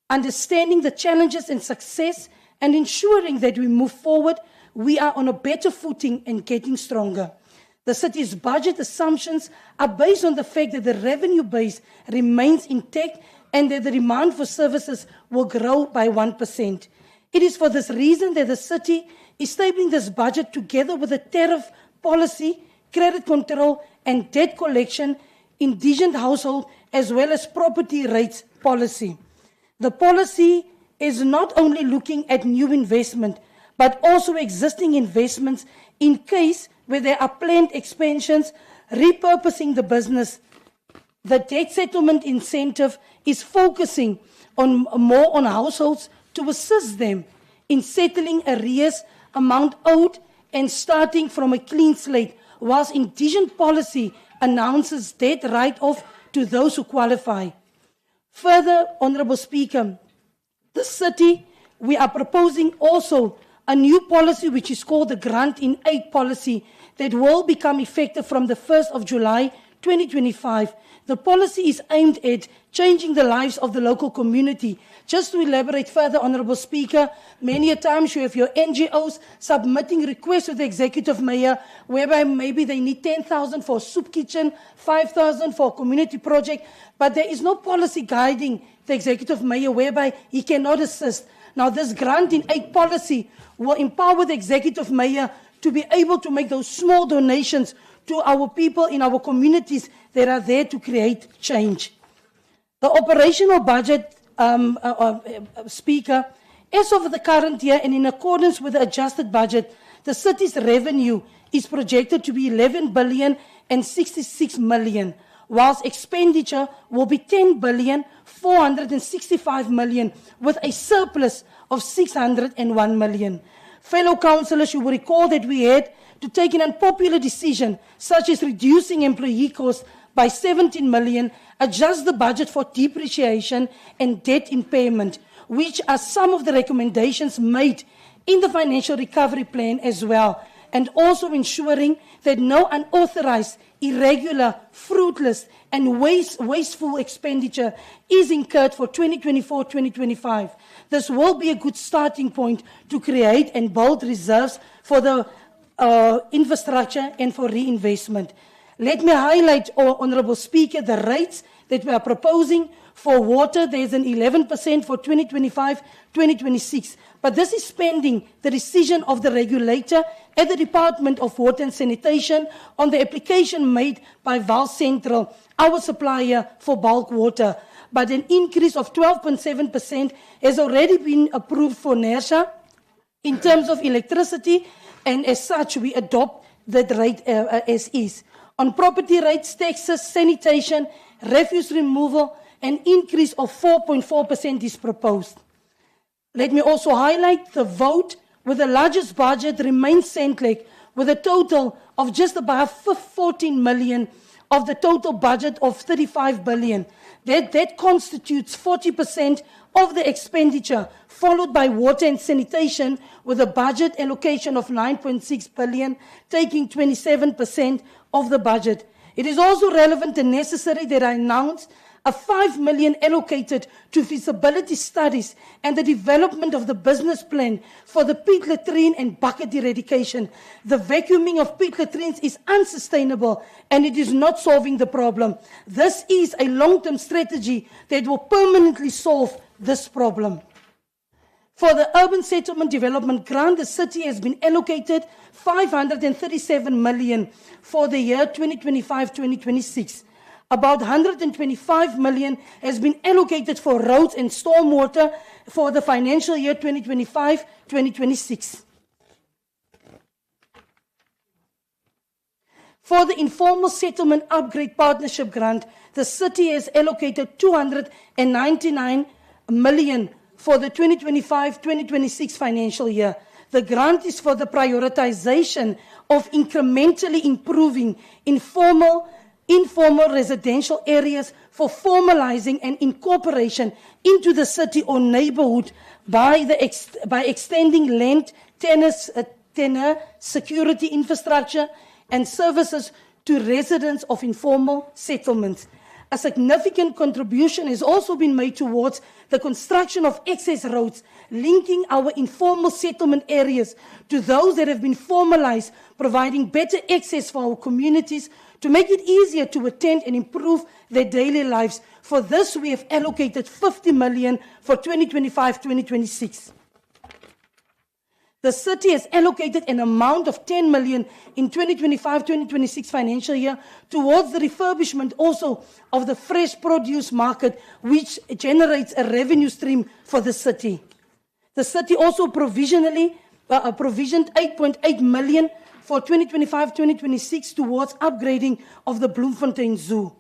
understanding the challenges and success, and ensuring that we move forward, we are on a better footing and getting stronger. The city's budget assumptions are based on the fact that the revenue base remains intact and that the demand for services will grow by 1%. It is for this reason that the city is tabling this budget together with the tariff policy, credit control and debt collection, indigent household, as well as property rates policy. The policy is not only looking at new investment, but also existing investments in case where there are planned expansions, repurposing the business. The debt settlement incentive is focusing more on households to assist them in settling arrears, amount owed, and starting from a clean slate, whilst indigent policy announces debt write-off to those who qualify. Further, Honourable Speaker, the city, we are proposing also a new policy which is called the Grant in Aid policy that will become effective from the 1st of July 2025. The policy is aimed at changing the lives of the local community. Just to elaborate further, Honourable Speaker, many a times you have your NGOs submitting requests to the Executive Mayor whereby maybe they need 10,000 for a soup kitchen, 5,000 for a community project, but there is no policy guiding the Executive Mayor whereby he cannot assist. Now, this Grant in Aid policy will empower the Executive Mayor to be able to make those small donations to our people in our communities that are there to create change. The operational budget, Speaker, as of the current year and in accordance with the adjusted budget, the city's revenue is projected to be 11 billion and 66 million, whilst expenditure will be 10 billion 465 million, with a surplus of 601 million. Fellow councillors, you will recall that we had to take an unpopular decision, such as reducing employee costs by 17 million, adjust the budget for depreciation and debt impairment, which are some of the recommendations made in the financial recovery plan as well, and also ensuring that no unauthorized, irregular, fruitless, and wasteful expenditure is incurred for 2024-2025. This will be a good starting point to create and build reserves for the infrastructure and for reinvestment. Let me highlight, Honourable Speaker, the rates that we are proposing. For water, there is an 11% for 2025-2026. But this is pending the decision of the regulator at the Department of Water and Sanitation on the application made by Val Central, our supplier for bulk water. But an increase of 12.7% has already been approved for NERSA in terms of electricity, and as such, we adopt that rate as is. On property rates, taxes, sanitation, refuse removal, an increase of 4.4% is proposed. Let me also highlight the vote with the largest budget remains Centlec, with a total of just about 14 million of the total budget of 35 billion. That constitutes 40% of the expenditure, followed by water and sanitation with a budget allocation of 9.6 billion, taking 27% of the budget. It is also relevant and necessary that I announce a 5 million allocated to feasibility studies and the development of the business plan for the pit latrine and bucket eradication. The vacuuming of pit latrines is unsustainable and it is not solving the problem. This is a long-term strategy that will permanently solve this problem. For the Urban Settlement Development Grant, the city has been allocated 537 million for the year 2025-2026. About 125 million has been allocated for roads and stormwater for the financial year 2025-2026. For the Informal Settlement Upgrade Partnership Grant, the city has allocated 299 million for the 2025-2026 financial year. The grant is for the prioritization of incrementally improving informal residential areas for formalizing and incorporation into the city or neighborhood by extending land tenure, security infrastructure, and services to residents of informal settlements. A significant contribution has also been made towards the construction of access roads linking our informal settlement areas to those that have been formalized, providing better access for our communities to make it easier to attend and improve their daily lives. For this, we have allocated 50 million for 2025-2026. The city has allocated an amount of 10 million in 2025-2026 financial year towards the refurbishment also of the fresh produce market, which generates a revenue stream for the city. The city also provisioned 8.8 million for 2025-2026 towards upgrading of the Bloemfontein Zoo.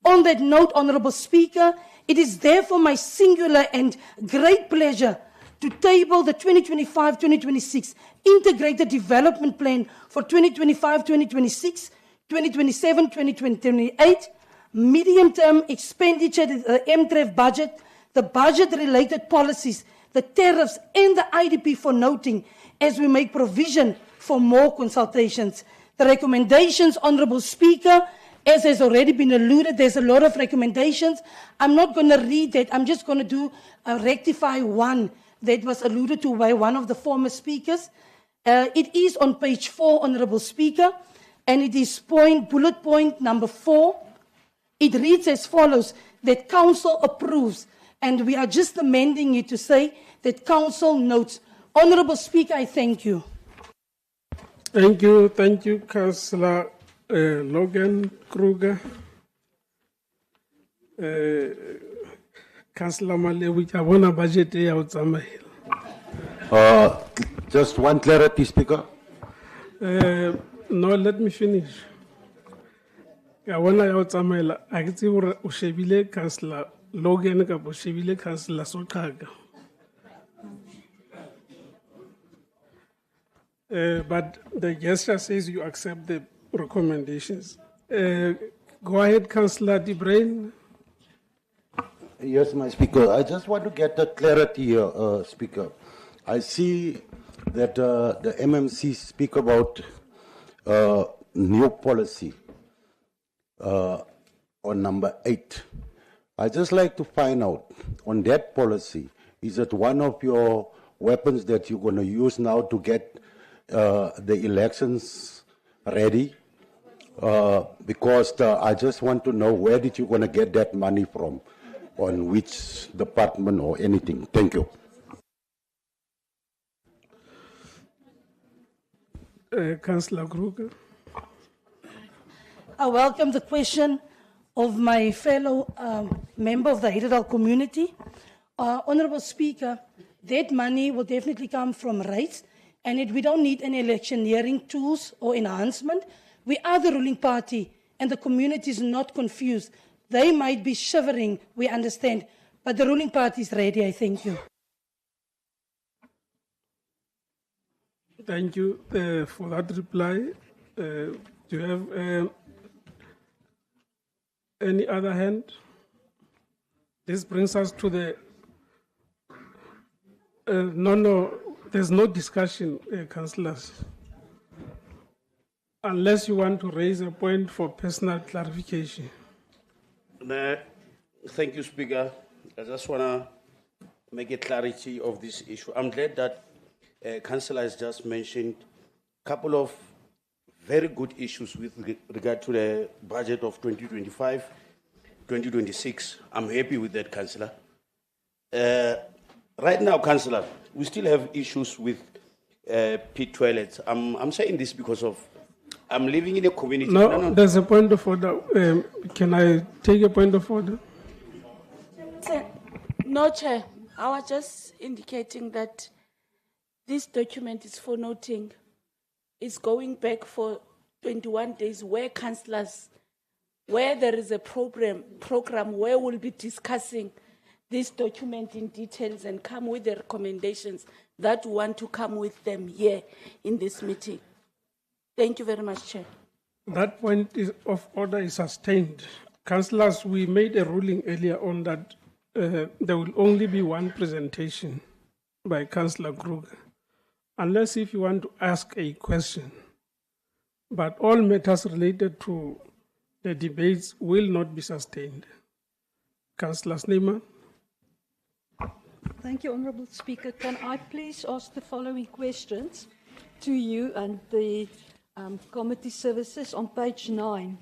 On that note, Honourable Speaker, it is therefore my singular and great pleasure to table the 2025-2026 Integrated Development Plan for 2025-2026, 2027-2028, medium-term expenditure, the MTREF budget, the budget-related policies, the tariffs, and the IDP for noting as we make provision for more consultations. The recommendations, Honourable Speaker, as has already been alluded, there's a lot of recommendations. I'm not going to read that. I'm just going to rectify one that was alluded to by one of the former speakers. It is on page 4, Honourable Speaker, and it is bullet point number 4. It reads as follows, that Council approves, and we are just amending it to say that Council notes. Honourable Speaker, I thank you. Thank you, Councillor Logan Kruger. Councillor Malewich, I want a budget out. Just one clarity, Speaker. No, let me finish. I want to tsamela a ke tsebe gore o shebile Councillor Logan kapa o shebile Councillor Soqhaka. But the gesture says you accept the recommendations. Go ahead, Councillor De Bruin. Yes, my Speaker. I just want to get the clarity here, Speaker. I see that the MMC speak about new policy on number 8. I just like to find out on that policy, is it one of your weapons that you're going to use now to get the elections ready? Because I just want to know where did you going to get that money from, on which department or anything. Thank you. Councillor Kruger. I welcome the question of my fellow member of the Heidelberg community. Honorable Speaker, that money will definitely come from rates, and we don't need any electioneering tools or enhancement. We are the ruling party, and the community is not confused. They might be shivering, we understand, but the ruling party is ready. I thank you. Thank you for that reply. Do you have any other hand? This brings us to the... no, there's no discussion, councillors. Unless you want to raise a point for personal clarification. Thank you, Speaker. I just want to make a clarity of this issue. I'm glad that Councillor has just mentioned a couple of very good issues with regard to the budget of 2025, 2026. I'm happy with that, Councillor. Right now, Councillor, we still have issues with pit toilets. I'm saying this because of I'm living in a community. No, there's a point of order. Can I take a point of order? No, Chair. I was just indicating that this document is for noting. It's going back for 21 days where councillors, where there is a program where we'll be discussing this document in details and come with the recommendations that we want to come with them here in this meeting. Thank you very much, Chair. That point of order is sustained. Councillors, we made a ruling earlier on that there will only be one presentation by Councillor Kruger, unless if you want to ask a question. But all matters related to the debates will not be sustained. Councillor Snyman. Thank you, Honourable Speaker. Can I please ask the following questions to you and the committee services on page 9,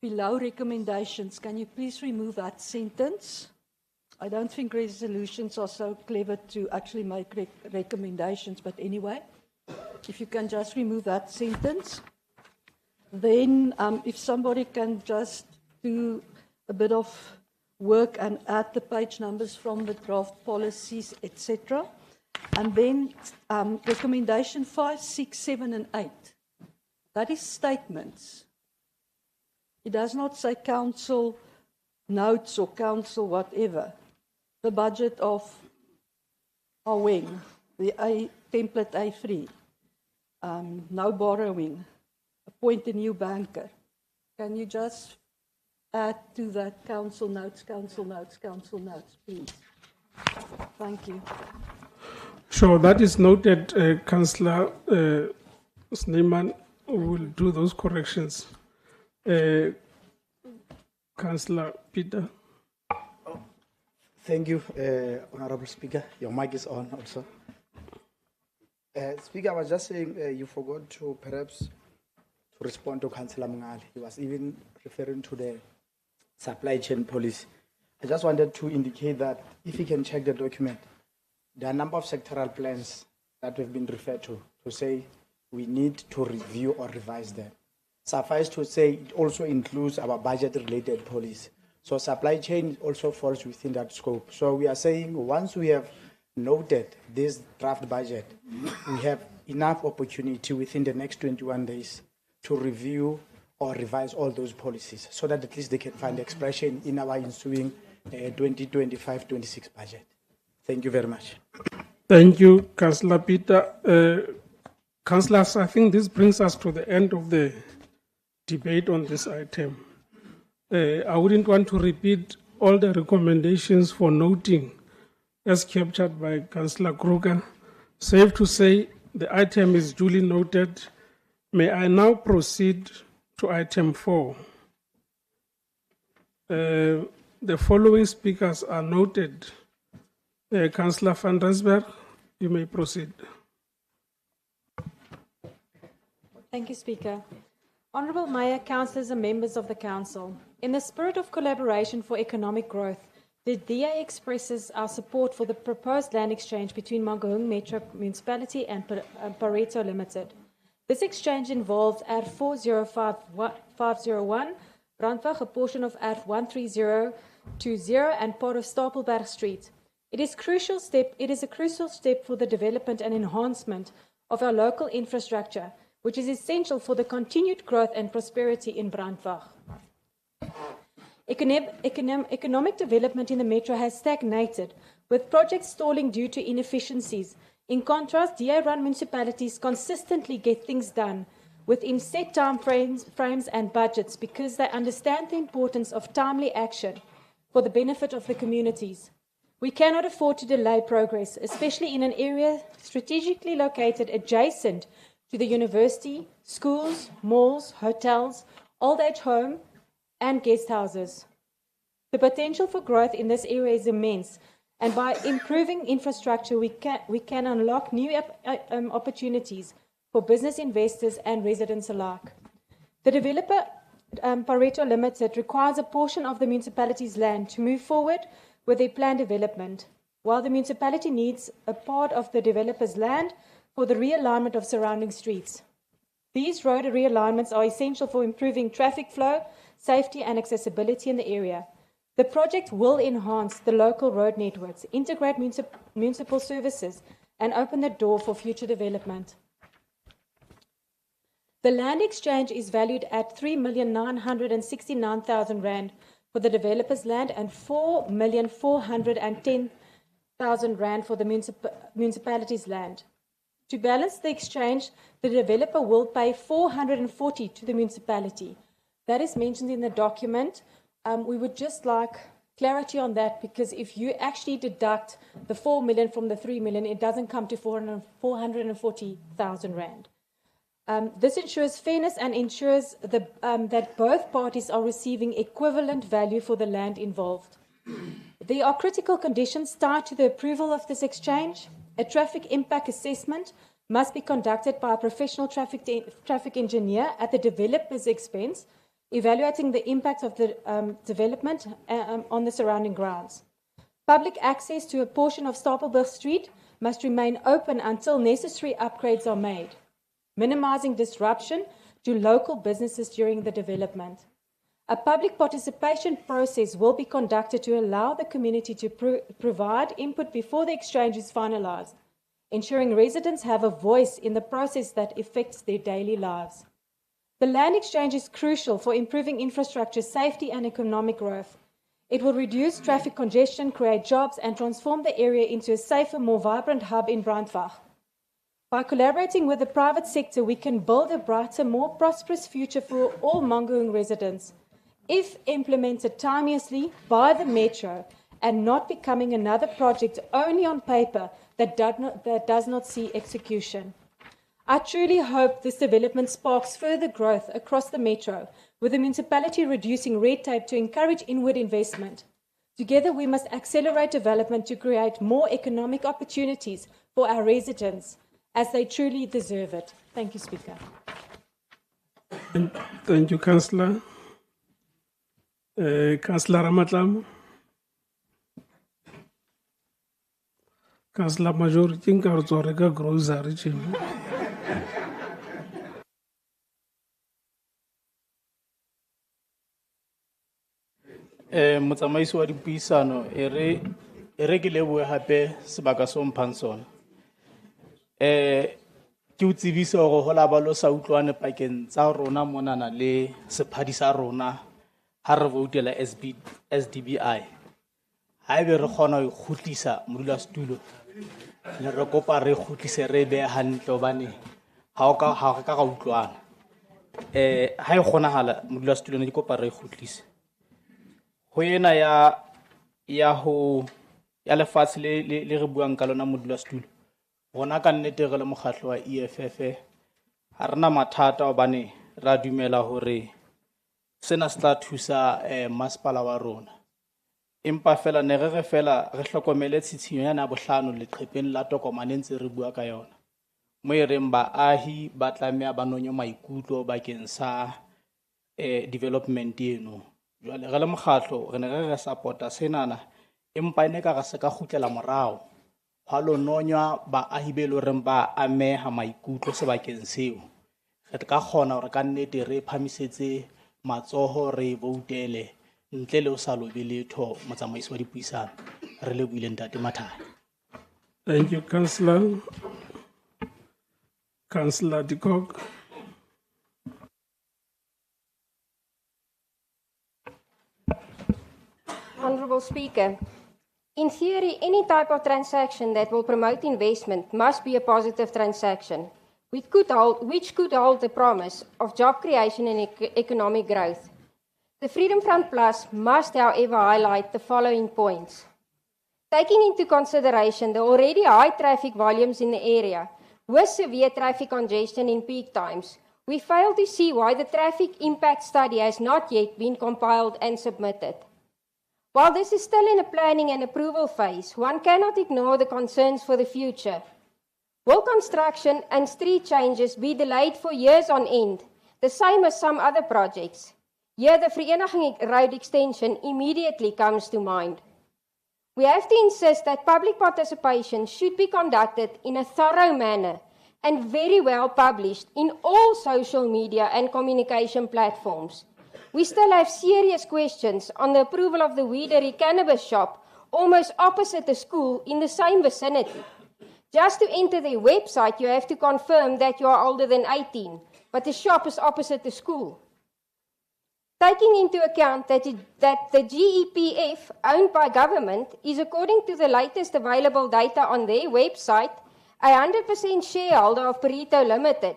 below recommendations? Can you please remove that sentence? I don't think resolutions are so clever to actually make recommendations, but anyway, if you can just remove that sentence. Then if somebody can just do a bit of work and add the page numbers from the draft policies, etc. And then recommendation 5, 6, 7, and 8. That is statements. It does not say council notes or council whatever. The budget of our wing, the template A3, no borrowing, appoint a new banker. Can you just add to that council notes, please? Thank you. Sure, that is noted, Councillor Snyman will do those corrections. Councillor Peter. Thank you, Honourable Speaker. Your mic is on also. Speaker, I was just saying you forgot to perhaps respond to Councillor Mngale. He was even referring to the supply chain policy. I just wanted to indicate that if you can check the document, there are a number of sectoral plans that have been referred to say we need to review or revise them. Suffice to say, it also includes our budget-related policy. So supply chain also falls within that scope. So we are saying once we have noted this draft budget, we have enough opportunity within the next 21 days to review or revise all those policies so that at least they can find expression in our ensuing 2025-26 budget. Thank you very much. Thank you, Councillor Peter. Councillors, I think this brings us to the end of the debate on this item. I wouldn't want to repeat all the recommendations for noting as captured by Councillor Kruger. Safe to say the item is duly noted. May I now proceed to item 4. The following speakers are noted. Councillor van Rensburg, you may proceed. Thank you, Speaker. Honourable Mayor, councillors and members of the council, in the spirit of collaboration for economic growth, the DA expresses our support for the proposed land exchange between Mangaung Metro Municipality and Pareto Limited. This exchange involves ARF 40501, Brandweg, a portion of ARF 13020 and part of Stapelberg Street. It is a crucial step for the development and enhancement of our local infrastructure, which is essential for the continued growth and prosperity in Brandweg. Economic development in the metro has stagnated, with projects stalling due to inefficiencies. In contrast, DA-run municipalities consistently get things done within set time frames and budgets because they understand the importance of timely action for the benefit of the communities. We cannot afford to delay progress, especially in an area strategically located adjacent to the university, schools, malls, hotels, old-age home, and guest houses. The potential for growth in this area is immense, and by improving infrastructure, we can unlock new opportunities for business investors and residents alike. The developer, Pareto Limited, requires a portion of the municipality's land to move forward with their planned development, while the municipality needs a part of the developer's land for the realignment of surrounding streets. These road realignments are essential for improving traffic flow, safety and accessibility in the area. The project will enhance the local road networks, integrate municipal services, and open the door for future development. The land exchange is valued at 3,969,000 rand for the developer's land and 4,410,000 rand for the municipality's land. To balance the exchange, the developer will pay 440 to the municipality. That is mentioned in the document. We would just like clarity on that, because if you actually deduct the 4 million from the 3 million, it doesn't come to 440,000 rand. This ensures fairness and ensures that both parties are receiving equivalent value for the land involved. There are critical conditions tied to the approval of this exchange. A traffic impact assessment must be conducted by a professional traffic engineer at the developer's expense, evaluating the impact of the development on the surrounding grounds. Public access to a portion of Stapelberg Street must remain open until necessary upgrades are made, minimizing disruption to local businesses during the development. A public participation process will be conducted to allow the community to provide input before the exchange is finalized, ensuring residents have a voice in the process that affects their daily lives. The land exchange is crucial for improving infrastructure, safety, and economic growth. It will reduce traffic congestion, create jobs, and transform the area into a safer, more vibrant hub in Brandweg. By collaborating with the private sector, we can build a brighter, more prosperous future for all Mangaung residents, if implemented timeously by the Metro and not becoming another project only on paper that does not see execution. I truly hope this development sparks further growth across the Metro, with the municipality reducing red tape to encourage inward investment. Together, we must accelerate development to create more economic opportunities for our residents, as they truly deserve it. Thank you, Speaker. Thank you, Councillor. Councillor Ramatlam. Councillor Majority Nkarzorega Grocery Chimney. Motsamaisi wa dipuisano e re ke lebohe hape sebaka se o mphang sona. ke o tsebise hore ho la ba lo sa utlwane pakeng tsa rona monana le sephadi sa rona ha re voutela SDBI ha ebe re kgona ho kgutlisa modulasetulo ne re kopa re kgutlise re be hantle hobane ha re ka utlwana ha e kgonahala modulasetulo ne ke kopa re kgutlise ho ena ya lefatshe le re buang ka lona modulasetulo rona ka nnete re le mokgatlo wa EFF ha rena mathata hobane ra dumela hore sena se tla thusa masepala wa rona empa fela ne re fela re hlokomele tshitshinyo yana bohlano leqhepeng la tokomane ntse re bua ka yona mo e reng baahi ba tlameha ba nonyo maikutlo bakeng sa development eno jwale re le mokgatlo re ne re support-a senana empa ene ka re se ka kgutlela morao ha lo nonywa baahi be lo reng ba ameha maikutlo sebakeng seo re ka kgona hore ka nnete re phamisetse matsoho re voutele ntle le o sa lobe letho motsamaisi wa dipuisano re lebohile ntate Mathai. Thank you, Councillor. Councillor de Kock. Honourable Speaker, in theory, any type of transaction that will promote investment must be a positive transaction, which could hold the promise of job creation and economic growth. The Freedom Front Plus must, however, highlight the following points. Taking into consideration the already high traffic volumes in the area, with severe traffic congestion in peak times, we fail to see why the traffic impact study has not yet been compiled and submitted. While this is still in a planning and approval phase, one cannot ignore the concerns for the future. Will construction and street changes be delayed for years on end, the same as some other projects? Here, the Vereniging Road extension immediately comes to mind. We have to insist that public participation should be conducted in a thorough manner and very well published in all social media and communication platforms. We still have serious questions on the approval of the Weedery cannabis shop almost opposite the school in the same vicinity. Just to enter their website, you have to confirm that you are older than 18, but the shop is opposite the school. Taking into account that the GEPF, owned by government, is, according to the latest available data on their website, a 100% shareholder of Perito Limited,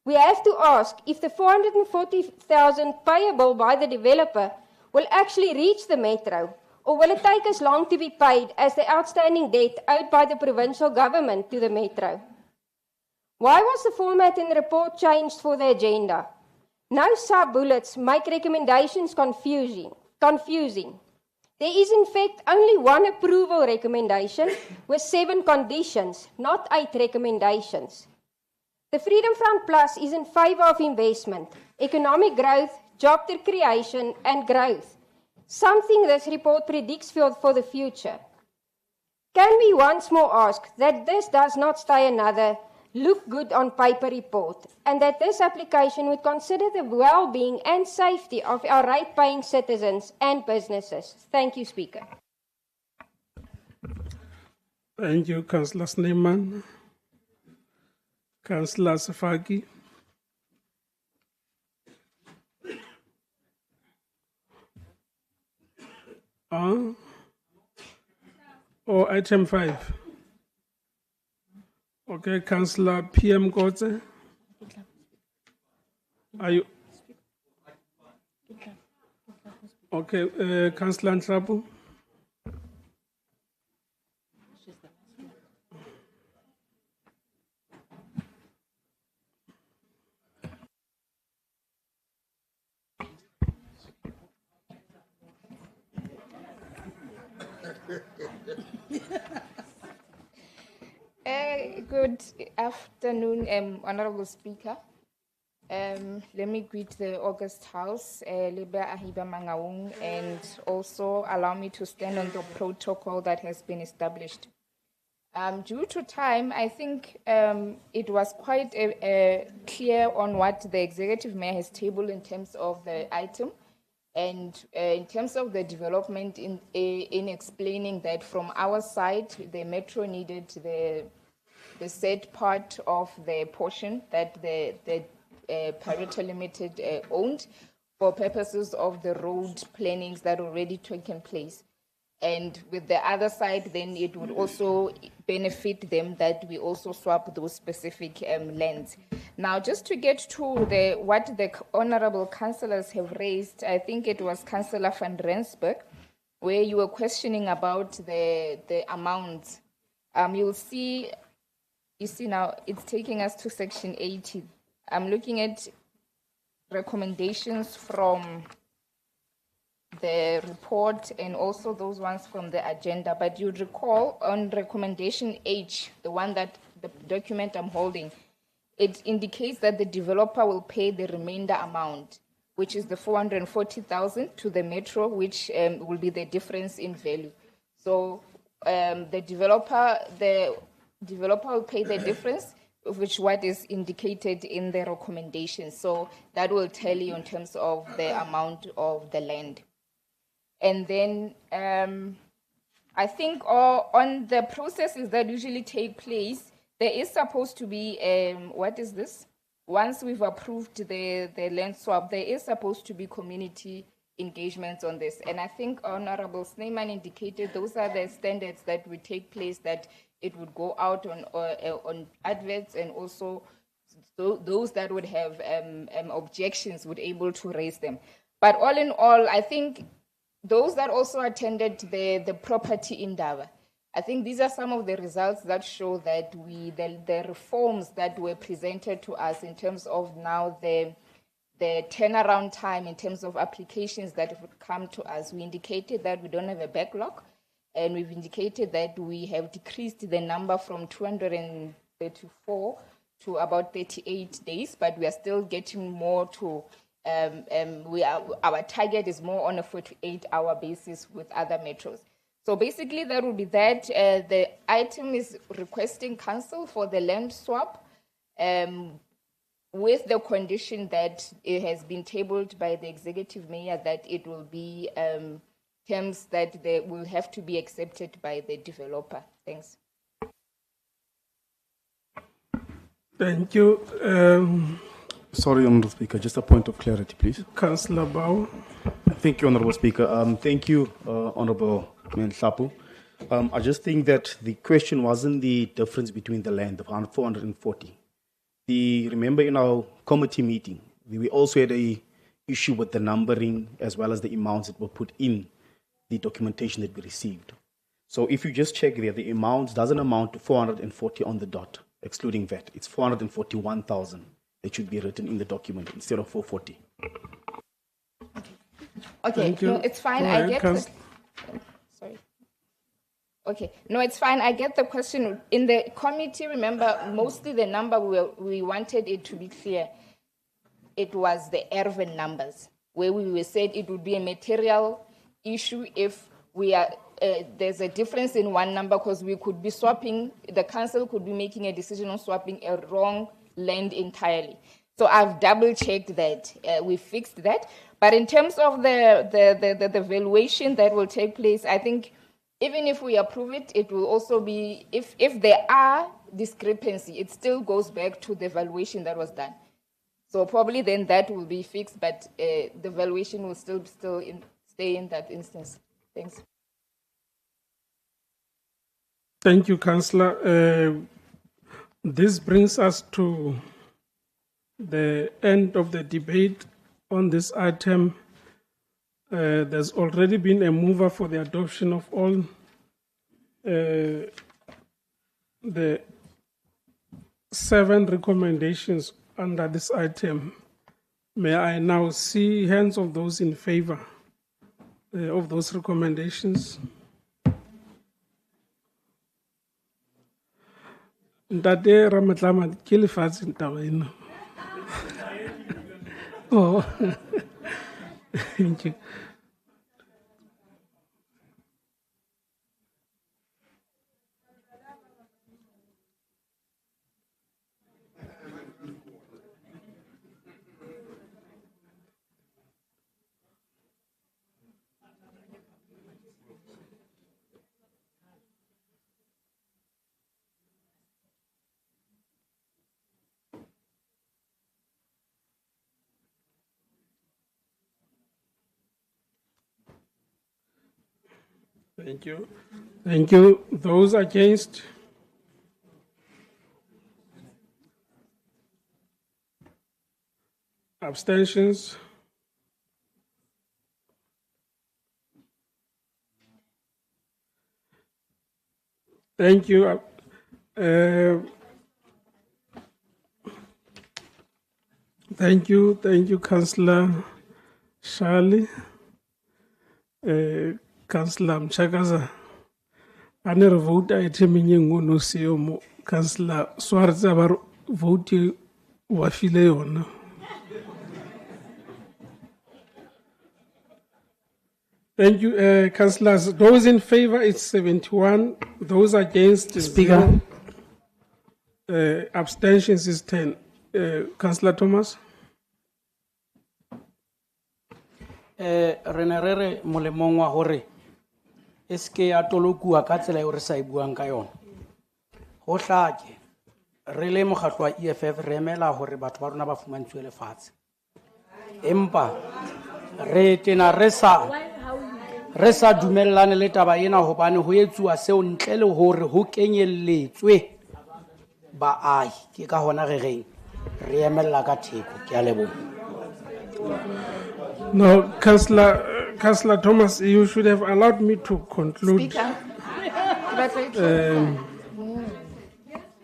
we have to ask if the 440,000 payable by the developer will actually reach the metro, or will it take us long to be paid as the outstanding debt owed by the provincial government to the metro? Why was the format in the report changed for the agenda? No sub-bullets make recommendations confusing. There is in fact only one approval recommendation with 7 conditions, not 8 recommendations. The Freedom Front Plus is in favour of investment, economic growth, job creation and growth, something this report predicts for the future. Can we once more ask that this does not stay another look good on paper report, and that this application would consider the well-being and safety of our rate-paying citizens and businesses? Thank you, Speaker. Thank you, Councillor Snyman. Councillor Safaki. Or item 5. Okay, Councillor PM Kotze. Are you? Okay, Councillor Ntrapo. Good afternoon, Honourable Speaker. Let me greet the August House, Libe Ahiba Mangaung, and also allow me to stand on the protocol that has been established. Due to time, I think it was quite clear on what the Executive Mayor has tabled in terms of the item, and in terms of the development in explaining that from our side, the Metro needed the said part of the portion that the Pareto Limited owned for purposes of the road plannings that already taken place. And with the other side, then it would also benefit them that we also swap those specific lands. Now, just to get to what the honorable councillors have raised, I think it was Councillor van Rensburg, where you were questioning about the amounts. You see now, it's taking us to section 80. I'm looking at recommendations from the report and also those ones from the agenda. But you'd recall on recommendation H, the one that the document I'm holding, it indicates that the developer will pay the remainder amount, which is the 440,000 to the metro, which will be the difference in value. So the developer will pay the difference, which what is indicated in the recommendation. So that will tell you in terms of the amount of the land. And then I think on the processes that usually take place, there is supposed to be, what is this? Once we've approved the land swap, there is supposed to be community engagements on this. And I think Honorable Snyman indicated those are the standards that would take place, that it would go out on adverts, and also those that would have objections would able to raise them. But all in all, I think those that also attended the property in Dava, I think these are some of the results that show that the reforms that were presented to us in terms of now the turnaround time in terms of applications that would come to us. We indicated that we don't have a backlog, and we've indicated that we have decreased the number from 234 to about 38 days, but we are still getting more to, our target is more on a 48-hour basis with other metros. So basically that will be that. The item is requesting council for the land swap, with the condition that it has been tabled by the executive mayor that it will be terms that they will have to be accepted by the developer. Thanks. Thank you. Sorry, Honourable Speaker, just a point of clarity, please. Councillor Bau. Thank you, Honourable Speaker. Thank you, Honourable Menhlapu. I just think that the question wasn't the difference between the land of 440. Remember in our committee meeting, we also had a issue with the numbering as well as the amounts that were put in the documentation that we received. So if you just check there, the amounts doesn't amount to 440 on the dot, excluding VAT. It's 441,000 that should be written in the document instead of 440. Okay, no, it's fine. I get the, sorry. Okay, no, it's fine. I get the question. In the committee, remember, mostly the number we wanted it to be clear. It was the Ervin numbers, where we said it would be a material issue if we are there's a difference in one number, because we could be swapping, the council could be making a decision on swapping a wrong land entirely. So I've double checked that. We fixed that. But in terms of the valuation that will take place, I think even if we approve it, it will also be, if there are discrepancy, it still goes back to the valuation that was done. So probably then that will be fixed, but the valuation will still stay in that instance. Thanks. Thank you, Councillor. This brings us to the end of the debate on this item. There's already been a mover for the adoption of all the 7 recommendations under this item. May I now see hands of those in favor of those recommendations? Ntate Ramatlama, ke lefatshe taba ena. Oh, thank you. Thank you. Thank you. Those against? Abstentions? Thank you. Thank you, Councillor Shali. Councillor Mchakaza. I never vote item in no see Councillor Swartz about vote wafile on. Thank you, councillors. Those in favor is 71. Those against is Speaker. 0. Abstentions is 10. Councillor Thomas. Renere molemong wa hore eske ya tolokua ka tsela eo re sa e buang ka yona ho hlake re le mokgatlo wa EFF re emela hore batho ba rona ba fumantshwe lefatshe empa re tena re sa dumellane le taba ena hobane ho etsuwa seo ntle le hore ho kenyelletswe baahi ke ka hona re reng re emela ka theko ke a leboha. No, Councillor Thomas, you should have allowed me to conclude. Speaker.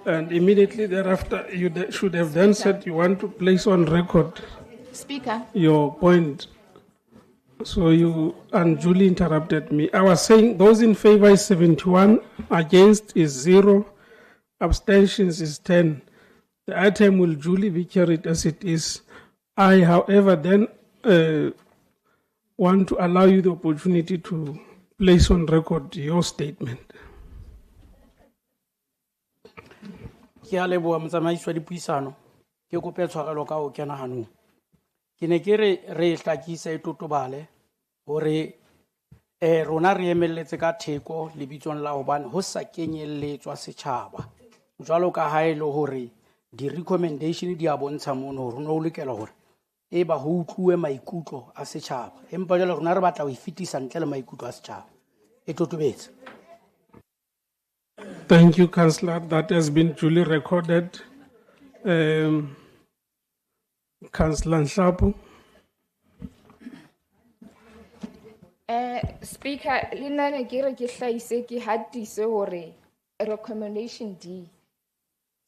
And immediately thereafter, you should have then said you want to place on record Speaker. your point. So you unduly interrupted me. I was saying those in favor is 71, against is 0, abstentions is 10. The item will duly be carried as it is. I, however, then want to allow you the opportunity to place on record your statement. Ke a leboha motsamaisi wa dipuisano ke kope tshwarelo ka ho kena hanong ke ne ke re hlakisa e totobale hore rona re emelletse ka theko lebitsong la hobane ho sa kenyelletswa setjhaba jwalo ka ha ile hore di recommendation di a bontsha mono hore no lokela hore e ba ho utluwe maikutlo a setjhaba empa jwale rona re batla ho ifitisa ntle le maikutlo a setjhaba e totobetse. Thank you, Councillor. That has been duly recorded. Councillor Nshapo. Speaker, lena ne ke re ke hlaise ke hatise hore recommendation D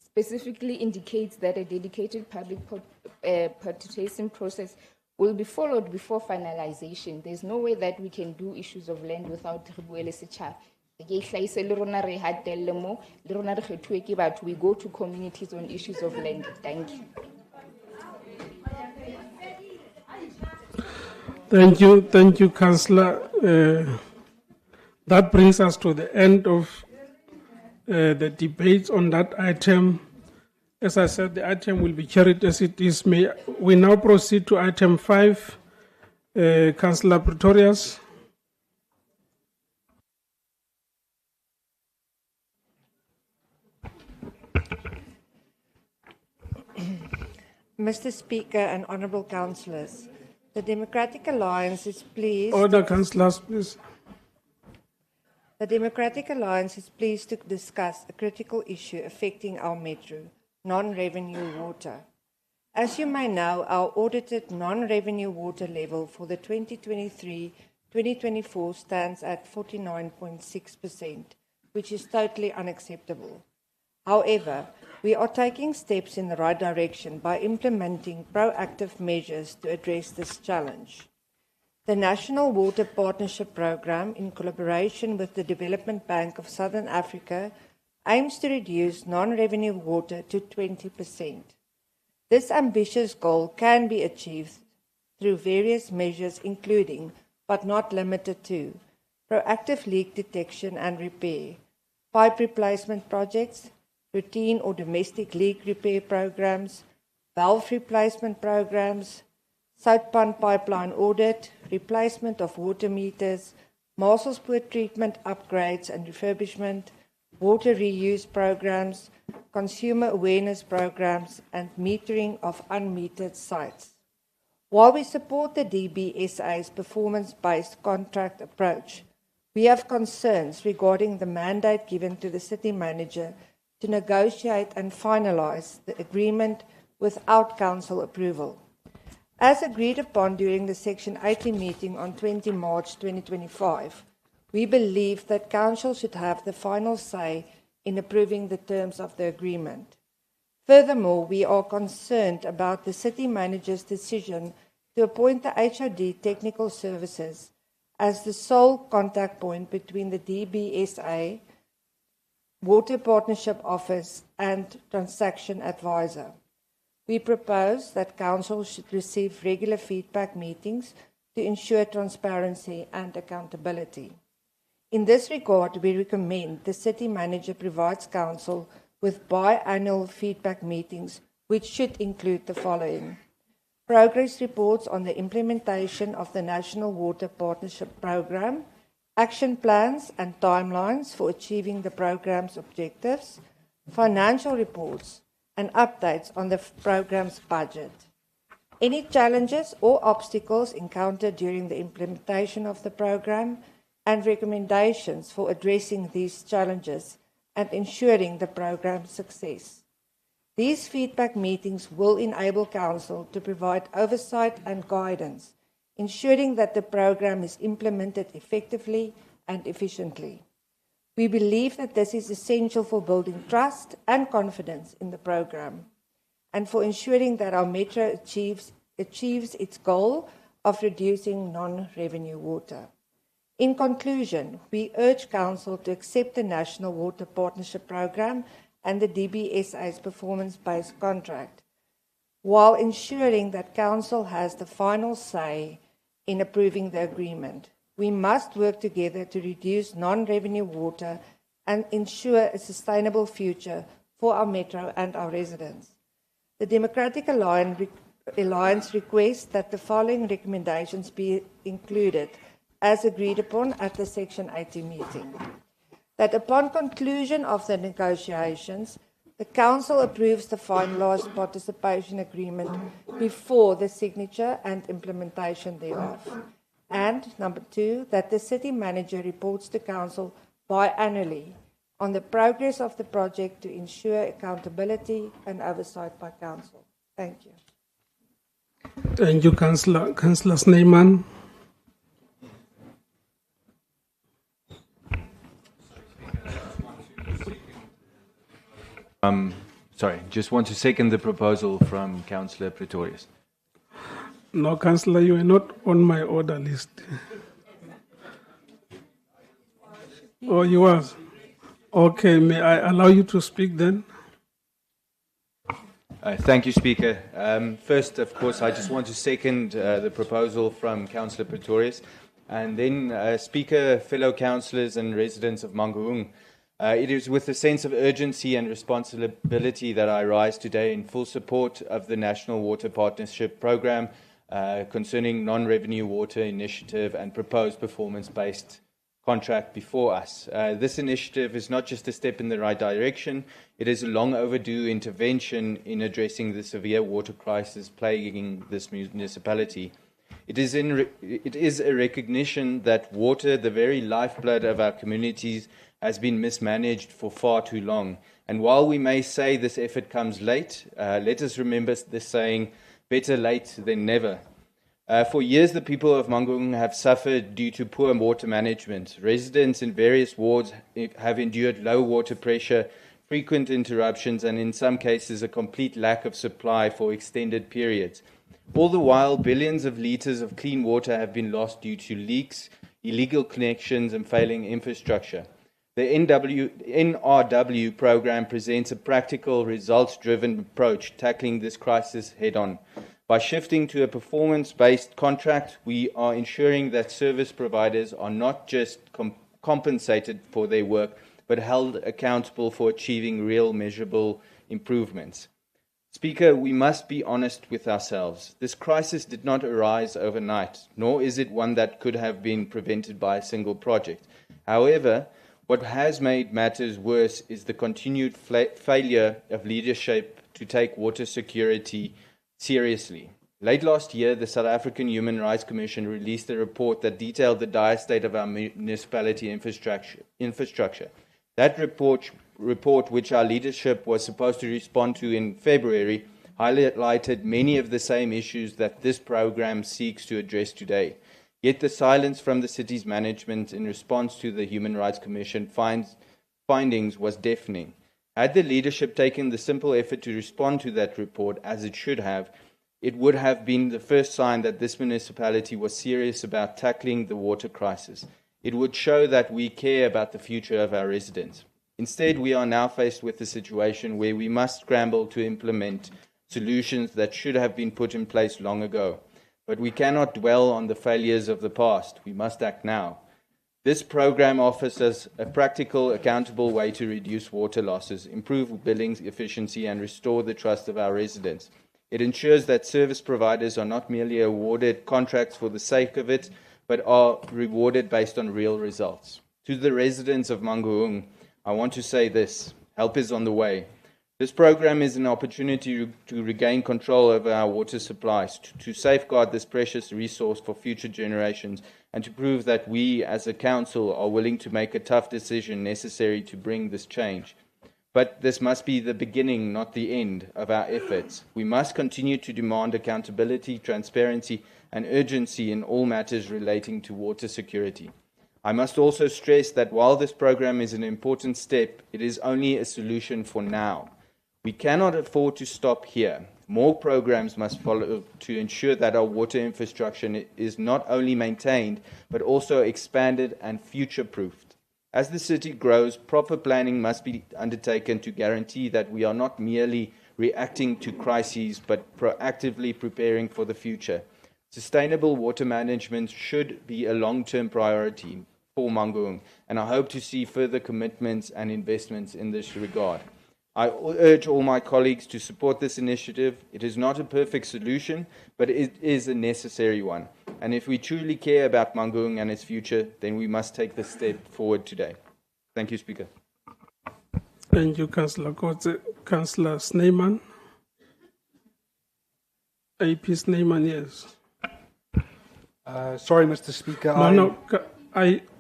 specifically indicates that a dedicated public participation process will be followed before finalization. There's no way that we can do issues of land without Ribuele Secha. We go to communities on issues of land. Thank you. Thank you, Councillor. That brings us to the end of the debate on that item. As I said, the item will be carried as it is. May we now proceed to item 5. Councillor Pretorius. Mr. Speaker and honourable councillors, the Democratic Alliance is pleased... Order, councillors, please. The Democratic Alliance is pleased to discuss a critical issue affecting our metro, non-revenue water. As you may know, our audited non-revenue water level for the 2023-2024 stands at 49.6%, which is totally unacceptable. However, we are taking steps in the right direction by implementing proactive measures to address this challenge. The National Water Partnership Programme, in collaboration with the Development Bank of Southern Africa, aims to reduce non-revenue water to 20%. This ambitious goal can be achieved through various measures including, but not limited to, proactive leak detection and repair, pipe replacement projects, routine or domestic leak repair programs, valve replacement programs, Soutpan pipeline audit, replacement of water meters, Marshalspoort treatment upgrades and refurbishment, water reuse programs, consumer awareness programs, and metering of unmetered sites. While we support the DBSA's performance-based contract approach, We have concerns regarding the mandate given to the city manager to negotiate and finalise the agreement without council approval. As agreed upon during the Section 80 meeting on 20 March 2025, we believe that council should have the final say in approving the terms of the agreement. Furthermore, we are concerned about the city manager's decision to appoint the HOD Technical Services as the sole contact point between the DBSA, Water Partnership Office, and Transaction Advisor. We propose that Council should receive regular feedback meetings to ensure transparency and accountability. In this regard, we recommend the City Manager provides Council with biannual feedback meetings, which should include the following: progress reports on the implementation of the National Water Partnership Programme, action plans and timelines for achieving the programme's objectives, financial reports, and updates on the programme's budget. Any challenges or obstacles encountered during the implementation of the programme, and recommendations for addressing these challenges and ensuring the programme's success. These feedback meetings will enable Council to provide oversight and guidance, ensuring that the programme is implemented effectively and efficiently. We believe that this is essential for building trust and confidence in the programme, and for ensuring that our metro achieves its goal of reducing non-revenue water. In conclusion, we urge Council to accept the National Water Partnership Programme and the DBSA's performance-based contract, while ensuring that Council has the final say in approving the agreement. We must work together to reduce non-revenue water and ensure a sustainable future for our metro and our residents. The Democratic Alliance requests that the following recommendations be included as agreed upon at the Section 80 meeting. That upon conclusion of the negotiations, the Council approves the finalised participation agreement before the signature and implementation thereof. And number 2, that the City Manager reports to Council biannually on the progress of the project to ensure accountability and oversight by Council. Thank you. Thank you, Councillor. Councillor Snyman. Sorry, just want to second the proposal from Councillor Pretorius. No, Councillor, you are not on my order list. Oh, you was? Okay, may I allow you to speak then? Thank you, Speaker. First, of course, I just want to second the proposal from Councillor Pretorius. And then, Speaker, fellow councillors and residents of Mangaung, it is with a sense of urgency and responsibility that I rise today in full support of the National Water Partnership Programme concerning non-revenue water initiative and proposed performance-based contract before us. This initiative is not just a step in the right direction, it is a long overdue intervention in addressing the severe water crisis plaguing this municipality. It is a recognition that water, the very lifeblood of our communities, has been mismanaged for far too long. And while we may say this effort comes late, let us remember the saying, better late than never. For years, the people of Mangaung have suffered due to poor water management. Residents in various wards have endured low water pressure, frequent interruptions, and in some cases, a complete lack of supply for extended periods. All the while, billions of litres of clean water have been lost due to leaks, illegal connections, and failing infrastructure. The NRW program presents a practical, results-driven approach tackling this crisis head-on. By shifting to a performance-based contract, we are ensuring that service providers are not just compensated for their work, but held accountable for achieving real measurable improvements. Speaker, we must be honest with ourselves. This crisis did not arise overnight, nor is it one that could have been prevented by a single project. However, what has made matters worse is the continued failure of leadership to take water security seriously. Late last year, the South African Human Rights Commission released a report that detailed the dire state of our municipality infrastructure. That report, which our leadership was supposed to respond to in February, highlighted many of the same issues that this program seeks to address today. Yet the silence from the city's management in response to the Human Rights Commission findings was deafening. Had the leadership taken the simple effort to respond to that report as it should have, it would have been the first sign that this municipality was serious about tackling the water crisis. It would show that we care about the future of our residents. Instead, we are now faced with a situation where we must scramble to implement solutions that should have been put in place long ago. But we cannot dwell on the failures of the past. We must act now. This program offers us a practical, accountable way to reduce water losses, improve billing efficiency, and restore the trust of our residents. It ensures that service providers are not merely awarded contracts for the sake of it, but are rewarded based on real results. To the residents of Mangaung, I want to say this: help is on the way. This program is an opportunity to regain control over our water supplies, to safeguard this precious resource for future generations, and to prove that we as a council are willing to make a tough decision necessary to bring this change. But this must be the beginning, not the end, of our efforts. We must continue to demand accountability, transparency, and urgency in all matters relating to water security. I must also stress that while this program is an important step, it is only a solution for now. We cannot afford to stop here. More programs must follow to ensure that our water infrastructure is not only maintained, but also expanded and future-proofed. As the city grows, proper planning must be undertaken to guarantee that we are not merely reacting to crises, but proactively preparing for the future. Sustainable water management should be a long-term priority for Mangaung, and I hope to see further commitments and investments in this regard. I urge all my colleagues to support this initiative. It is not a perfect solution, but it is a necessary one. And if we truly care about Mangaung and its future, then we must take this step forward today. Thank you, Speaker. Thank you, Councillor Kotze. Councillor Snyman. AP Snyman, yes. Sorry, Mr. Speaker.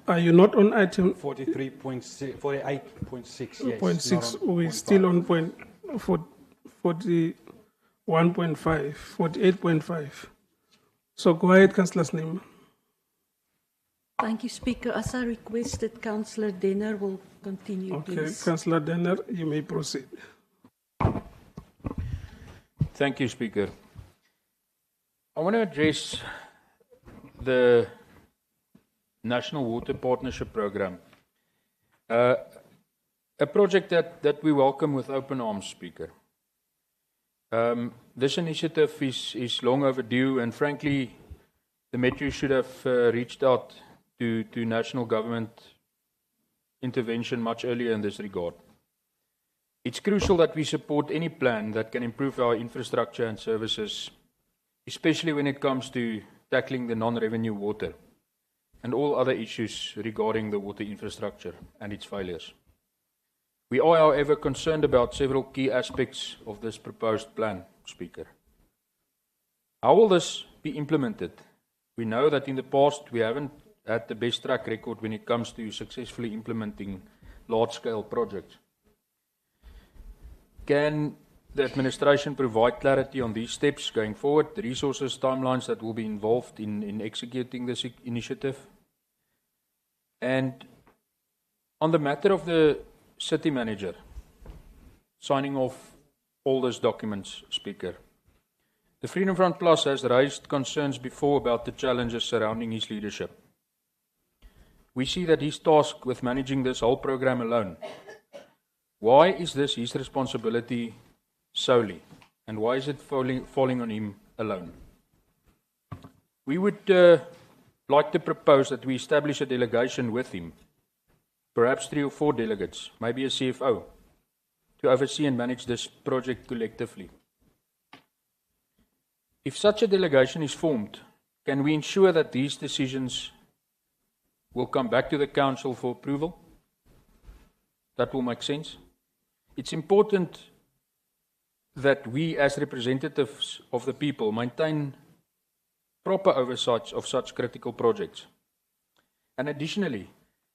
Are you not on item 48.6, yes. Point 6, not on we're point still 5. on point 41.5, 48.5. So go ahead, Councillor Snyman. Thank you, Speaker. As I requested, Councillor Denner will continue, Okay, please. Councillor Denner, you may proceed. Thank you, Speaker. I want to address the National Water Partnership Program, a project that we welcome with open arms, Speaker. This initiative is long overdue, and frankly, the Metro should have reached out to national government intervention much earlier in this regard. It's crucial that we support any plan that can improve our infrastructure and services, especially when it comes to tackling the non-revenue water and all other issues regarding the water infrastructure and its failures. We are, however, concerned about several key aspects of this proposed plan, Speaker. How will this be implemented? We know that in the past we haven't had the best track record when it comes to successfully implementing large-scale projects. Can the administration provide clarity on these steps going forward, the resources, timelines that will be involved in executing this initiative? And on the matter of the city manager signing off all these documents, Speaker, the Freedom Front Plus has raised concerns before about the challenges surrounding his leadership. We see that he's tasked with managing this whole program alone. Why is this his responsibility solely, and why is it falling on him alone? We would like to propose that we establish a delegation with him, perhaps 3 or 4 delegates, maybe a CFO, to oversee and manage this project collectively. If such a delegation is formed, can we ensure that these decisions will come back to the Council for approval? That will make sense. It's important that we, as representatives of the people, maintain proper oversight of such critical projects? And additionally,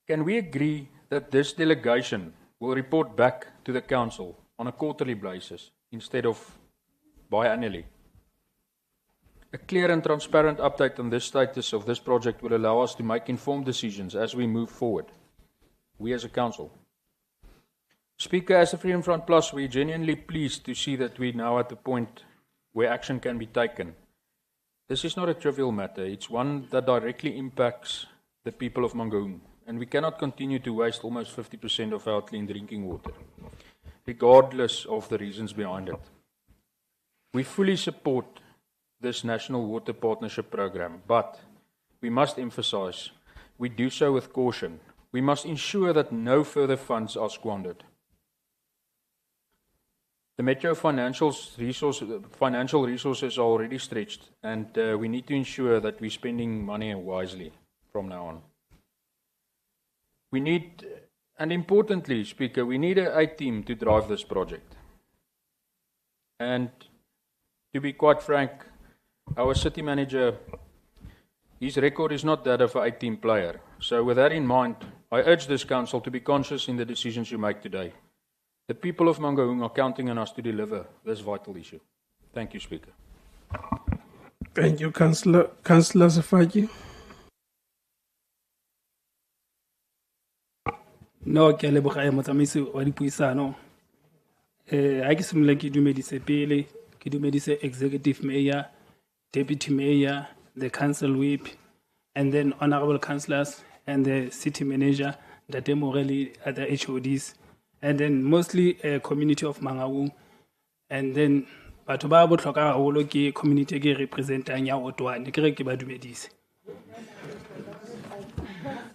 can we agree that this delegation will report back to the Council on a quarterly basis instead of biannually? A clear and transparent update on the status of this project will allow us to make informed decisions as we move forward, we as a Council. Speaker, as a Freedom Front Plus, we're genuinely pleased to see that we're now at the point where action can be taken. This is not a trivial matter. It's one that directly impacts the people of Mangaung, and we cannot continue to waste almost 50% of our clean drinking water, regardless of the reasons behind it. We fully support this National Water Partnership Program, but we must emphasize we do so with caution. We must ensure that no further funds are squandered. The Metro financial resources are already stretched, and we need to ensure that we're spending money wisely from now on. We need, and importantly, Speaker, we need an A-team to drive this project. And to be quite frank, our city manager, his record is not that of an A-team player. So with that in mind, I urge this Council to be conscious in the decisions you make today. The people of Mangaung are counting on us to deliver this vital issue. Thank you, Speaker. Thank you, Councillor Sefaki. No, ke a leboga motsamaisi wa dipuisano. Ha ke simolola ke dumedise pele, ke dumedise executive mayor, deputy mayor, the council whip, and then honorable councillors and the city manager, Date Morelli, other HODs, and then mostly community of Mangaung, and then batho ba botlhokwa haholo ke community ke representang ya Otwane, ke re ke ba dumedise.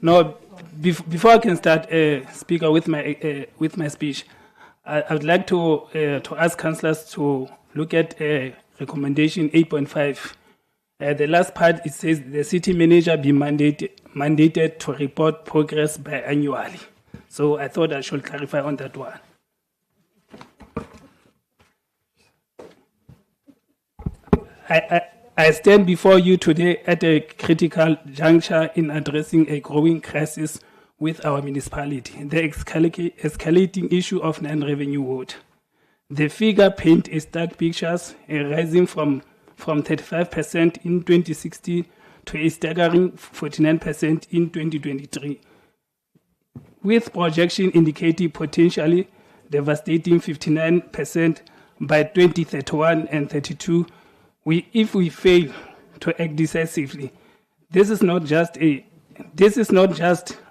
No, before I can start, Speaker, with my speech, I would like to ask councillors to look at recommendation 8.5. The last part, it says the city manager be mandated to report progress biannually. So I thought I should clarify on that one. I stand before you today at a critical juncture in addressing a growing crisis with our municipality, the escalating issue of non-revenue water. The figure paint a stark picture, rising from 35% in 2016 to a staggering 49% in 2023, with projection indicating potentially devastating 59% by 2031 and 32. If we fail to act decisively, this is not just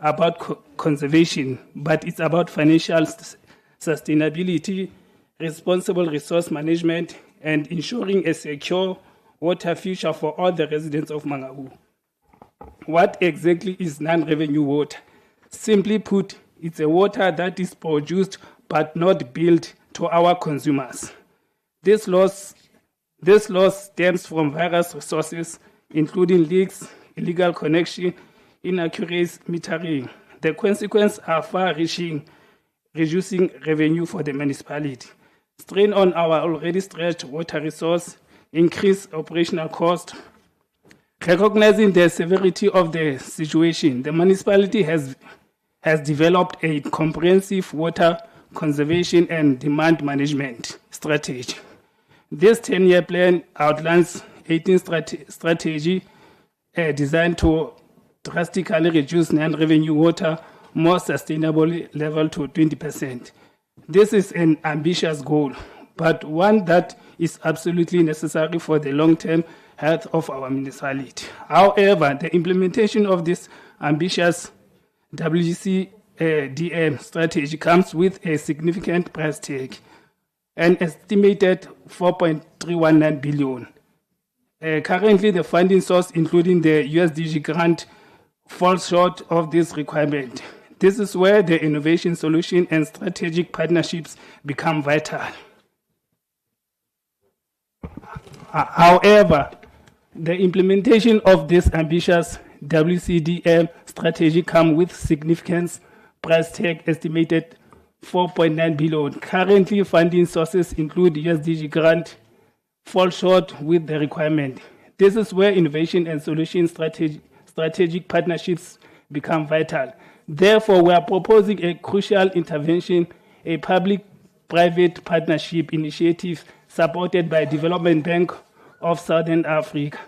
about conservation, but it's about financial sustainability, responsible resource management, and ensuring a secure water future for all the residents of Mangaung. What exactly is non-revenue water? Simply put, it's a water that is produced but not billed to our consumers. This loss stems from various sources, including leaks, illegal connection, inaccurate metering. The consequences are far-reaching, reducing revenue for the municipality, strain on our already stretched water resource, increase operational cost. Recognizing the severity of the situation, the municipality has developed a comprehensive water conservation and demand management strategy. This 10-year plan outlines 18 strategies designed to drastically reduce non-revenue water more sustainably level to 20%. This is an ambitious goal, but one that is absolutely necessary for the long-term health of our municipality. However, the implementation of this ambitious WCDM strategy comes with a significant price tag, an estimated 4.319 billion. Currently, the funding source, including the USDG grant, falls short of this requirement. This is where the innovation solution and strategic partnerships become vital. However, the implementation of this ambitious WCDM strategy comes with significant price tag estimated 4.9 billion. Currently, funding sources include USDG grant, fall short with the requirement. This is where innovation and solution strategic partnerships become vital. Therefore, we are proposing a crucial intervention, a public-private partnership initiative supported by Development Bank of Southern Africa.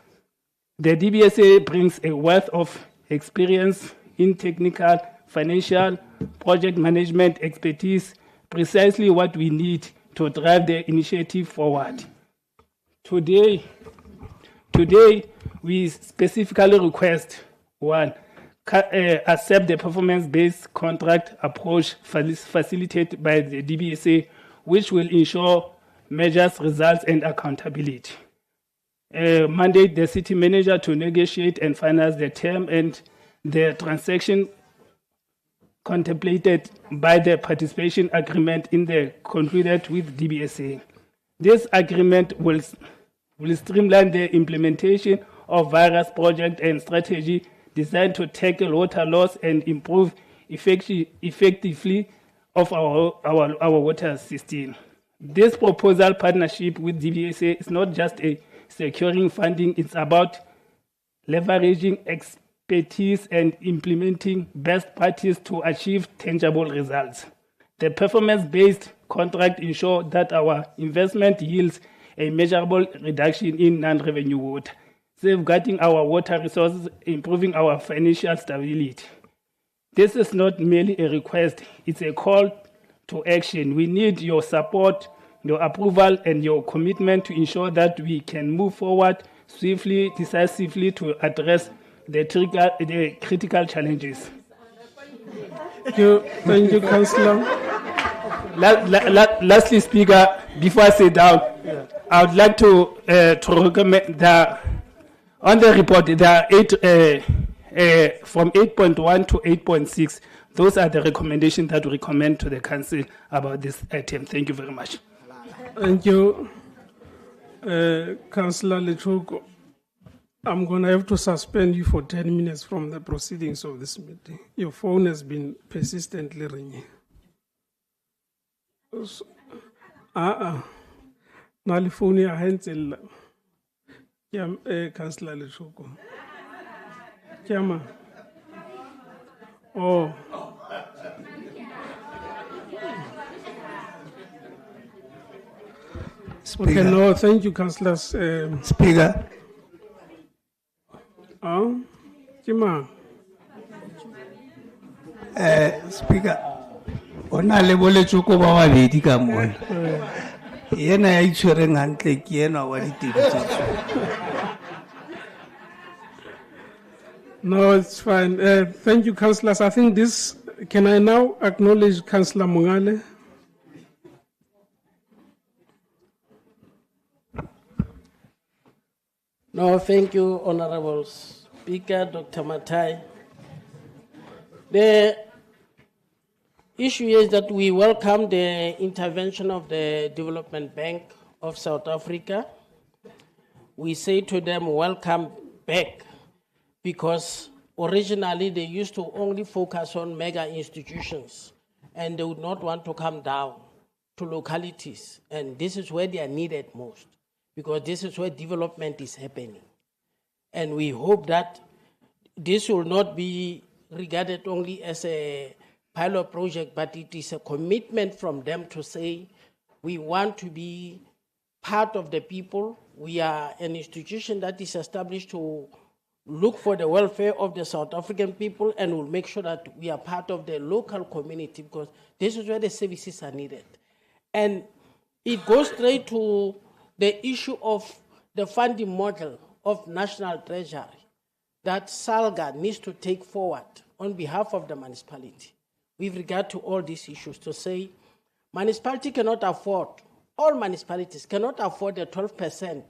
The DBSA brings a wealth of experience in technical, financial, project management expertise, precisely what we need to drive the initiative forward. Today, we specifically request, one, accept the performance-based contract approach facilitated by the DBSA, which will ensure measures, results, and accountability. Mandate the city manager to negotiate and finance the term and the transaction contemplated by the participation agreement in the concluded with DBSA. This agreement will streamline the implementation of various projects and strategy designed to tackle water loss and improve effectively of our water system. This proposal partnership with DBSA is not just a securing funding, it's about leveraging expertise and implementing best practice to achieve tangible results. The performance-based contract ensures that our investment yields a measurable reduction in non-revenue water, safeguarding our water resources, improving our financial stability. This is not merely a request, it's a call to action. We need your support, your approval, and your commitment to ensure that we can move forward swiftly, decisively to address the critical challenges. Thank you, Councillor. Lastly, Speaker, before I sit down, I would like to recommend that on the report there are from 8.1 to 8.6. Those are the recommendations that we recommend to the Council about this item. Thank you very much. Thank you, Councillor Lechuko. I'm going to have to suspend you for 10 minutes from the proceedings of this meeting. Your phone has been persistently ringing. Nali phone ya handsel. Councillor Lechuko. Kiama. Oh. Speaker. Okay, no, thank you, Councillors. Speaker. Kima. Speaker. Ona le bole tsoko ba wa bedi ka mona. Yena ya itshwereng hantle ke yena wa ditiro tse. No, it's fine. Thank you, Councillors. I think this, can I now acknowledge Councillor Mungale? No, thank you, Honorable Speaker, Dr. Matai. The issue is that we welcome the intervention of the Development Bank of South Africa. We say to them, welcome back, because originally they used to only focus on mega institutions and they would not want to come down to localities. And this is where they are needed most, because this is where development is happening. And we hope that this will not be regarded only as a pilot project, but it is a commitment from them to say, we want to be part of the people. We are an institution that is established to look for the welfare of the South African people, and will make sure that we are part of the local community, because this is where the services are needed. And it goes straight to the issue of the funding model of National Treasury that SALGA needs to take forward on behalf of the municipality with regard to all these issues, to say municipality cannot afford, all municipalities cannot afford the 12%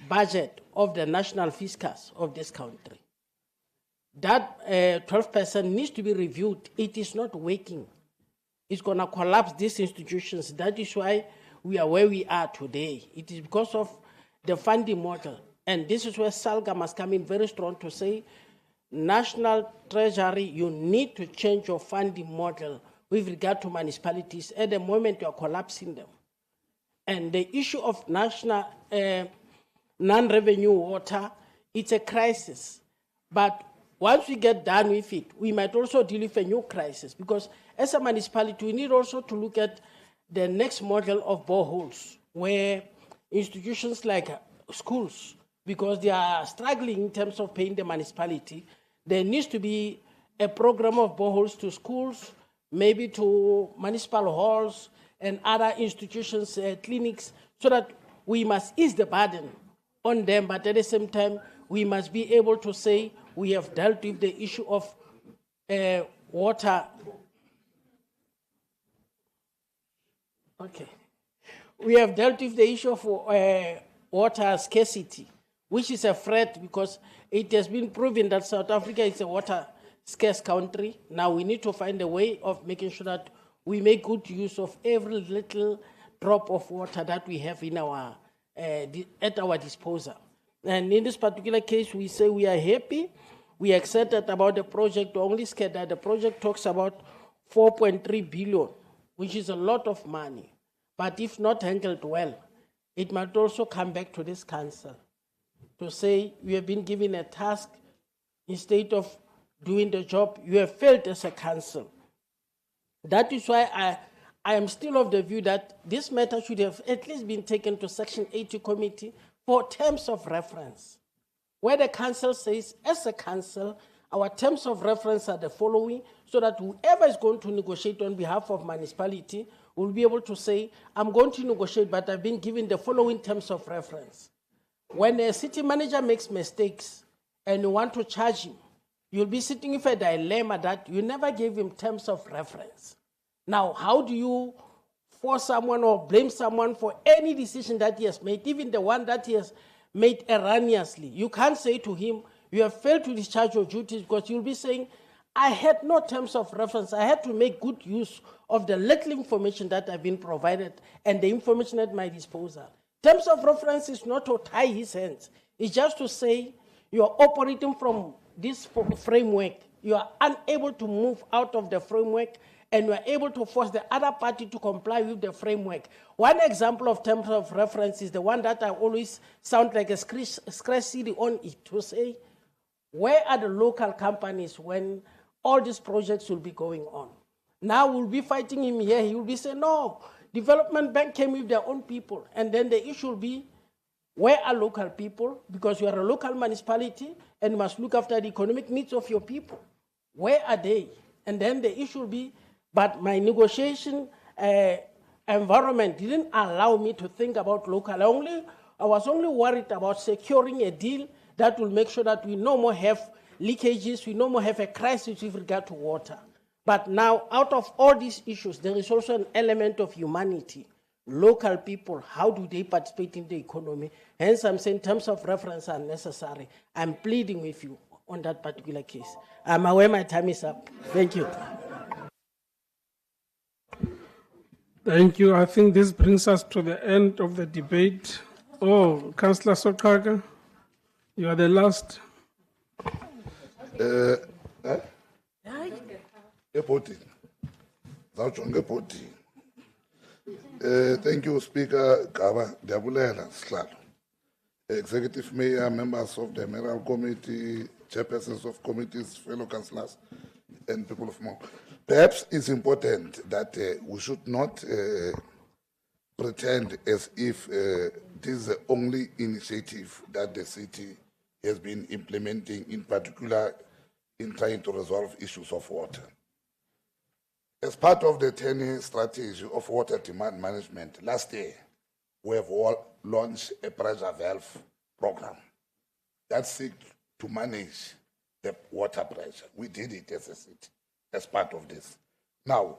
budget of the national fiscus of this country. That 12% needs to be reviewed. It is not working. It's going to collapse these institutions. That is why we are where we are today. It is because of the funding model. And this is where SALGA must come in very strong to say, National Treasury, you need to change your funding model with regard to municipalities. At the moment, you are collapsing them. And the issue of national non-revenue water, it's a crisis. But once we get done with it, we might also deal with a new crisis, because as a municipality, we need also to look at the next model of boreholes, where institutions like schools, because they are struggling in terms of paying the municipality, there needs to be a program of boreholes to schools, maybe to municipal halls and other institutions, clinics, so that we must ease the burden on them, but at the same time, we must be able to say we have dealt with the issue of water. Okay. We have dealt with the issue of water scarcity, which is a threat because it has been proven that South Africa is a water scarce country. Now we need to find a way of making sure that we make good use of every little drop of water that we have in our, at our disposal. And in this particular case, we say we are happy. We are excited about the project. We're only scared that the project talks about 4.3 billion, which is a lot of money. But if not handled well, it might also come back to this council to say we have been given a task. Instead of doing the job, you have failed as a council. That is why I am still of the view that this matter should have at least been taken to Section 80 committee for terms of reference, where the council says, as a council, our terms of reference are the following, so that whoever is going to negotiate on behalf of municipality will be able to say, I'm going to negotiate, but I've been given the following terms of reference. When a city manager makes mistakes and you want to charge him, you'll be sitting with a dilemma that you never gave him terms of reference. Now, how do you force someone or blame someone for any decision that he has made, even the one that he has made erroneously? You can't say to him, you have failed to discharge your duties, because you'll be saying, I had no terms of reference. I had to make good use of the little information that I've been provided and the information at my disposal. Terms of reference is not to tie his hands. It's just to say you are operating from this framework. You are unable to move out of the framework, and you are able to force the other party to comply with the framework. One example of terms of reference is the one that I always sound like a scratch CD on it, to say, where are the local companies when all these projects will be going on? Now we'll be fighting him here. He will be saying, no, Development Bank came with their own people. And then the issue will be, where are local people? Because you are a local municipality and you must look after the economic needs of your people. Where are they? And then the issue will be, but my negotiation environment didn't allow me to think about local. I was only worried about securing a deal that will make sure that we no more have leakages, we no more have a crisis with regard to water. But now, out of all these issues, there is also an element of humanity. Local people, how do they participate in the economy? Hence, I'm saying terms of reference are necessary. I'm pleading with you on that particular case. I'm aware my time is up. Thank you. Thank you. I think this brings us to the end of the debate. Oh, Councillor Sokaga, you are the last. Thank you, Speaker Gaba Diabulela Slalo, Executive Mayor, members of the Mayoral Committee, chairpersons of committees, fellow councillors, and people of Mo. Perhaps it's important that we should not pretend as if this is the only initiative that the city has been implementing, in particular in trying to resolve issues of water. As part of the 10-year strategy of water demand management, last year, we have all launched a pressure valve program that seeks to manage the water pressure. We did it as a city, as part of this. Now,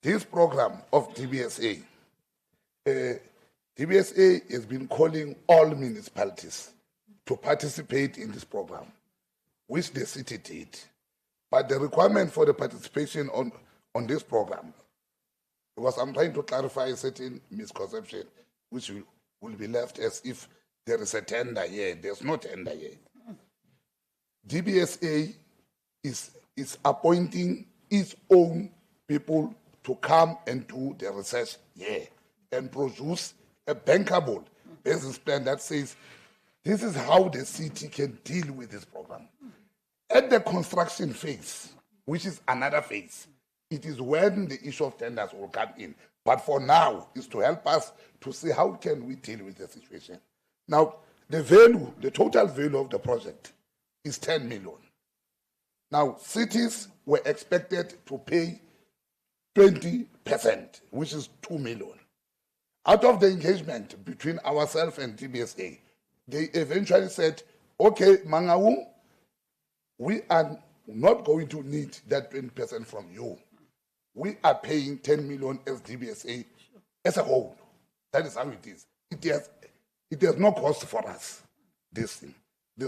this program of DBSA, DBSA has been calling all municipalities to participate in this program, which the city did. But the requirement for the participation on this program, because I'm trying to clarify a certain misconception, which will be left as if there is a tender here. There's no tender here. DBSA is appointing its own people to come and do the research here and produce a bankable business plan that says this is how the city can deal with this program. At the construction phase, which is another phase, it is when the issue of tenders will come in. But for now, is to help us to see how can we deal with the situation. Now, the total value of the project is 10 million. Now, cities were expected to pay 20%, which is 2 million. Out of the engagement between ourselves and TBSA, they eventually said, okay, Mangaung, we are not going to need that 20% from you. We are paying 10 million as DBSA as a whole. That is how it is. It has no cost for us, this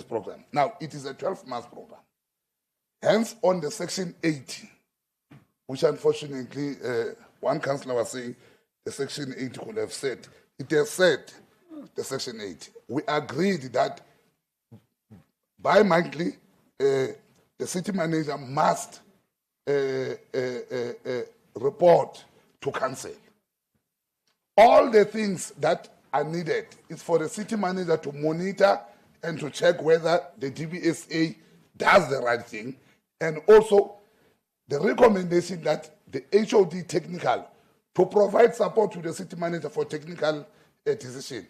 program. Now, it is a 12-month program. Hence, on the Section 8, which unfortunately, one councillor was saying, the Section 8 could have said, it has said, the Section 8, we agreed that bi-monthly, the city manager must report to council. All the things that are needed is for the city manager to monitor and to check whether the DBSA does the right thing, and also the recommendation that the HOD technical to provide support to the city manager for technical decision.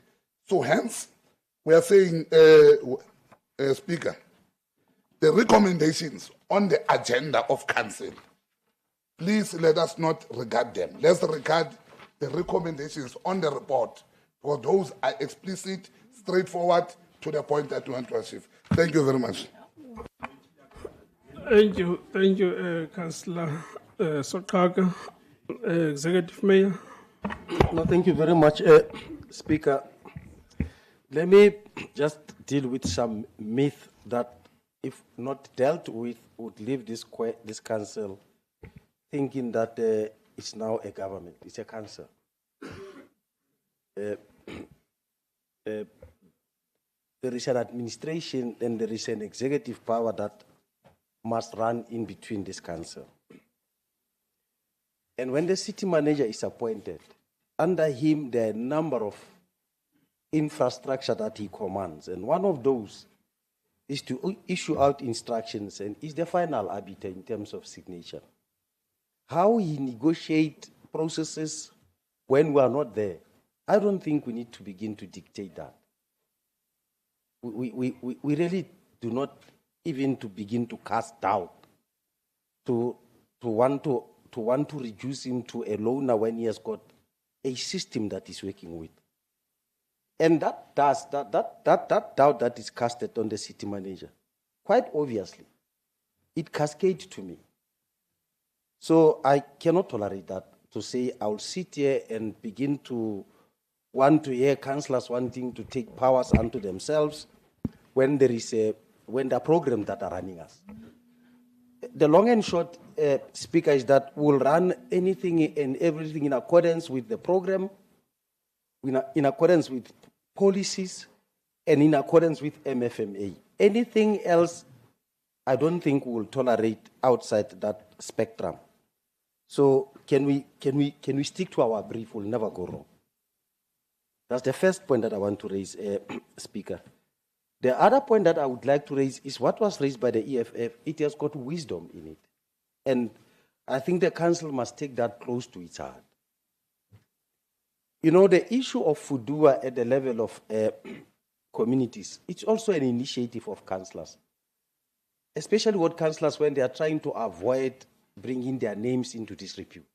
So hence, we are saying, Speaker, the recommendations on the agenda of council, please let us not regard them. Let's regard the recommendations on the report, for those are explicit, straightforward, to the point that we want to achieve. Thank you very much. Thank you, Councillor Sokaka, Executive Mayor. No, thank you very much, Speaker. Let me just deal with some myth that, if not dealt with, would leave this council thinking that it's now a government. It's a council. There is an administration and there is an executive power that must run in between this council. And when the city manager is appointed, under him there are a number of infrastructure that he commands. And one of those is to issue out instructions and is the final arbiter in terms of signature. How he negotiates processes when we are not there, I don't think we need to begin to dictate that. We really do not even to begin to cast doubt, to want to reduce him to a loner when he has got a system that he's working with. And that doubt that is casted on the city manager, quite obviously, it cascades to me. So I cannot tolerate that, to say I'll sit here and begin to want to hear councillors wanting to take powers unto themselves when there are programs that are running us. The long and short, Speaker, is that we'll run anything and everything in accordance with the program, in accordance with policies, and in accordance with MFMA. Anything else, I don't think we will tolerate outside that spectrum. So can we stick to our brief? We'll never go wrong. That's the first point that I want to raise, Speaker. The other point that I would like to raise is what was raised by the EFF. It has got wisdom in it. And I think the council must take that close to its heart. You know, the issue of Fudua at the level of communities, it's also an initiative of councillors. Especially what councillors, when they are trying to avoid bringing their names into disrepute.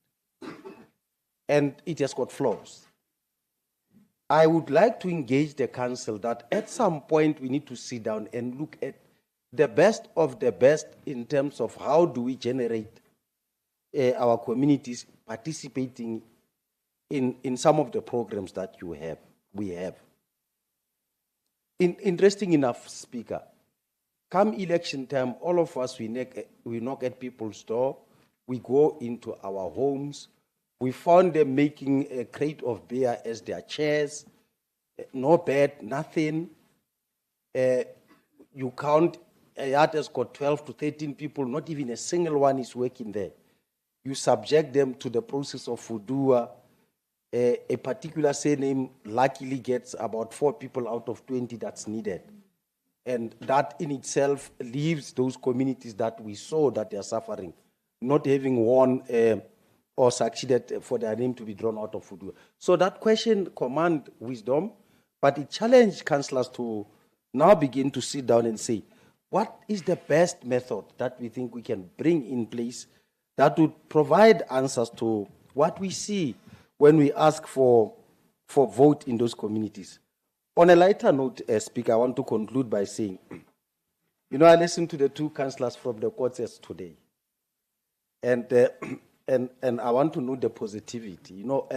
And it has got flaws. I would like to engage the council that at some point we need to sit down and look at the best of the best in terms of how do we generate our communities participating in some of the programs that we have. Interesting enough, Speaker, come election time, all of us, we knock at people's door, we go into our homes. We found them making a crate of beer as their chairs, no bed, nothing. You count, a yard has got 12 to 13 people, not even a single one is working there. you subject them to the process of Fudua. A particular surname luckily gets about 4 people out of 20 that's needed. And that in itself leaves those communities that we saw that they are suffering, not having won or succeeded for their name to be drawn out of Fudua. So that question command wisdom, but it challenged councillors to now begin to sit down and say, what is the best method that we think we can bring in place that would provide answers to what we see when we ask for vote in those communities? On a lighter note, Speaker, I want to conclude by saying, you know, I listened to the 2 councillors from the courts today, and I want to know the positivity. You know,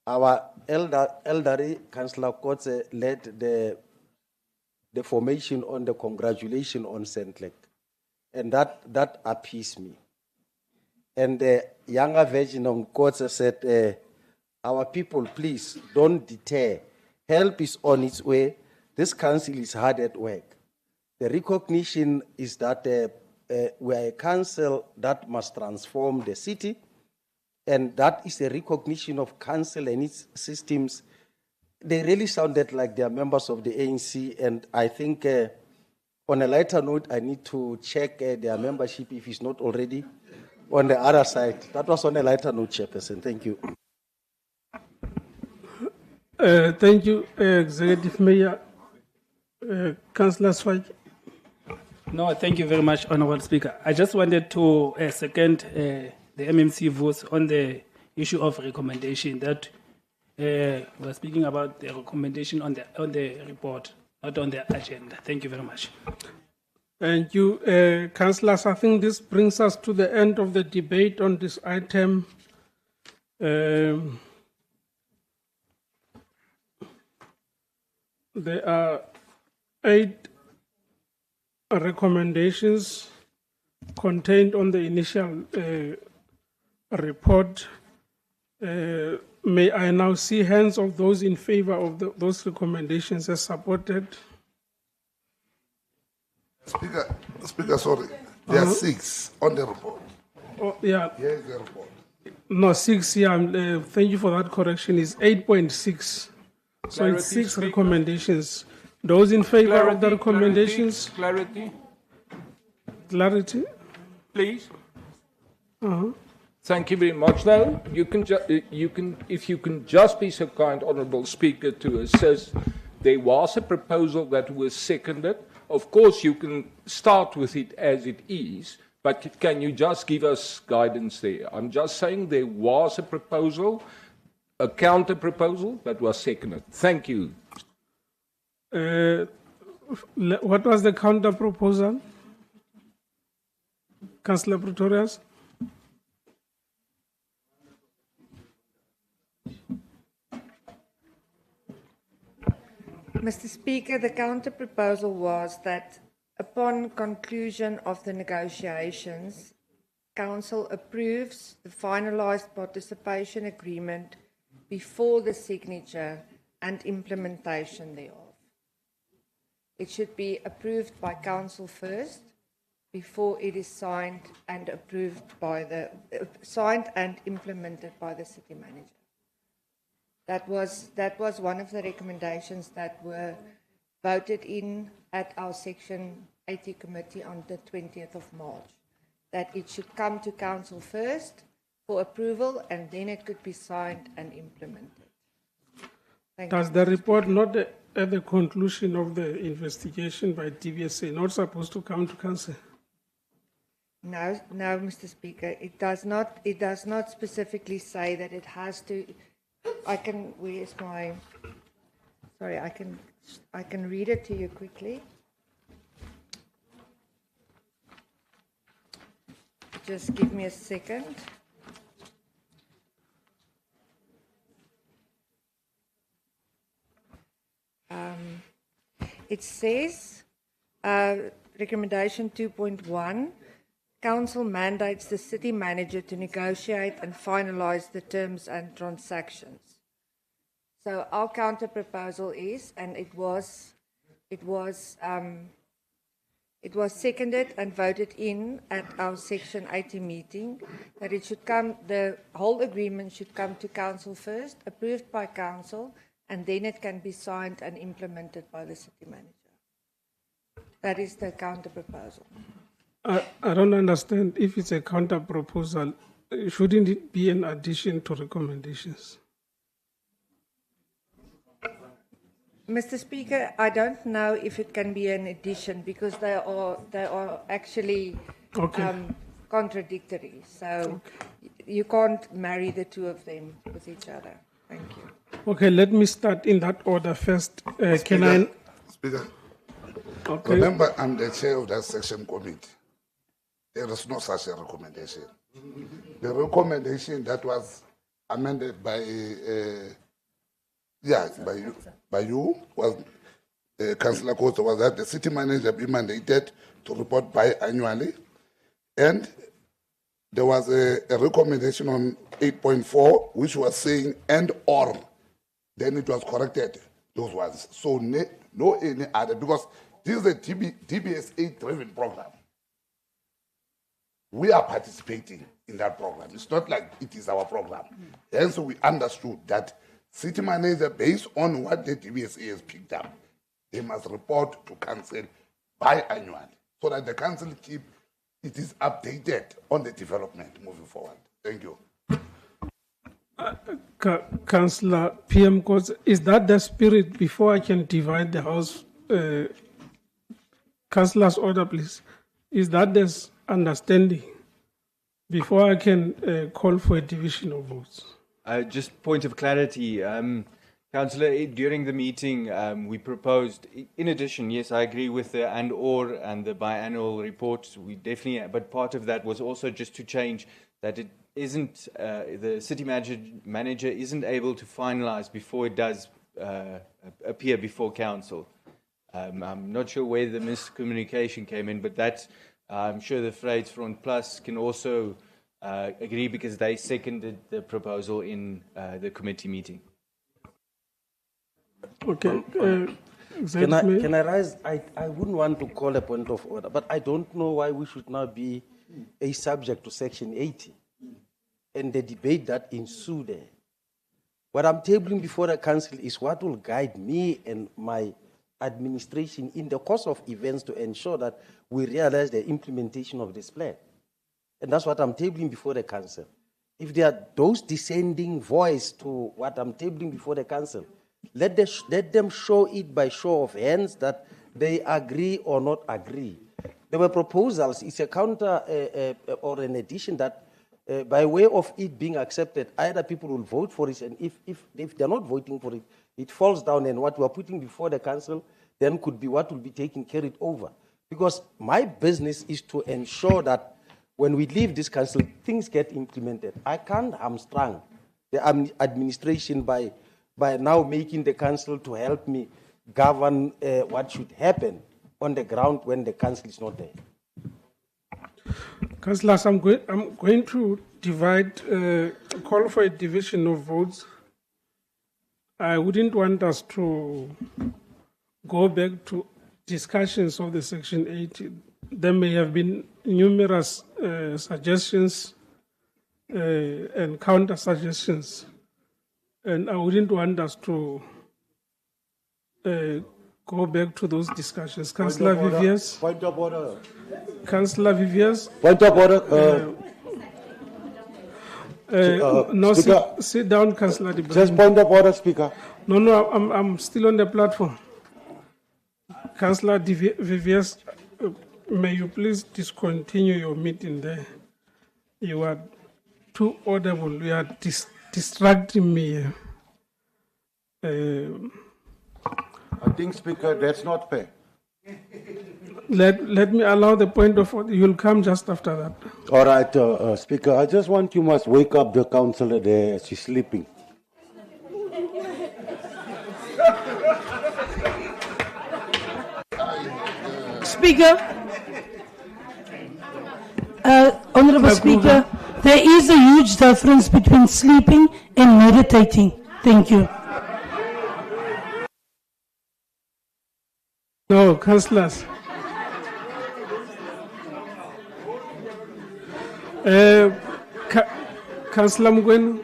our elderly Councillor Kotze led the formation on the congratulation on Sentlek, and that appeased me. And the younger version of Kotze said, our people, please don't deter. Help is on its way. This council is hard at work. The recognition is that we are a council that must transform the city, and that is a recognition of council and its systems. They really sounded like they are members of the ANC, and I think on a lighter note, I need to check their membership if it's not already on the other side. That was on a lighter note, Chairperson. Thank you. Thank you, Executive Mayor. Councillor Swaj. No, thank you very much, Honourable Speaker. I just wanted to second the MMC votes on the issue of recommendation that we're speaking about the recommendation on the report, not on the agenda. Thank you very much. Thank you, councillors. I think this brings us to the end of the debate on this item. There are 8 recommendations contained on the initial report. May I now see hands of those in favor of those recommendations as supported? Speaker, sorry. There are 6 on the report. Oh, yeah. Here is the report. No, 6, yeah. Thank you for that correction. It's 8.6. So it's 6 recommendations. Those in favor of the recommendations? Clarity. Clarity? Please. Thank you very much. Now, if you can just be so kind, Honourable Speaker, to assist. There was a proposal that was seconded. Of course, you can start with it as it is, but can you just give us guidance there? I'm just saying there was a proposal, a counter proposal that was seconded. Thank you. What was the counter proposal? Councillor Pretorius? Mr. Speaker, the counter proposal was that upon conclusion of the negotiations, Council approves the finalised participation agreement before the signature and implementation thereof. It should be approved by Council first before it is signed and approved by signed and implemented by the city manager. That was one of the recommendations that were voted in at our Section 80 committee on the 20th of March, that it should come to Council first for approval and then it could be signed and implemented. Does the report not at the conclusion of the investigation by DVSA not supposed to come to Council? No, Mr. Speaker, it does not specifically say that it has to. I can read it to you quickly. Just give me a second. It says, recommendation 2.1, Council mandates the city manager to negotiate and finalise the terms and transactions. So our counter proposal is, and it was It was seconded and voted in at our Section 80 meeting that it should come, the whole agreement should come to council first, approved by council, and then it can be signed and implemented by the city manager. That is the counter proposal. I don't understand. If it's a counter proposal, shouldn't it be an addition to recommendations? Mr. Speaker, I don't know if it can be an addition because they are actually contradictory. So you can't marry the two of them with each other. Thank you. Okay, let me start in that order first. Speaker, Okay. remember, I'm the chair of that section committee. There is no such a recommendation. The recommendation that was amended by you was Councillor Koto, was that the city manager be mandated to report biannually, and there was a recommendation on 8.4 which was saying and or, then it was corrected, those ones. So no any other, because this is a DBSA driven program. We are participating in that program. It's not like it is our program. And so we understood that city manager, based on what the DBSA has picked up, they must report to council biannually so that the council it is updated on the development moving forward. Thank you. Councillor PM Coates, is that the spirit before I can divide the house? Councillor's order, please. Is that the understanding before I can call for a division of votes? Just point of clarity, Councillor, during the meeting, we proposed, in addition, yes, I agree with the and the biannual reports, we definitely, but part of that was also just to change that it isn't, the city manager isn't able to finalize before it does appear before council. I'm not sure where the miscommunication came in, but that's, I'm sure the Vryheidsfront Plus can also agree because they seconded the proposal in the committee meeting. Okay. Can I rise? I wouldn't want to call a point of order, but I don't know why we should now be a subject to Section 80 and the debate that ensued there. What I'm tabling before the council is what will guide me and my administration in the course of events to ensure that we realize the implementation of this plan. And that's what I'm tabling before the council. If there are those dissenting voice to what I'm tabling before the council, let them show it by show of hands that they agree or not agree. There were proposals, it's a counter or an addition that by way of it being accepted, either people will vote for it, and if they're not voting for it, it falls down, and what we're putting before the council then could be what will be taken carried over. Because my business is to ensure that when we leave this council, things get implemented. I can't hamstrung the administration by now making the council to help me govern what should happen on the ground when the council is not there. Councillors, I'm going to divide, call for a division of votes. I wouldn't want us to go back to discussions of the Section 80. There may have been numerous suggestions and counter suggestions, and I wouldn't want us to go back to those discussions. Councillor Viviers. Point of order. Councillor Viviers. Point of order. No, Speaker, sit down, Councillor. just point of order, Speaker. No, I'm still on the platform. Councillor Viviers, may you please discontinue your meeting there? You are too audible. You are distracting me. I think, Speaker, that's not fair. Let me allow the point of order. You'll come just after that. All right, Speaker, I just want you must wake up the councillor there. She's sleeping. Speaker, Honourable Speaker, there is a huge difference between sleeping and meditating. Thank you. No, councillors. Councillor Mugwenu.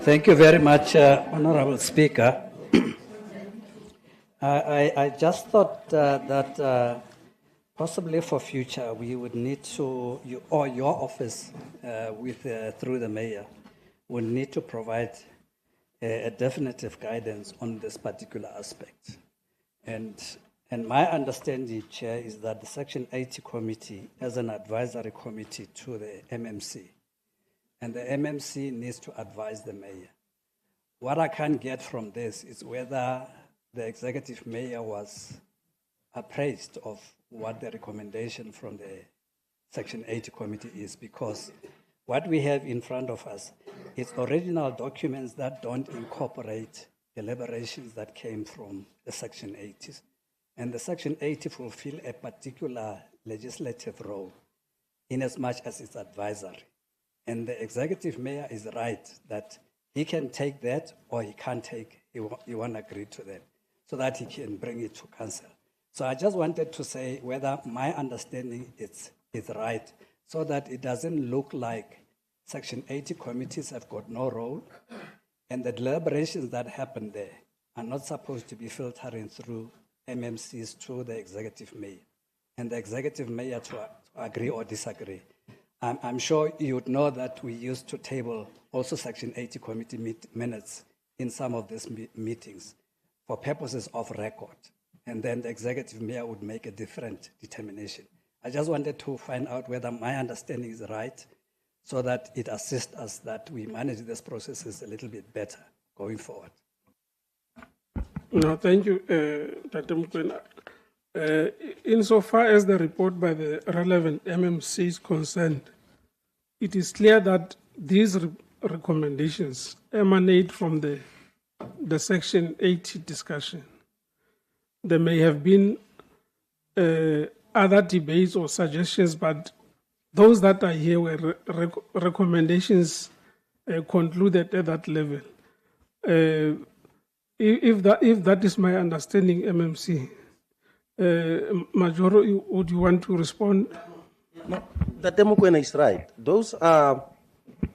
Thank you very much, Honorable Speaker. I just thought that possibly for future we would need to, you, or your office, through the mayor, would need to provide a definitive guidance on this particular aspect. And my understanding, Chair, is that the Section 80 committee is an advisory committee to the MMC. And the MMC needs to advise the mayor. What I can't get from this is whether the executive mayor was appraised of what the recommendation from the Section 80 committee is, because what we have in front of us is original documents that don't incorporate deliberations that came from the Section 80s. And the Section 80 fulfill a particular legislative role in as much as it's advisory. And the executive mayor is right that he can take that or he can't take, he won't agree to that, so that he can bring it to council. So I just wanted to say whether my understanding is right, so that it doesn't look like Section 80 committees have got no role, and the deliberations that happen there are not supposed to be filtering through MMCs to the executive mayor, and the executive mayor to agree or disagree. I'm sure you would know that we used to table also Section 80 committee minutes in some of these meetings for purposes of record, and then the executive mayor would make a different determination. I just wanted to find out whether my understanding is right, so that it assists us that we manage these processes a little bit better going forward. No, thank you, Dr. Mugwenu. Insofar as the report by the relevant MMC is concerned, it is clear that these recommendations emanate from the Section 80 discussion. There may have been other debates or suggestions, but those that are here were recommendations concluded at that level. If that is my understanding, MMC, Majoro, would you want to respond? No, the Mugwenu is right. Those are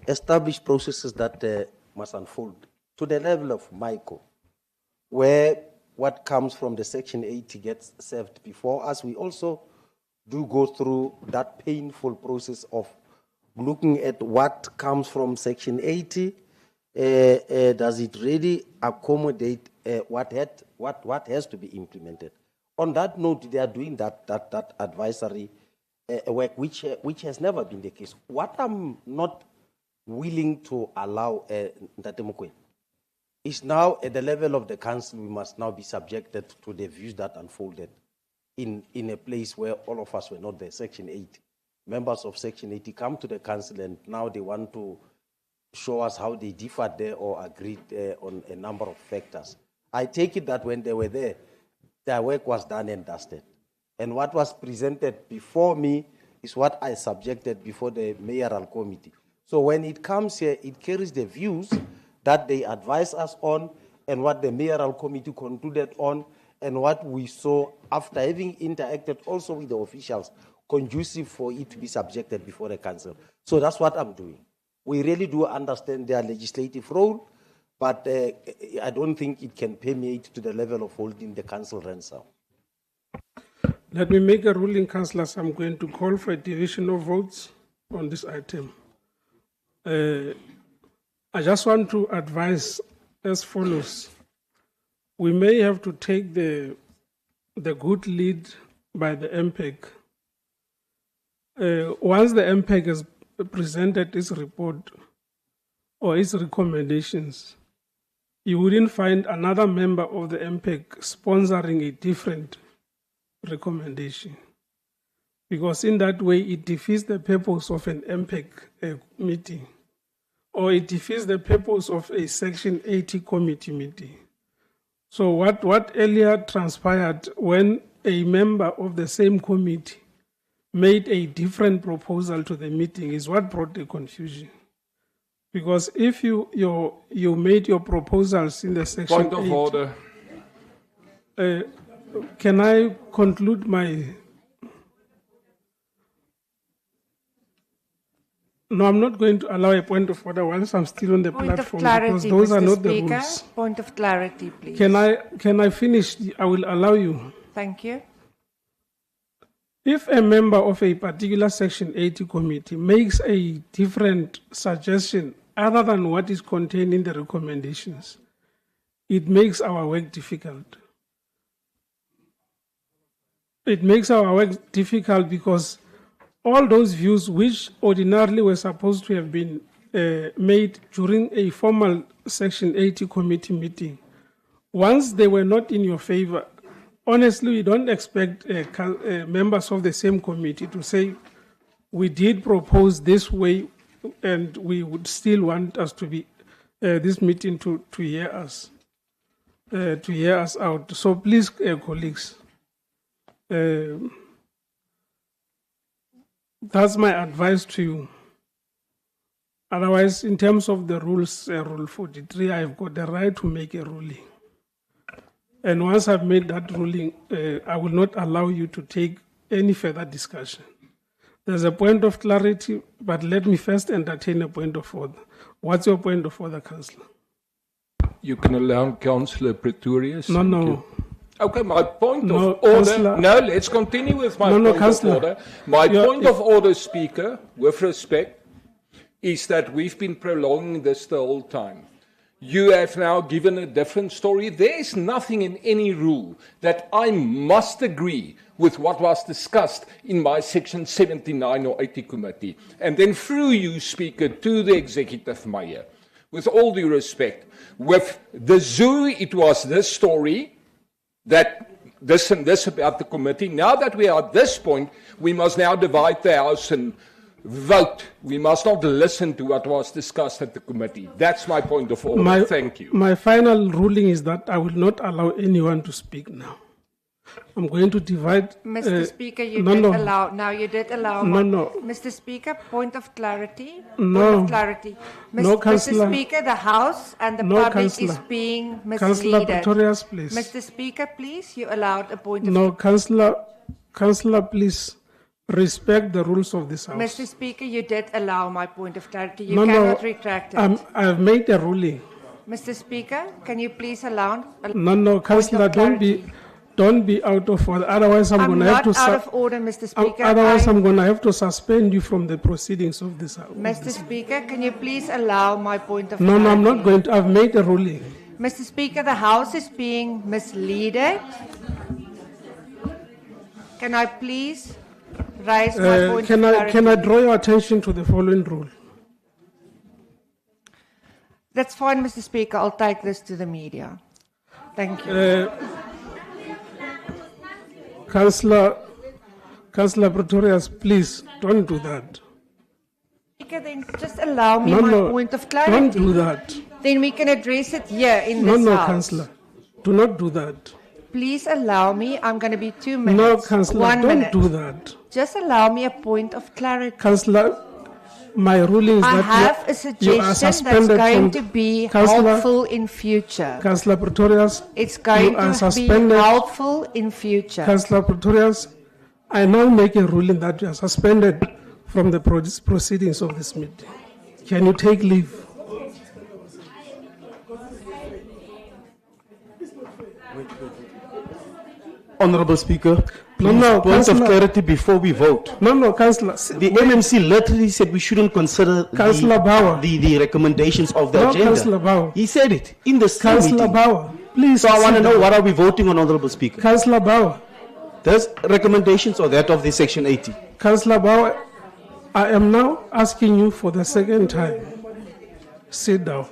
established processes that must unfold to the level of MICO, where what comes from the Section 80 gets served before us. We also do go through that painful process of looking at what comes from Section 80. Does it really accommodate what has to be implemented? On that note, they are doing that advisory work, which has never been the case. What I'm not willing to allow, Ntate Mugwenu, is now at the level of the council, we must now be subjected to the views that unfolded in a place where all of us were not there. Section 80. Members of Section 80 come to the council and now they want to show us how they differed there or agreed on a number of factors. I take it that when they were there, their work was done and dusted. And what was presented before me is what I subjected before the mayoral committee. So when it comes here, it carries the views that they advise us on and what the mayoral committee concluded on and what we saw after having interacted also with the officials, conducive for it to be subjected before the council. So that's what I'm doing. We really do understand their legislative role, but I don't think it can permeate to the level of holding the council ransom. Let me make a ruling, councillors. I'm going to call for a division of votes on this item. I just want to advise as follows. We may have to take the good lead by the MPEG. Once the MPEG has presented its report or its recommendations, you wouldn't find another member of the MPEG sponsoring a different recommendation, because in that way it defeats the purpose of an MPEG meeting, or it defeats the purpose of a Section 80 committee meeting. So what earlier transpired when a member of the same committee made a different proposal to the meeting is what brought the confusion. Because if you made your proposals in the Section 80... Point of order. Can I conclude my... No, I'm not going to allow a point of order whilst I'm still on the Point of platform clarity, because those are Mr. not the Speaker. rules. Point of clarity, please. Can I finish? I will allow you. Thank you. If a member of a particular Section 80 committee makes a different suggestion other than what is contained in the recommendations, it makes our work difficult. It makes our work difficult because all those views which ordinarily were supposed to have been made during a formal Section 80 committee meeting, once they were not in your favor, honestly, we don't expect members of the same committee to say, we did propose this way and we would still want us to be, this meeting to hear us out. So please, colleagues, that's my advice to you. Otherwise, in terms of the rules, Rule 43, I've got the right to make a ruling. And once I've made that ruling, I will not allow you to take any further discussion. There's a point of clarity, but let me first entertain a point of order. What's your point of order, Councillor? You can allow Councillor Pretorius. No, no. Okay, my point No, of order. Councillor. No, let's continue with my point of Councillor. order. My You're- point of order, Speaker, with respect, is that we've been prolonging this the whole time. You have now given a different story. There is nothing in any rule that I must agree with what was discussed in my Section 79 or 80 committee. And then through you, Speaker, to the executive mayor. With all due respect, with the zoo, it was this story, that this and this about the committee. Now that we are at this point, we must now divide the house and vote. We must not listen to what was discussed at the committee. That's my point of order. Thank you. My final ruling is that I will not allow anyone to speak now. I'm going to divide. Mr. Speaker, you no, did no. allow. Now you did allow. No, no. Mr. Speaker, point of clarity. No. Point of clarity. No, Councillor. Mr. Speaker, the House and the No, public is Councillor. being Councillor misleaded. Pretorius, please. Mr. Speaker, please, you allowed a point of. No, Councillor, please respect the rules of this House. Mr. Speaker, you did allow my point of clarity. You No, cannot no, retract it. I've made a ruling. Mr. Speaker, can you please allow? No, Councillor, don't be out of order. Otherwise, I'm going to have to. not out of order, Mr. Speaker. Otherwise, I'm going to have to suspend you from the proceedings of this House. Mr. Speaker, can you please allow my point of No, clarity? I'm not going to. I've made a ruling. Mr. Speaker, the House is being misleaded. Can I please raise my point Can of I clarity? draw your attention to the following rule? That's fine, Mr. Speaker. I'll take this to the media. Thank you. Councillor Pretorius, please don't do that. Speaker, then just allow me No, my no, point of clarity. don't do that. Then we can address it here in No, this no, House. Councillor, do not do that. Please allow me. I'm going to be 2 minutes. No, Councillor, 1 don't minute. do that. Just allow me a point of clarity. Councillor, my ruling is I that have a you are suggestion that's suspended going from to be Councillor- helpful in future. Councillor Pretorius, It's going you are to be suspended. helpful in future. Councillor Pretorius, I now make a ruling that you are suspended from the proceedings of this meeting. Can you take leave? Honorable Speaker, No, please, no, point of Councillor. clarity before we vote. No, Councillor. The MMC literally said we shouldn't consider Councillor Bauer. the recommendations of the No, agenda. Councillor Bauer. He said it in the same Councillor meeting. Bauer, please. So I want to sit know down. what are we voting on, Honorable Speaker? Councillor Bauer. There's recommendations or that of the Section 80? Councillor Bauer, I am now asking you for the second time. Sit down.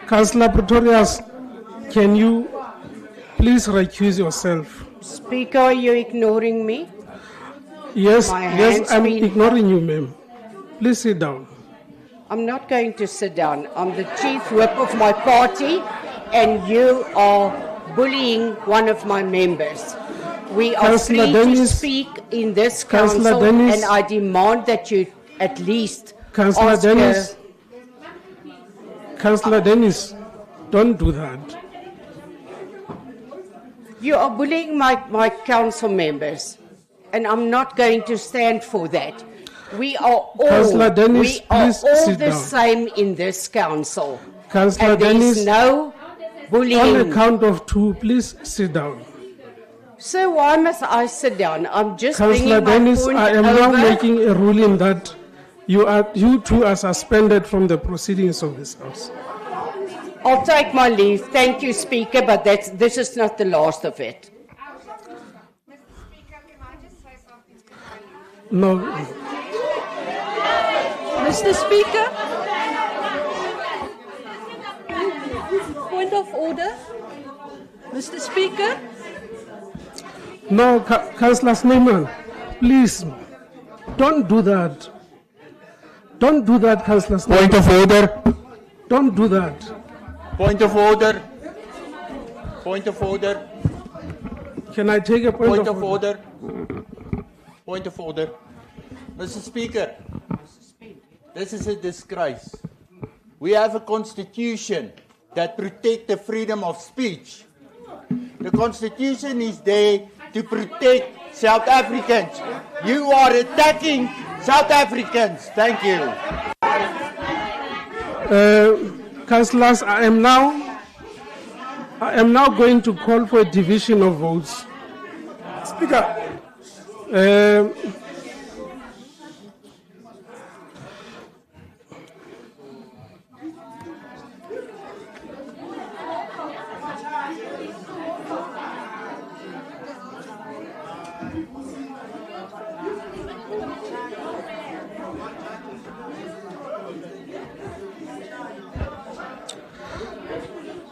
Councillor Pretorius, can you please recuse yourself? Speaker, are you ignoring me? Yes, My yes, hand's I'm been- ignoring you, ma'am. Please sit down. I'm not going to sit down. I'm the chief whip of my party, and you are bullying one of my members. We are Councillor free Dennis. to speak in this Councillor council, Dennis. and I demand that you at least Councillor ask Dennis. her. Councillor Dennis, don't do that. You are bullying my council members, and I'm not going to stand for that. We are all, Councillor Dennis, we are please all sit the down. same in this council. Councillor And there Dennis, is no on bullying. the count of 2, please sit down. So why must I sit down? I'm just Councillor bringing my Dennis, point I am over. now making a ruling that you two are suspended from the proceedings of this House. I'll take my leave. Thank you, Speaker, but this is not the last of it. No, Mr. Speaker. Point of order. Mr. Speaker. no, Councillor Snyman, please, don't do that. Don't do that, Councillor Snyman. Point of order. Don't do that. Point of order. Point of order. Can I take a point, Point of order. Point of order. Mr. Speaker, this is a disgrace. We have a constitution that protects the freedom of speech. The constitution is there to protect South Africans. You are attacking South Africans. Thank you. Councillors, I am now going to call for a division of votes. Speaker.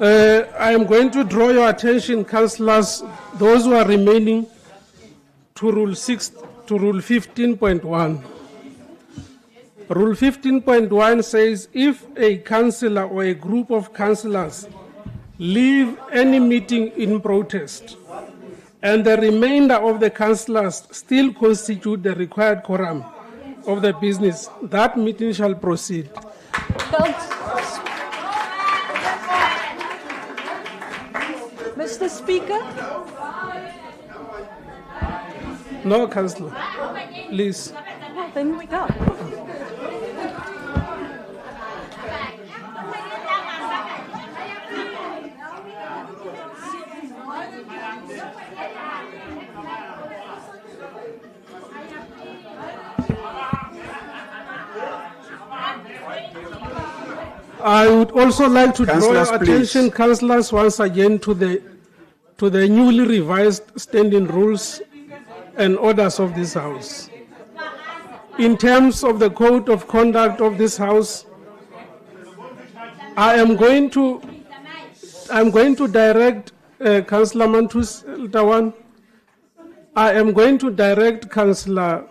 I am going to draw your attention, councillors, those who are remaining, to Rule 15.1. Rule 15.1 says if a councillor or a group of councillors leave any meeting in protest and the remainder of the councillors still constitute the required quorum of the business, that meeting shall proceed. Mr. Speaker. No, Councillor, please. Well, then we go. I would also like to draw Councillors, your please. attention, councillors, once again to the newly revised standing rules and orders of this House. In terms of the code of conduct of this House, I am going to direct Councillor Mantus Tawan. I am going to direct Councillor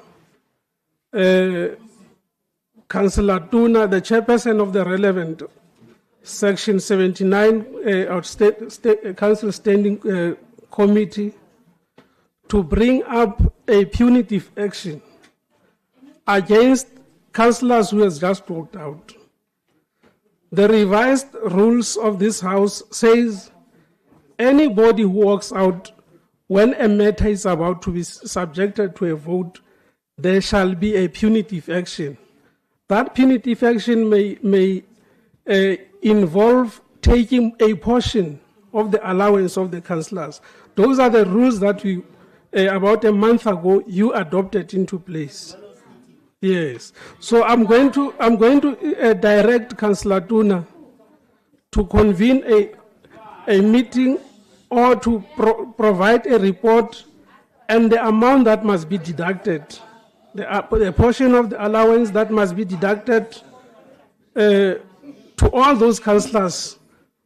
Tuna, the chairperson of the relevant Section 79 Council Standing Committee, to bring up a punitive action against councillors who has just walked out. The revised rules of this House says anybody who walks out when a matter is about to be subjected to a vote, there shall be a punitive action. That punitive action may involve taking a portion of the allowance of the councillors. Those are the rules that we, about a month ago, you adopted into place. Yes. So I'm going to direct Councillor Tuna to convene a meeting or to provide a report and the amount that must be deducted, the portion of the allowance that must be deducted to all those councillors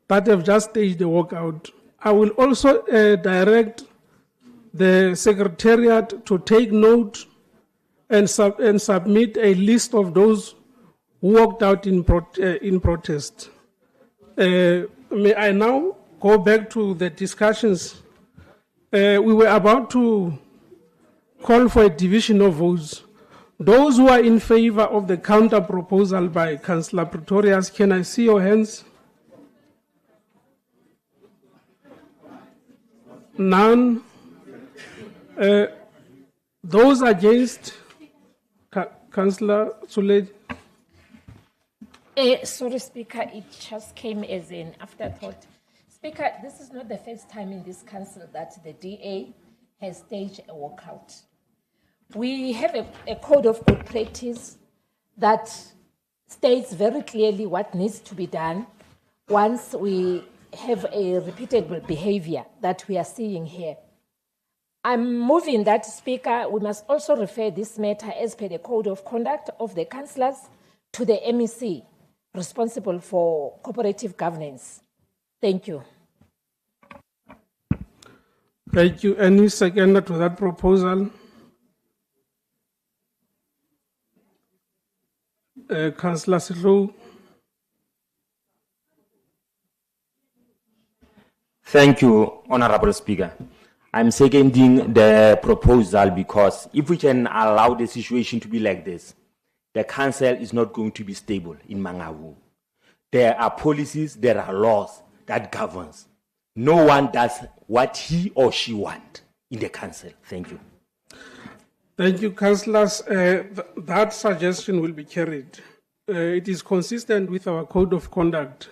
that have just staged the walkout. I will also direct the Secretariat to take note and submit a list of those who walked out in protest. May I now go back to the discussions We were about to call for a division of votes. Those who are in favor of the counter proposal by Councillor Pretorius, can I see your hands? None. Those against, Councillor Sule. Sorry, Speaker, it just came as an afterthought. Speaker, this is not the first time in this council that the DA has staged a walkout. We have a code of good practice that states very clearly what needs to be done once we have a repeatable behavior that we are seeing here. I'm moving that, Speaker, we must also refer this matter as per the code of conduct of the councillors to the MEC responsible for cooperative governance. Thank you. Thank you. Any seconder to that proposal? Councillor Selu. Thank you, Honorable Speaker. I'm seconding the proposal because if we can allow the situation to be like this, the council is not going to be stable in Mangaung. There are policies, there are laws that governs. No one does what he or she wants in the council. Thank you. Thank you, councillors. That suggestion will be carried. It is consistent with our code of conduct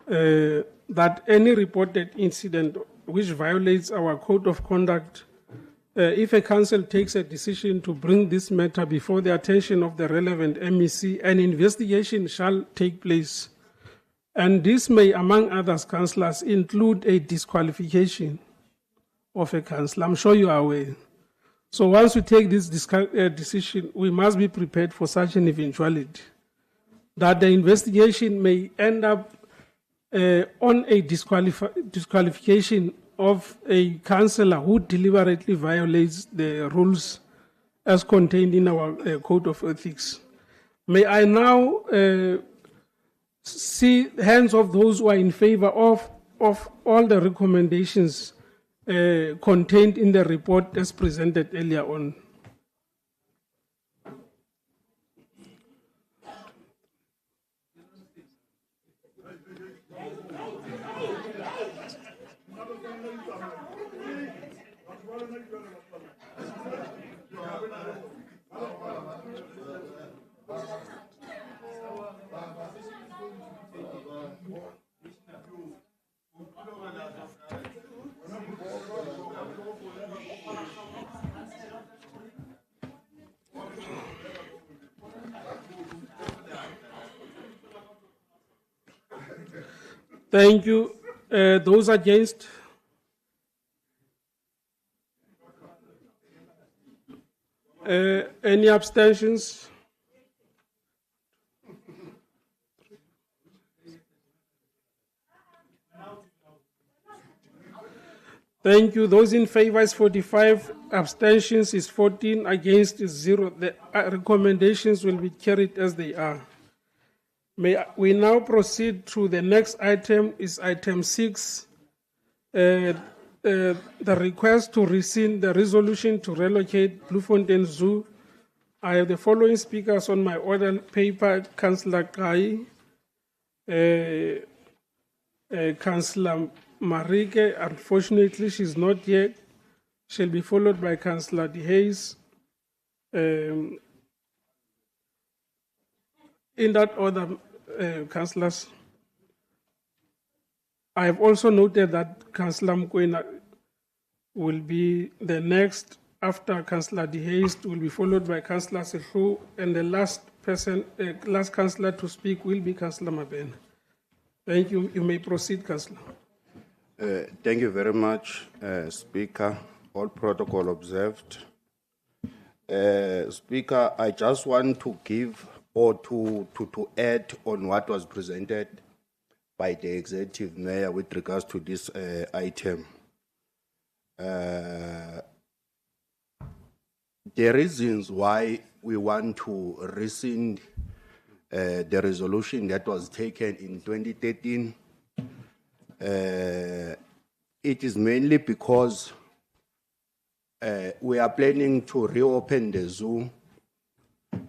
that any reported incident which violates our code of conduct, if a council takes a decision to bring this matter before the attention of the relevant MEC, an investigation shall take place. And this may, among others, councillors, include a disqualification of a councillor. I'm sure you are aware. So once we take this decision, we must be prepared for such an eventuality, that the investigation may end up on a disqualification of a councillor who deliberately violates the rules as contained in our code of ethics. May I now see hands of those who are in favor of all the recommendations contained in the report as presented earlier on. Thank you. Those against? Any abstentions? Thank you. Those in favor is 45, abstentions is 14, against is 0. The recommendations will be carried as they are. May we now proceed to the next item, is item 6, the request to rescind the resolution to relocate Bloemfontein Zoo. I have the following speakers on my order paper: Councillor Kai, Councillor Marike. Unfortunately, she's not here. She'll be followed by Councillor De Hayes. In that order, councillors, I have also noted that Councillor Mkwena will be the next after Councillor De Hayes, will be followed by Councillor Sehu, and the last person, last councillor to speak will be Councillor Mabena. Thank you. You may proceed, Councillor. Thank you very much, Speaker. All protocol observed. Speaker, I just want to give or to add on what was presented by the Executive Mayor with regards to this item. The reasons why we want to rescind the resolution that was taken in 2013 it is mainly because we are planning to reopen the zoo.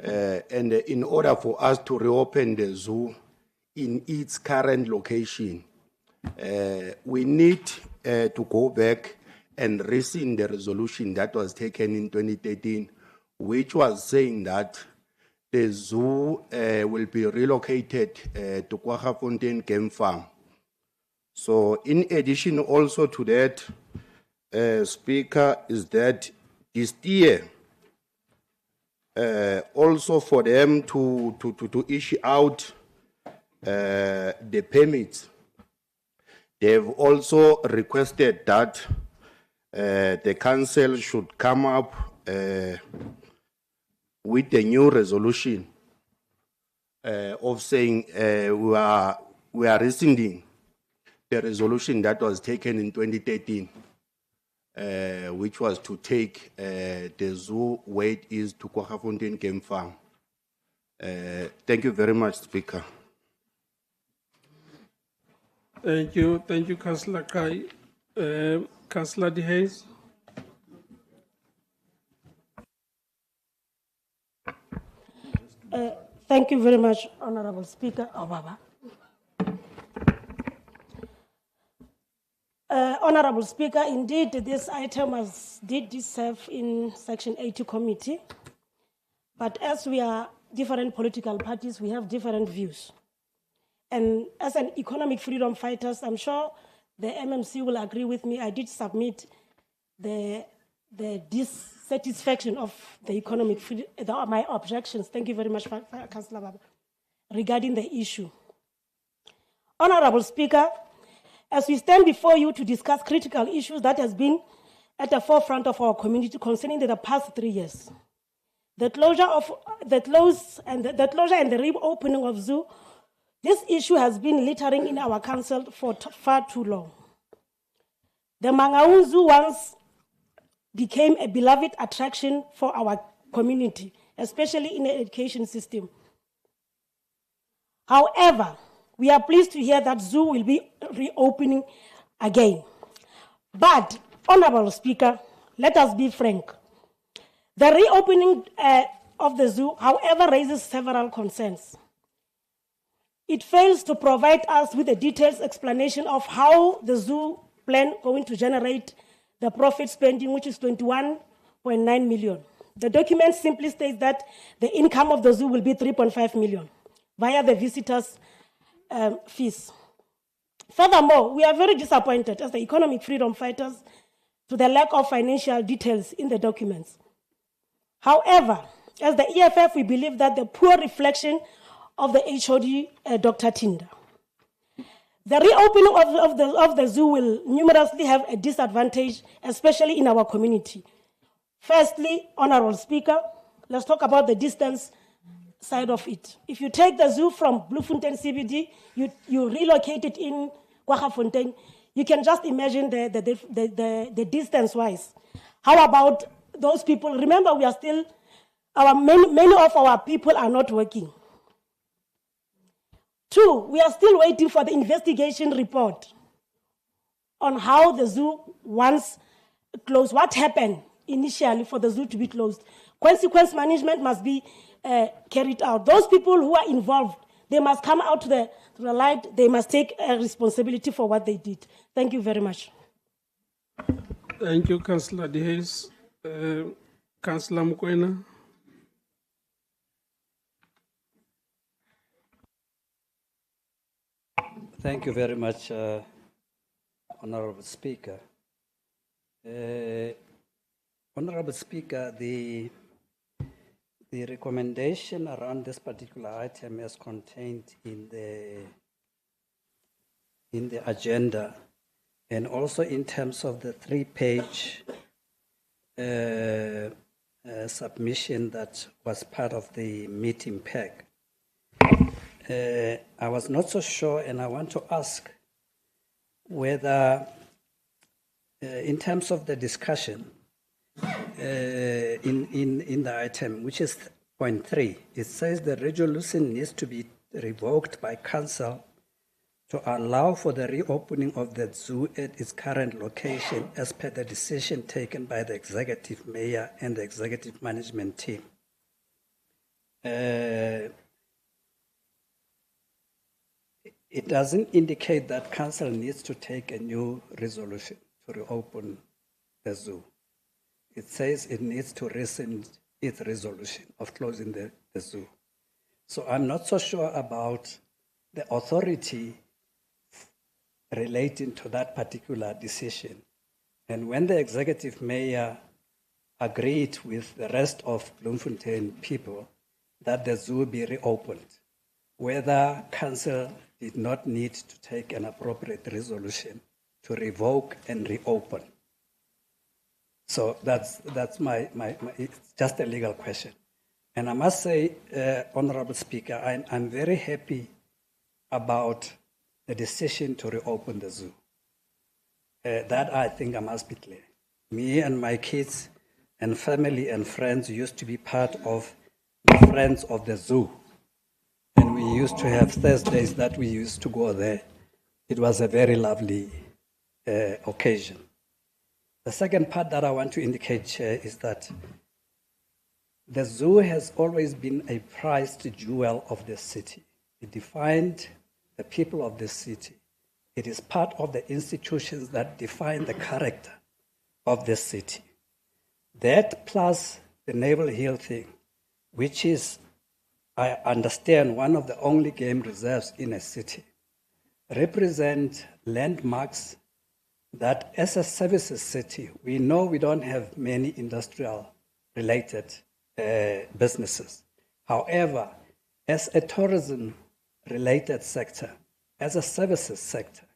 And in order for us to reopen the zoo in its current location, we need to go back and rescind the resolution that was taken in 2013, which was saying that the zoo will be relocated to Kwaggafontein Game Farm. So in addition also to that, Speaker, is that this year, also for them to issue out the permits, they've also requested that the council should come up with a new resolution of saying we are rescinding the resolution that was taken in 2013, which was to take the zoo where it is to Kwaggafontein Game Farm. Thank you very much, Speaker. Thank you, Councillor Kai. Councillor De Hayes. Thank you very much, Honorable Speaker. Honorable Speaker, indeed, this item did deserve in Section 80 committee, but as we are different political parties, we have different views. And as an economic freedom fighters, I'm sure the MMC will agree with me. I did submit the dissatisfaction of the economic freedom, my objections. Thank you very much, Councillor Baba, regarding the issue. Honorable Speaker, as we stand before you to discuss critical issues that has been at the forefront of our community concerning the past 3 years, the closure and the reopening of zoo, this issue has been littering in our council for far too long. The Mangaung Zoo once became a beloved attraction for our community, especially in the education system. However, we are pleased to hear that zoo will be reopening again. But, Honorable Speaker, let us be frank. The reopening of the zoo, however, raises several concerns. It fails to provide us with a detailed explanation of how the zoo plan going to generate the profit spending, which is 21.9 million. The document simply states that the income of the zoo will be 3.5 million via the visitors' fees. Furthermore, we are very disappointed as the economic freedom fighters to the lack of financial details in the documents. However, as the EFF, we believe that the poor reflection of the HOD, Dr. Tinder. The reopening of the zoo will numerously have a disadvantage, especially in our community. Firstly, Honorable Speaker, let's talk about the distance side of it. If you take the zoo from Bloemfontein CBD, you relocate it in Kwaggafontein, you can just imagine the distance-wise. How about those people? Remember, we are still, many of our people are not working. Two, we are still waiting for the investigation report on how the zoo once closed, what happened initially for the zoo to be closed. Consequence management must be carried out. Those people who are involved, they must come out to the light, they must take responsibility for what they did. Thank you very much. Thank you, Councillor De Hayes. Councillor Mokoena. Thank you very much, Honorable Speaker. Honorable Speaker, the recommendation around this particular item as contained in the agenda, and also in terms of the 3-page submission that was part of the meeting pack. I was not so sure, and I want to ask whether, in terms of the discussion in the item, which is point 3, it says the resolution needs to be revoked by council to allow for the reopening of the zoo at its current location as per the decision taken by the executive mayor and the executive management team. It doesn't indicate that council needs to take a new resolution to reopen the zoo. It says it needs to rescind its resolution of closing the zoo. So I'm not so sure about the authority relating to that particular decision. And when the executive mayor agreed with the rest of Bloemfontein people that the zoo be reopened, whether council did not need to take an appropriate resolution to revoke and reopen. So that's it's just a legal question. And I must say, Honorable Speaker, I'm very happy about the decision to reopen the zoo. That I think I must be clear. Me and my kids and family and friends used to be part of the Friends of the Zoo. And we used to have Thursdays that we used to go there. It was a very lovely occasion. The second part that I want to indicate, Chair, is that the zoo has always been a prized jewel of the city. It defined the people of the city. It is part of the institutions that define the character of the city. That plus the Naval Hill thing, which is, I understand, one of the only game reserves in a city, represent landmarks that as a services city, we know we don't have many industrial related businesses. However, as a tourism related sector, as a services sector,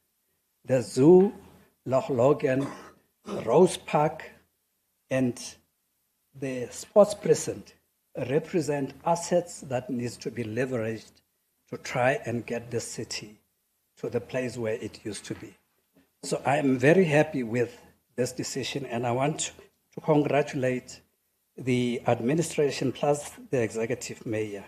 the zoo, Loch Logan, Rose Park, and the sports precinct represent assets that needs to be leveraged to try and get the city to the place where it used to be. So I am very happy with this decision, and I want to congratulate the administration plus the executive mayor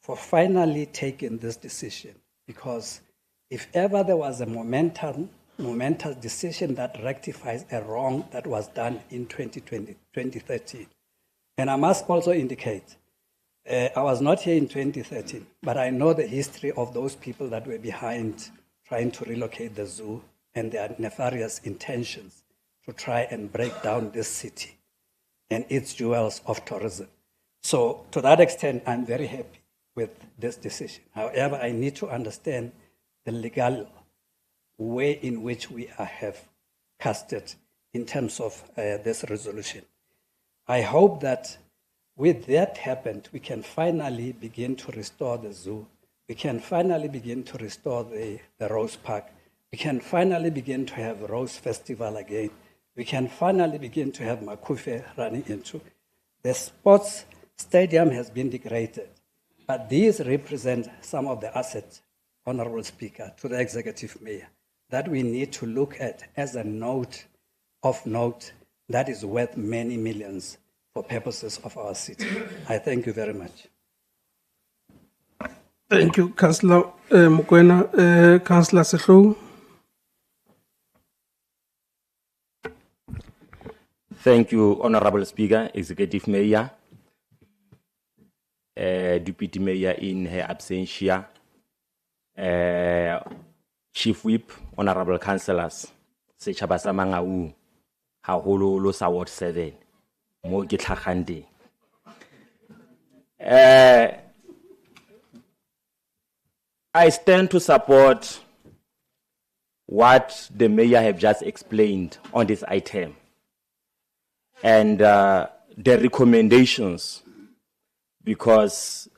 for finally taking this decision, because if ever there was a momentous decision that rectifies a wrong that was done in 2013. And I must also indicate, I was not here in 2013, but I know the history of those people that were behind trying to relocate the zoo and their nefarious intentions to try and break down this city and its jewels of tourism. So to that extent, I'm very happy with this decision. However, I need to understand the legal way in which we have casted in terms of this resolution. I hope that with that happened, we can finally begin to restore the zoo. We can finally begin to restore the Rose Park. We can finally begin to have Rose Festival again. We can finally begin to have Makufe running into. The sports stadium has been degraded, but these represent some of the assets, Honorable Speaker, to the executive mayor, that we need to look at as a note that is worth many millions for purposes of our city. I thank you very much. Thank you, Councillor Mokoena. Councillor Sehlou. Thank you, Honorable Speaker, Executive Mayor, Deputy Mayor in her absentia, Chief Whip, Honorable Councillors, Sechabasa Mangaung, Haholo sa Ward 7, mo ke tlhagang teng. I stand to support what the mayor have just explained on this item and the recommendations, because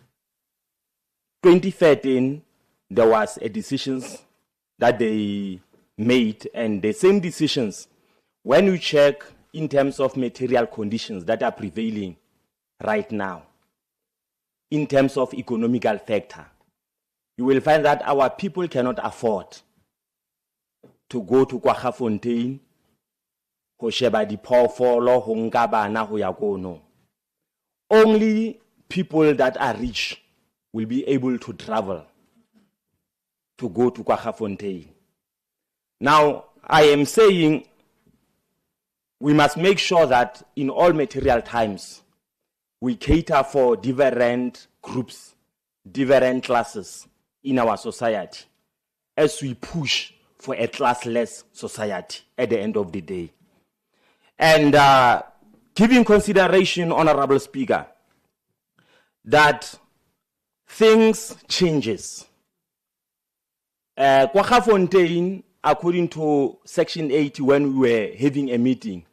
2013 there was a decisions that they made, and the same decisions, when you check in terms of material conditions that are prevailing right now, in terms of economical factor, you will find that our people cannot afford to go to Kwaggafontein, ho sheba diphoofolo, ho nka bana ho ya kono. Only people that are rich will be able to travel to go to Kwaggafontein. Now, I am saying we must make sure that in all material times, we cater for different groups, different classes in our society, as we push for a classless society at the end of the day. And giving consideration, Honorable Speaker, that things changes. Kwaggafontein, according to Section 80, when we were having a meeting,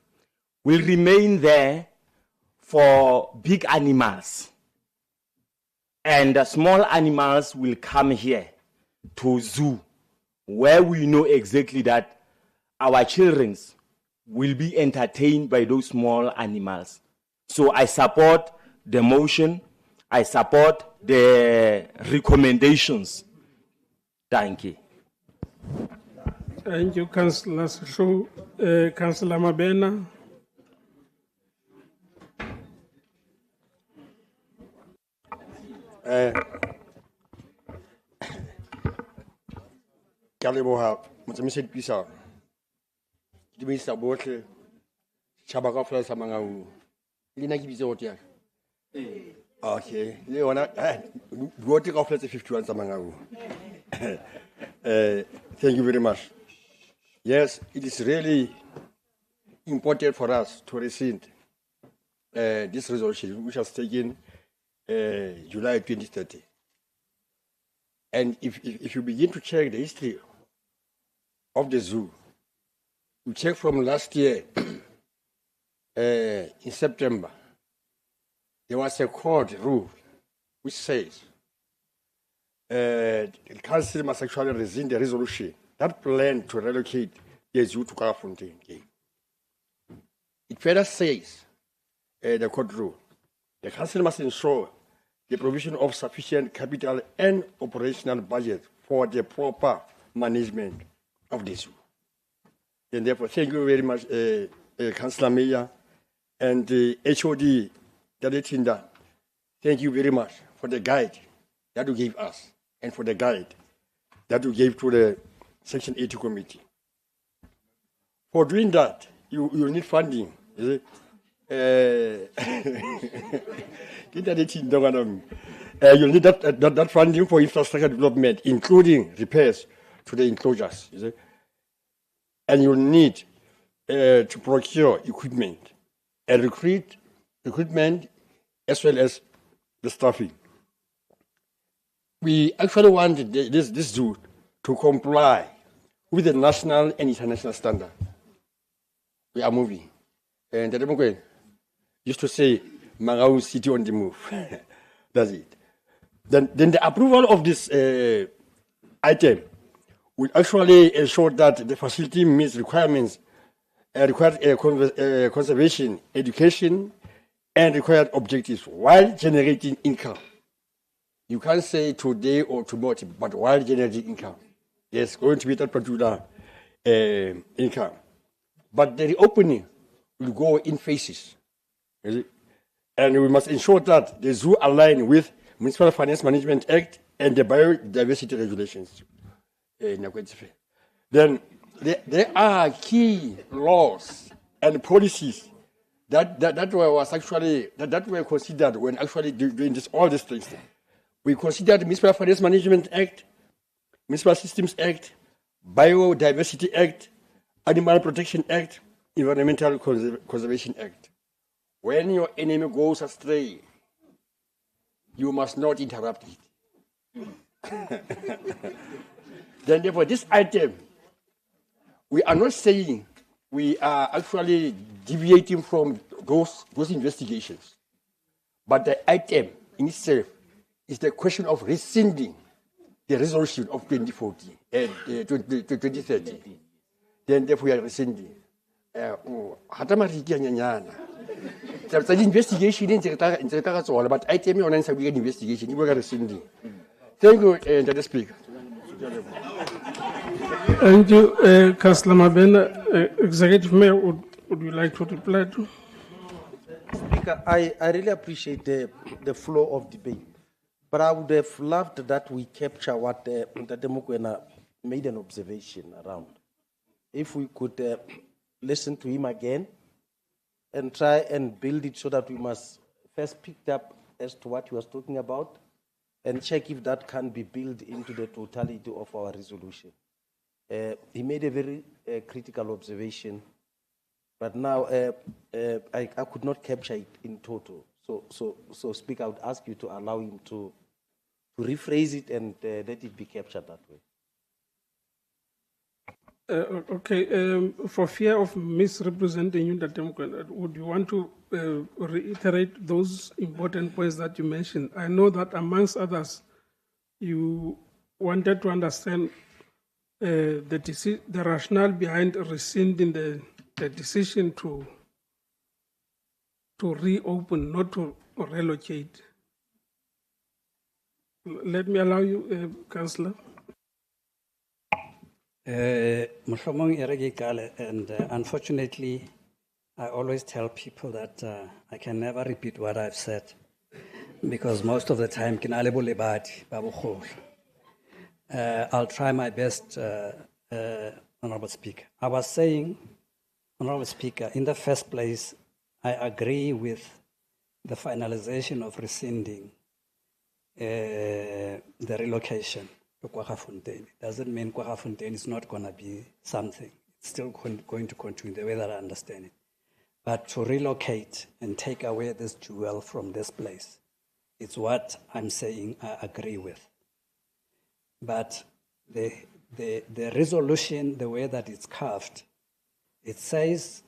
will remain there for big animals. And small animals will come here to zoo, where we know exactly that our children will be entertained by those small animals. So I support the motion. I support the recommendations. Thank you. Thank you, Councillor Shu. Councillor Mabena. Kaleboha, Motsamisi Pisa. Dimisa Botle, Chabaka Flas Amangau. Lina Gibizotia. Okay, Leona, go take off 51 Samangau. Thank you very much. Yes, it is really important for us to rescind this resolution, which was taken July 2030. And if you begin to check the history of the zoo, you check from last year, in September, there was a court rule which says the council must actually rescind the resolution that planned to relocate the zoo to Kwaggafontein. It further says, the court rule, the council must ensure the provision of sufficient capital and operational budget for the proper management of the zoo. And therefore, thank you very much, Councillor Mayor and the HOD, Dadetinda. Thank you very much for the guide that you gave us and for the guide that you gave to the Section 80 committee. For doing that, you need funding. Is it? You'll need that funding for infrastructure development, including repairs to the enclosures. Is it? And you'll need to procure equipment and recruit equipment as well as the staffing. We actually want this zoo to comply with the national and international standard. We are moving. And the Democrat used to say, Mangau City on the move. That's it. Then the approval of this item will actually ensure that the facility meets requirements, required conservation, education, and required objectives while generating income. You can't say today or tomorrow, but while generating income, there's going to be that particular income. But the reopening will go in phases. And we must ensure that the zoo align with Municipal Finance Management Act and the biodiversity regulations. Then there are key laws and policies that were considered when actually doing all these things. We considered the Municipal Finance Management Act, Municipal Systems Act, Biodiversity Act, Animal Protection Act, Environmental Conservation Act. When your enemy goes astray, you must not interrupt it. Then therefore, this item, we are not saying we are actually deviating from those investigations. But the item in itself is the question of rescinding the resolution of 2040 and 2030. Then therefore we are rescinding. The investigation in the but item on investigation, you are rescinding. Thank you, the Speaker. Thank you, Councillor Mabena. Executive Mayor, would you like to reply to? Speaker, I really appreciate the flow of debate. But I would have loved that we capture what Ntate Mokoena made an observation around. If we could listen to him again and try and build it so that we must first pick up as to what he was talking about and check if that can be built into the totality of our resolution. He made a very critical observation, but now I could not capture it in total. So Speaker, I would ask you to allow him to rephrase it and let it be captured that way. Okay, for fear of misrepresenting you, would you want to reiterate those important points that you mentioned? I know that amongst others, you wanted to understand the rationale behind rescinding the decision to reopen, not to relocate. Let me allow you, Councillor. Mohlomong e re ke qale, and unfortunately, I always tell people that I can never repeat what I've said because most of the time, ke na le bolebadi ba bogolo. I'll try my best, Honorable Speaker. I was saying, Honorable Speaker, in the first place, I agree with the finalization of rescinding the relocation to Kwaggafontein. Doesn't mean Kwaggafontein is not going to be something. It's still going to continue the way that I understand it. But to relocate and take away this jewel from this place, it's what I'm saying I agree with. But the resolution, the way that it's carved, it says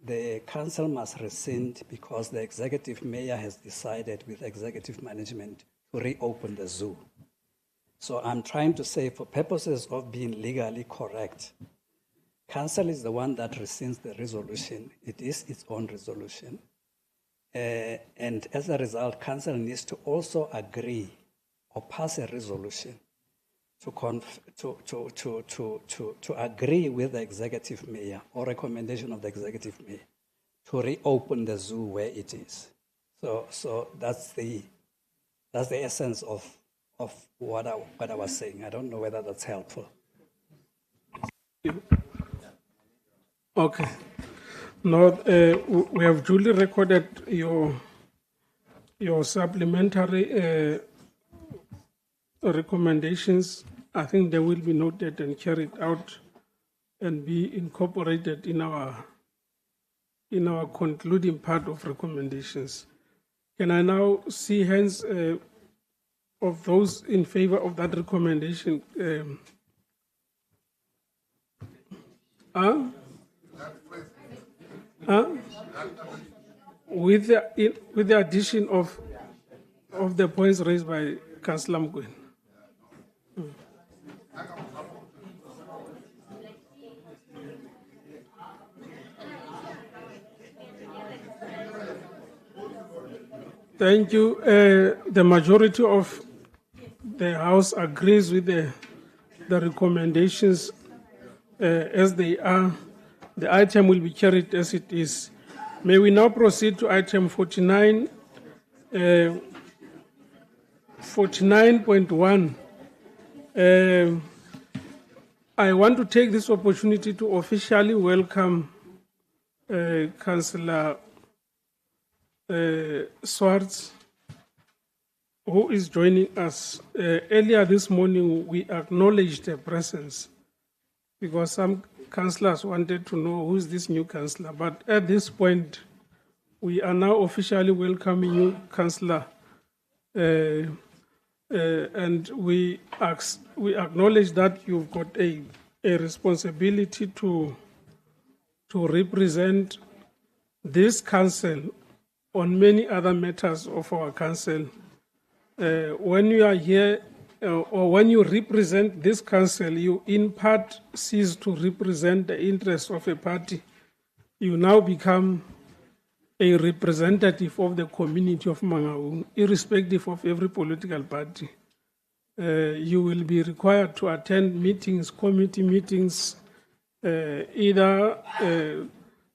the council must rescind because the executive mayor has decided with executive management to reopen the zoo. So I'm trying to say, for purposes of being legally correct, council is the one that rescinds the resolution. It is its own resolution. And as a result, council needs to also agree or pass a resolution to agree with the executive mayor or recommendation of the executive mayor to reopen the zoo where it is. So that's the essence of what I was saying. I don't know whether that's helpful. Okay. Now, we have duly recorded your supplementary recommendations. I think they will be noted and carried out and be incorporated in our concluding part of recommendations. Can I now see hands of those in favor of that recommendation? With the addition of the points raised by Councillor Mokoena. Thank you. The majority of the House agrees with the recommendations as they are. The item will be carried as it is. May we now proceed to item 49. 49.1. I want to take this opportunity to officially welcome Councillor Swartz, who is joining us. Earlier this morning, we acknowledged her presence because some councillors wanted to know who is this new councillor. But at this point, we are now officially welcoming you, Councillor, and we acknowledge that you've got a responsibility to represent this council on many other matters of our council. When you are here, or when you represent this council, you in part cease to represent the interests of a party. You now become a representative of the community of Mangaung, irrespective of every political party. You will be required to attend meetings, committee meetings, either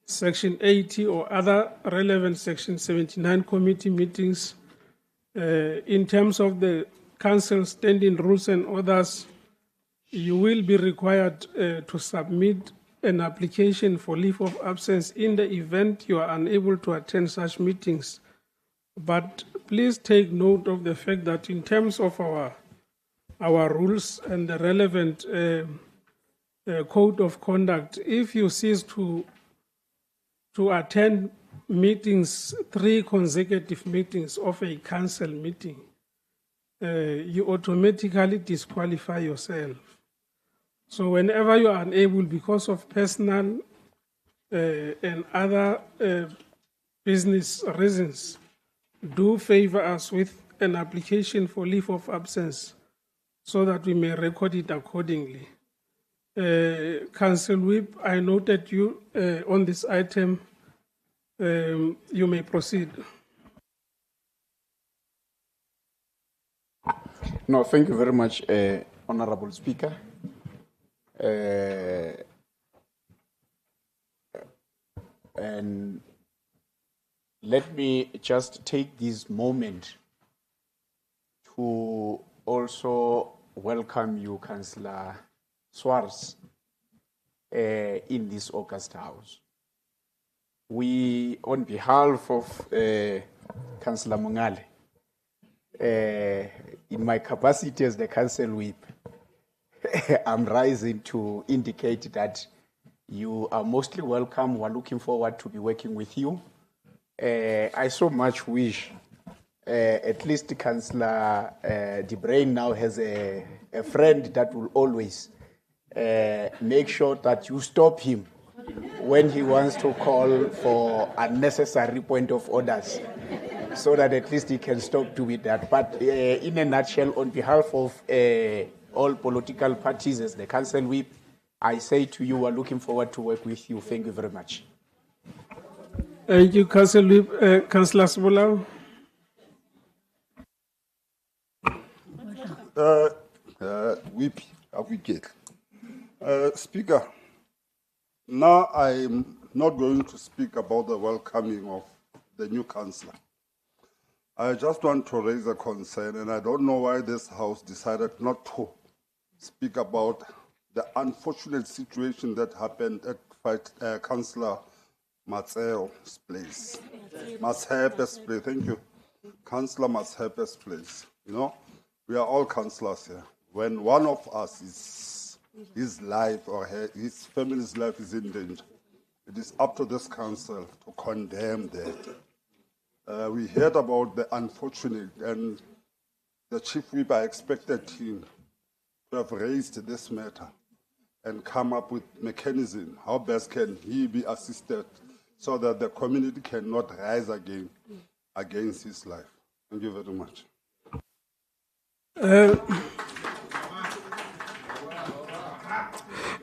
Section 80 or other relevant Section 79 committee meetings. In terms of the council standing rules and orders, you will be required to submit an application for leave of absence in the event you are unable to attend such meetings. But please take note of the fact that in terms of our rules and the relevant code of conduct, if you cease to attend meetings, 3 consecutive meetings of a council meeting, you automatically disqualify yourself. So whenever you are unable because of personal and other business reasons, do favor us with an application for leave of absence so that we may record it accordingly. Council Whip, I noted you on this item. You may proceed. No, thank you very much, Honorable Speaker. And let me just take this moment to also welcome you, Councillor Swartz, in this August House. We, on behalf of Councillor Mungale, in my capacity as the Council Whip, I'm rising to indicate that you are mostly welcome. We're looking forward to be working with you. I so much wish at least Councillor De Bruyn now has a friend that will always make sure that you stop him when he wants to call for unnecessary point of orders, so that at least he can stop doing that. But in a nutshell, on behalf of all political parties as the Council Whip, I say to you, we're looking forward to work with you. Thank you very much. Thank you, Council Whip. Councillor Sibula. Whip, advocate. Speaker, now I'm not going to speak about the welcoming of the new councillor. I just want to raise a concern, and I don't know why this House decided not to speak about the unfortunate situation that happened at Councillor Matseo's place. Matshepe's place, thank you. Councillor Matshepe's place. You know, we are all councillors here. When one of us his life or his family's life is in danger, it is up to this council to condemn that. We heard about the unfortunate, and the Chief Whip, I expected him to have raised this matter and come up with mechanism. How best can he be assisted so that the community cannot rise again against his life? Thank you very much.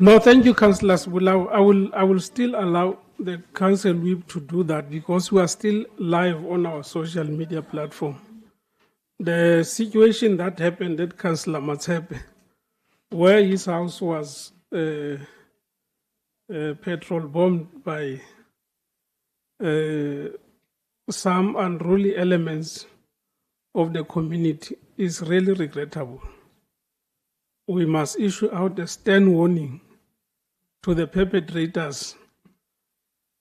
No, thank you, Councillor Sibula. I will still allow the Council Whip to do that because we are still live on our social media platform. The situation that happened at Councillor Matshepe, where his house was petrol bombed by some unruly elements of the community, is really regrettable. We must issue out a stern warning to the perpetrators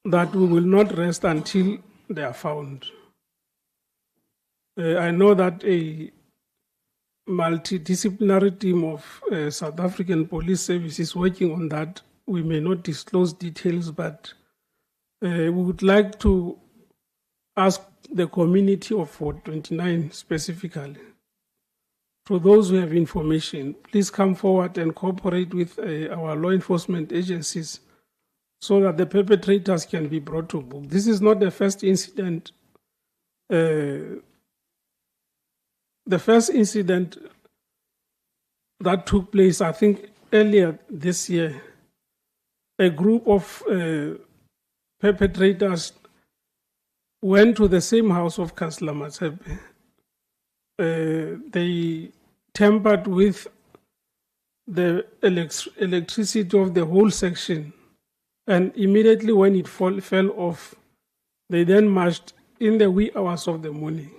that we will not rest until they are found. I know that a multidisciplinary team of South African Police Service is working on that. We may not disclose details, but we would like to ask the community of Ward 29 specifically, to those who have information, please come forward and cooperate with our law enforcement agencies so that the perpetrators can be brought to book. This is not the first incident. The first incident that took place, I think, earlier this year, a group of perpetrators went to the same house of Councillor Matshepe. They tampered with the electricity of the whole section, and immediately when it fell off, they then marched in the wee hours of the morning.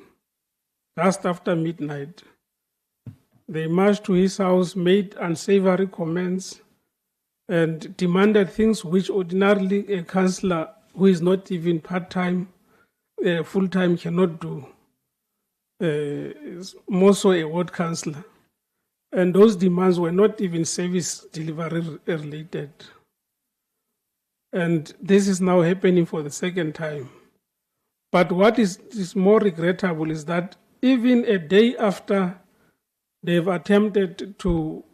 just after midnight. They marched to his house, made unsavory comments, and demanded things which ordinarily a councillor who is not even part-time, full-time cannot do. Is more so a ward councillor. And those demands were not even service delivery related. And this is now happening for the second time. But what is more regrettable is that even a day after they've attempted to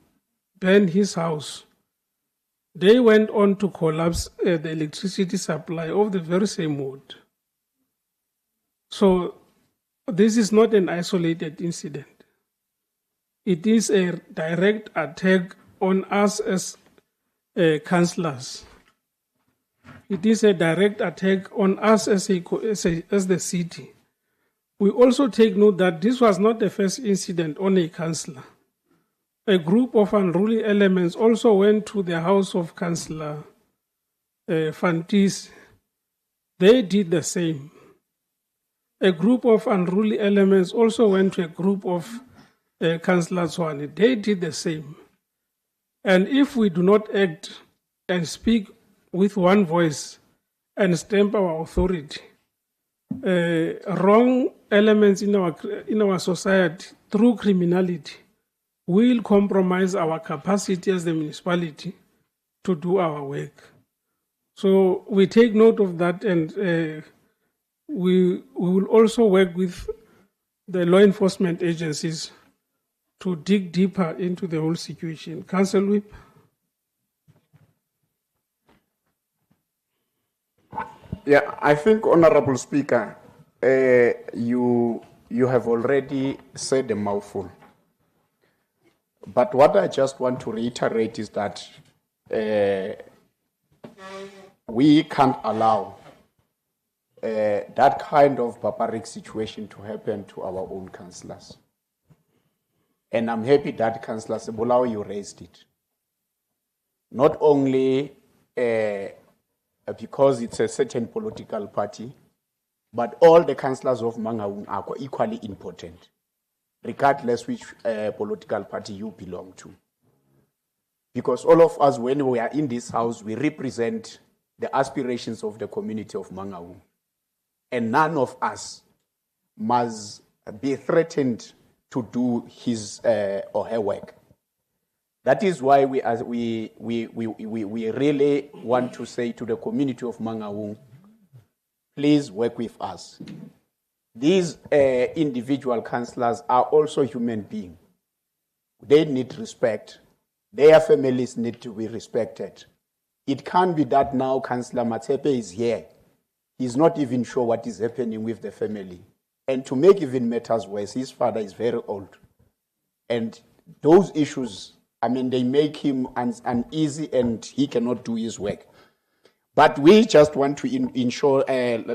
burn his house, they went on to collapse the electricity supply of the very same ward. So this is not an isolated incident. It is a direct attack on us as councillors. It is a direct attack on us as the city. We also take note that this was not the first incident on a councillor. A group of unruly elements also went to the house of Councillor Fantis. They did the same. A group of unruly elements also went to a group of Councillor Swane. They did the same. And if we do not act and speak with one voice and stamp our authority, wrong elements in our society through criminality will compromise our capacity as the municipality to do our work. So we take note of that, and we will also work with the law enforcement agencies to dig deeper into the whole situation. Council Whip. Yeah, I think, Honorable Speaker, you have already said a mouthful. But what I just want to reiterate is that we can't allow that kind of barbaric situation to happen to our own councillors. And I'm happy that Councillor Sebulawa, you raised it. Not only because it's a certain political party, but all the councillors of Mangaung are equally important, regardless which political party you belong to. Because all of us, when we are in this house, we represent the aspirations of the community of Mangaung. And none of us must be threatened to do his or her work. That is why we really want to say to the community of Mangaung, please work with us. These individual councillors are also human beings. They need respect. Their families need to be respected. It can't be that now Councillor Matsepe is here. He's not even sure what is happening with the family. And to make even matters worse, his father is very old. And those issues, I mean, they make him uneasy and he cannot do his work. But we just want to ensure,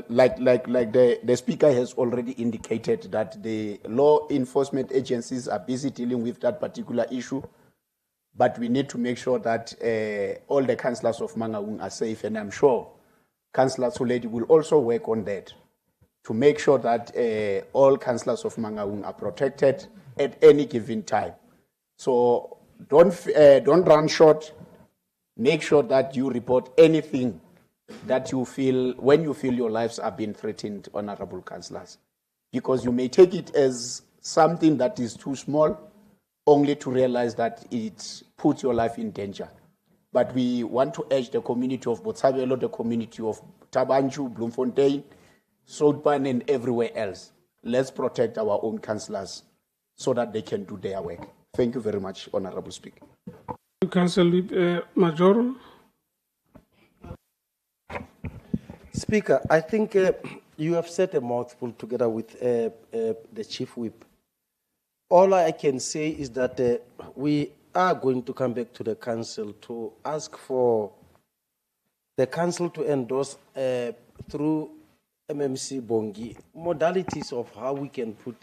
like the Speaker has already indicated, that the law enforcement agencies are busy dealing with that particular issue. But we need to make sure that all the councillors of Mangaung are safe. And I'm sure Councillor Soledi will also work on that to make sure that all councillors of Mangaung are protected at any given time. So don't run short. Make sure that you report anything that you feel, when you feel your lives are being threatened, honorable councillors. Because you may take it as something that is too small, only to realize that it puts your life in danger. But we want to urge the community of Botshabelo, the community of Tabanchu, Bloemfontein, Southpan, and everywhere else. Let's protect our own councillors so that they can do their work. Thank you very much, Honorable Speaker. Councillor Majoro. Speaker, I think you have said a mouthful together with the Chief Whip. All I can say is that we are going to come back to the council to ask for the council to endorse through MMC Bongi modalities of how we can put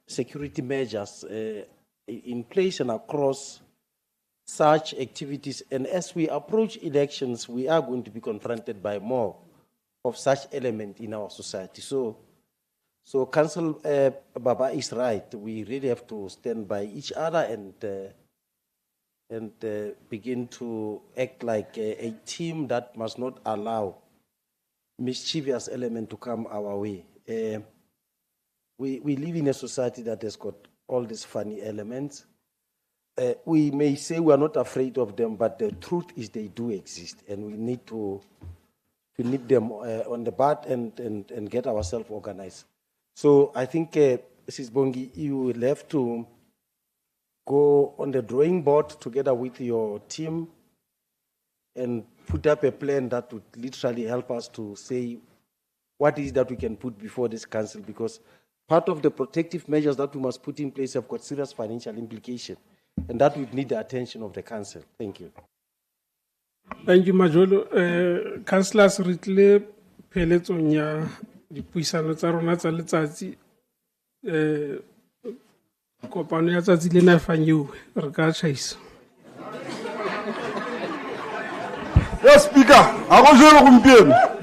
security measures in place and across such activities. And as we approach elections, we are going to be confronted by more of such element in our society. So So Council Baba is right. We really have to stand by each other and begin to act like a team that must not allow mischievous element to come our way. We live in a society that has got all these funny elements. We may say we are not afraid of them, but the truth is they do exist, and we need to nip them on the bud and get ourselves organized. So I think, Mrs. Bongi, you will have to go on the drawing board together with your team and put up a plan that would literally help us to say what is that we can put before this council, because part of the protective measures that we must put in place have got serious financial implications, and that would need the attention of the council. Thank you. Thank you, Majolo. Councillors, re tle pheletsong ya dipuisano tsa rona tsa letsatsi. Kopano ya tsatsi lena e fanyiwe, re ka tjhaisa. Yes, Speaker, a go jelo gompieno.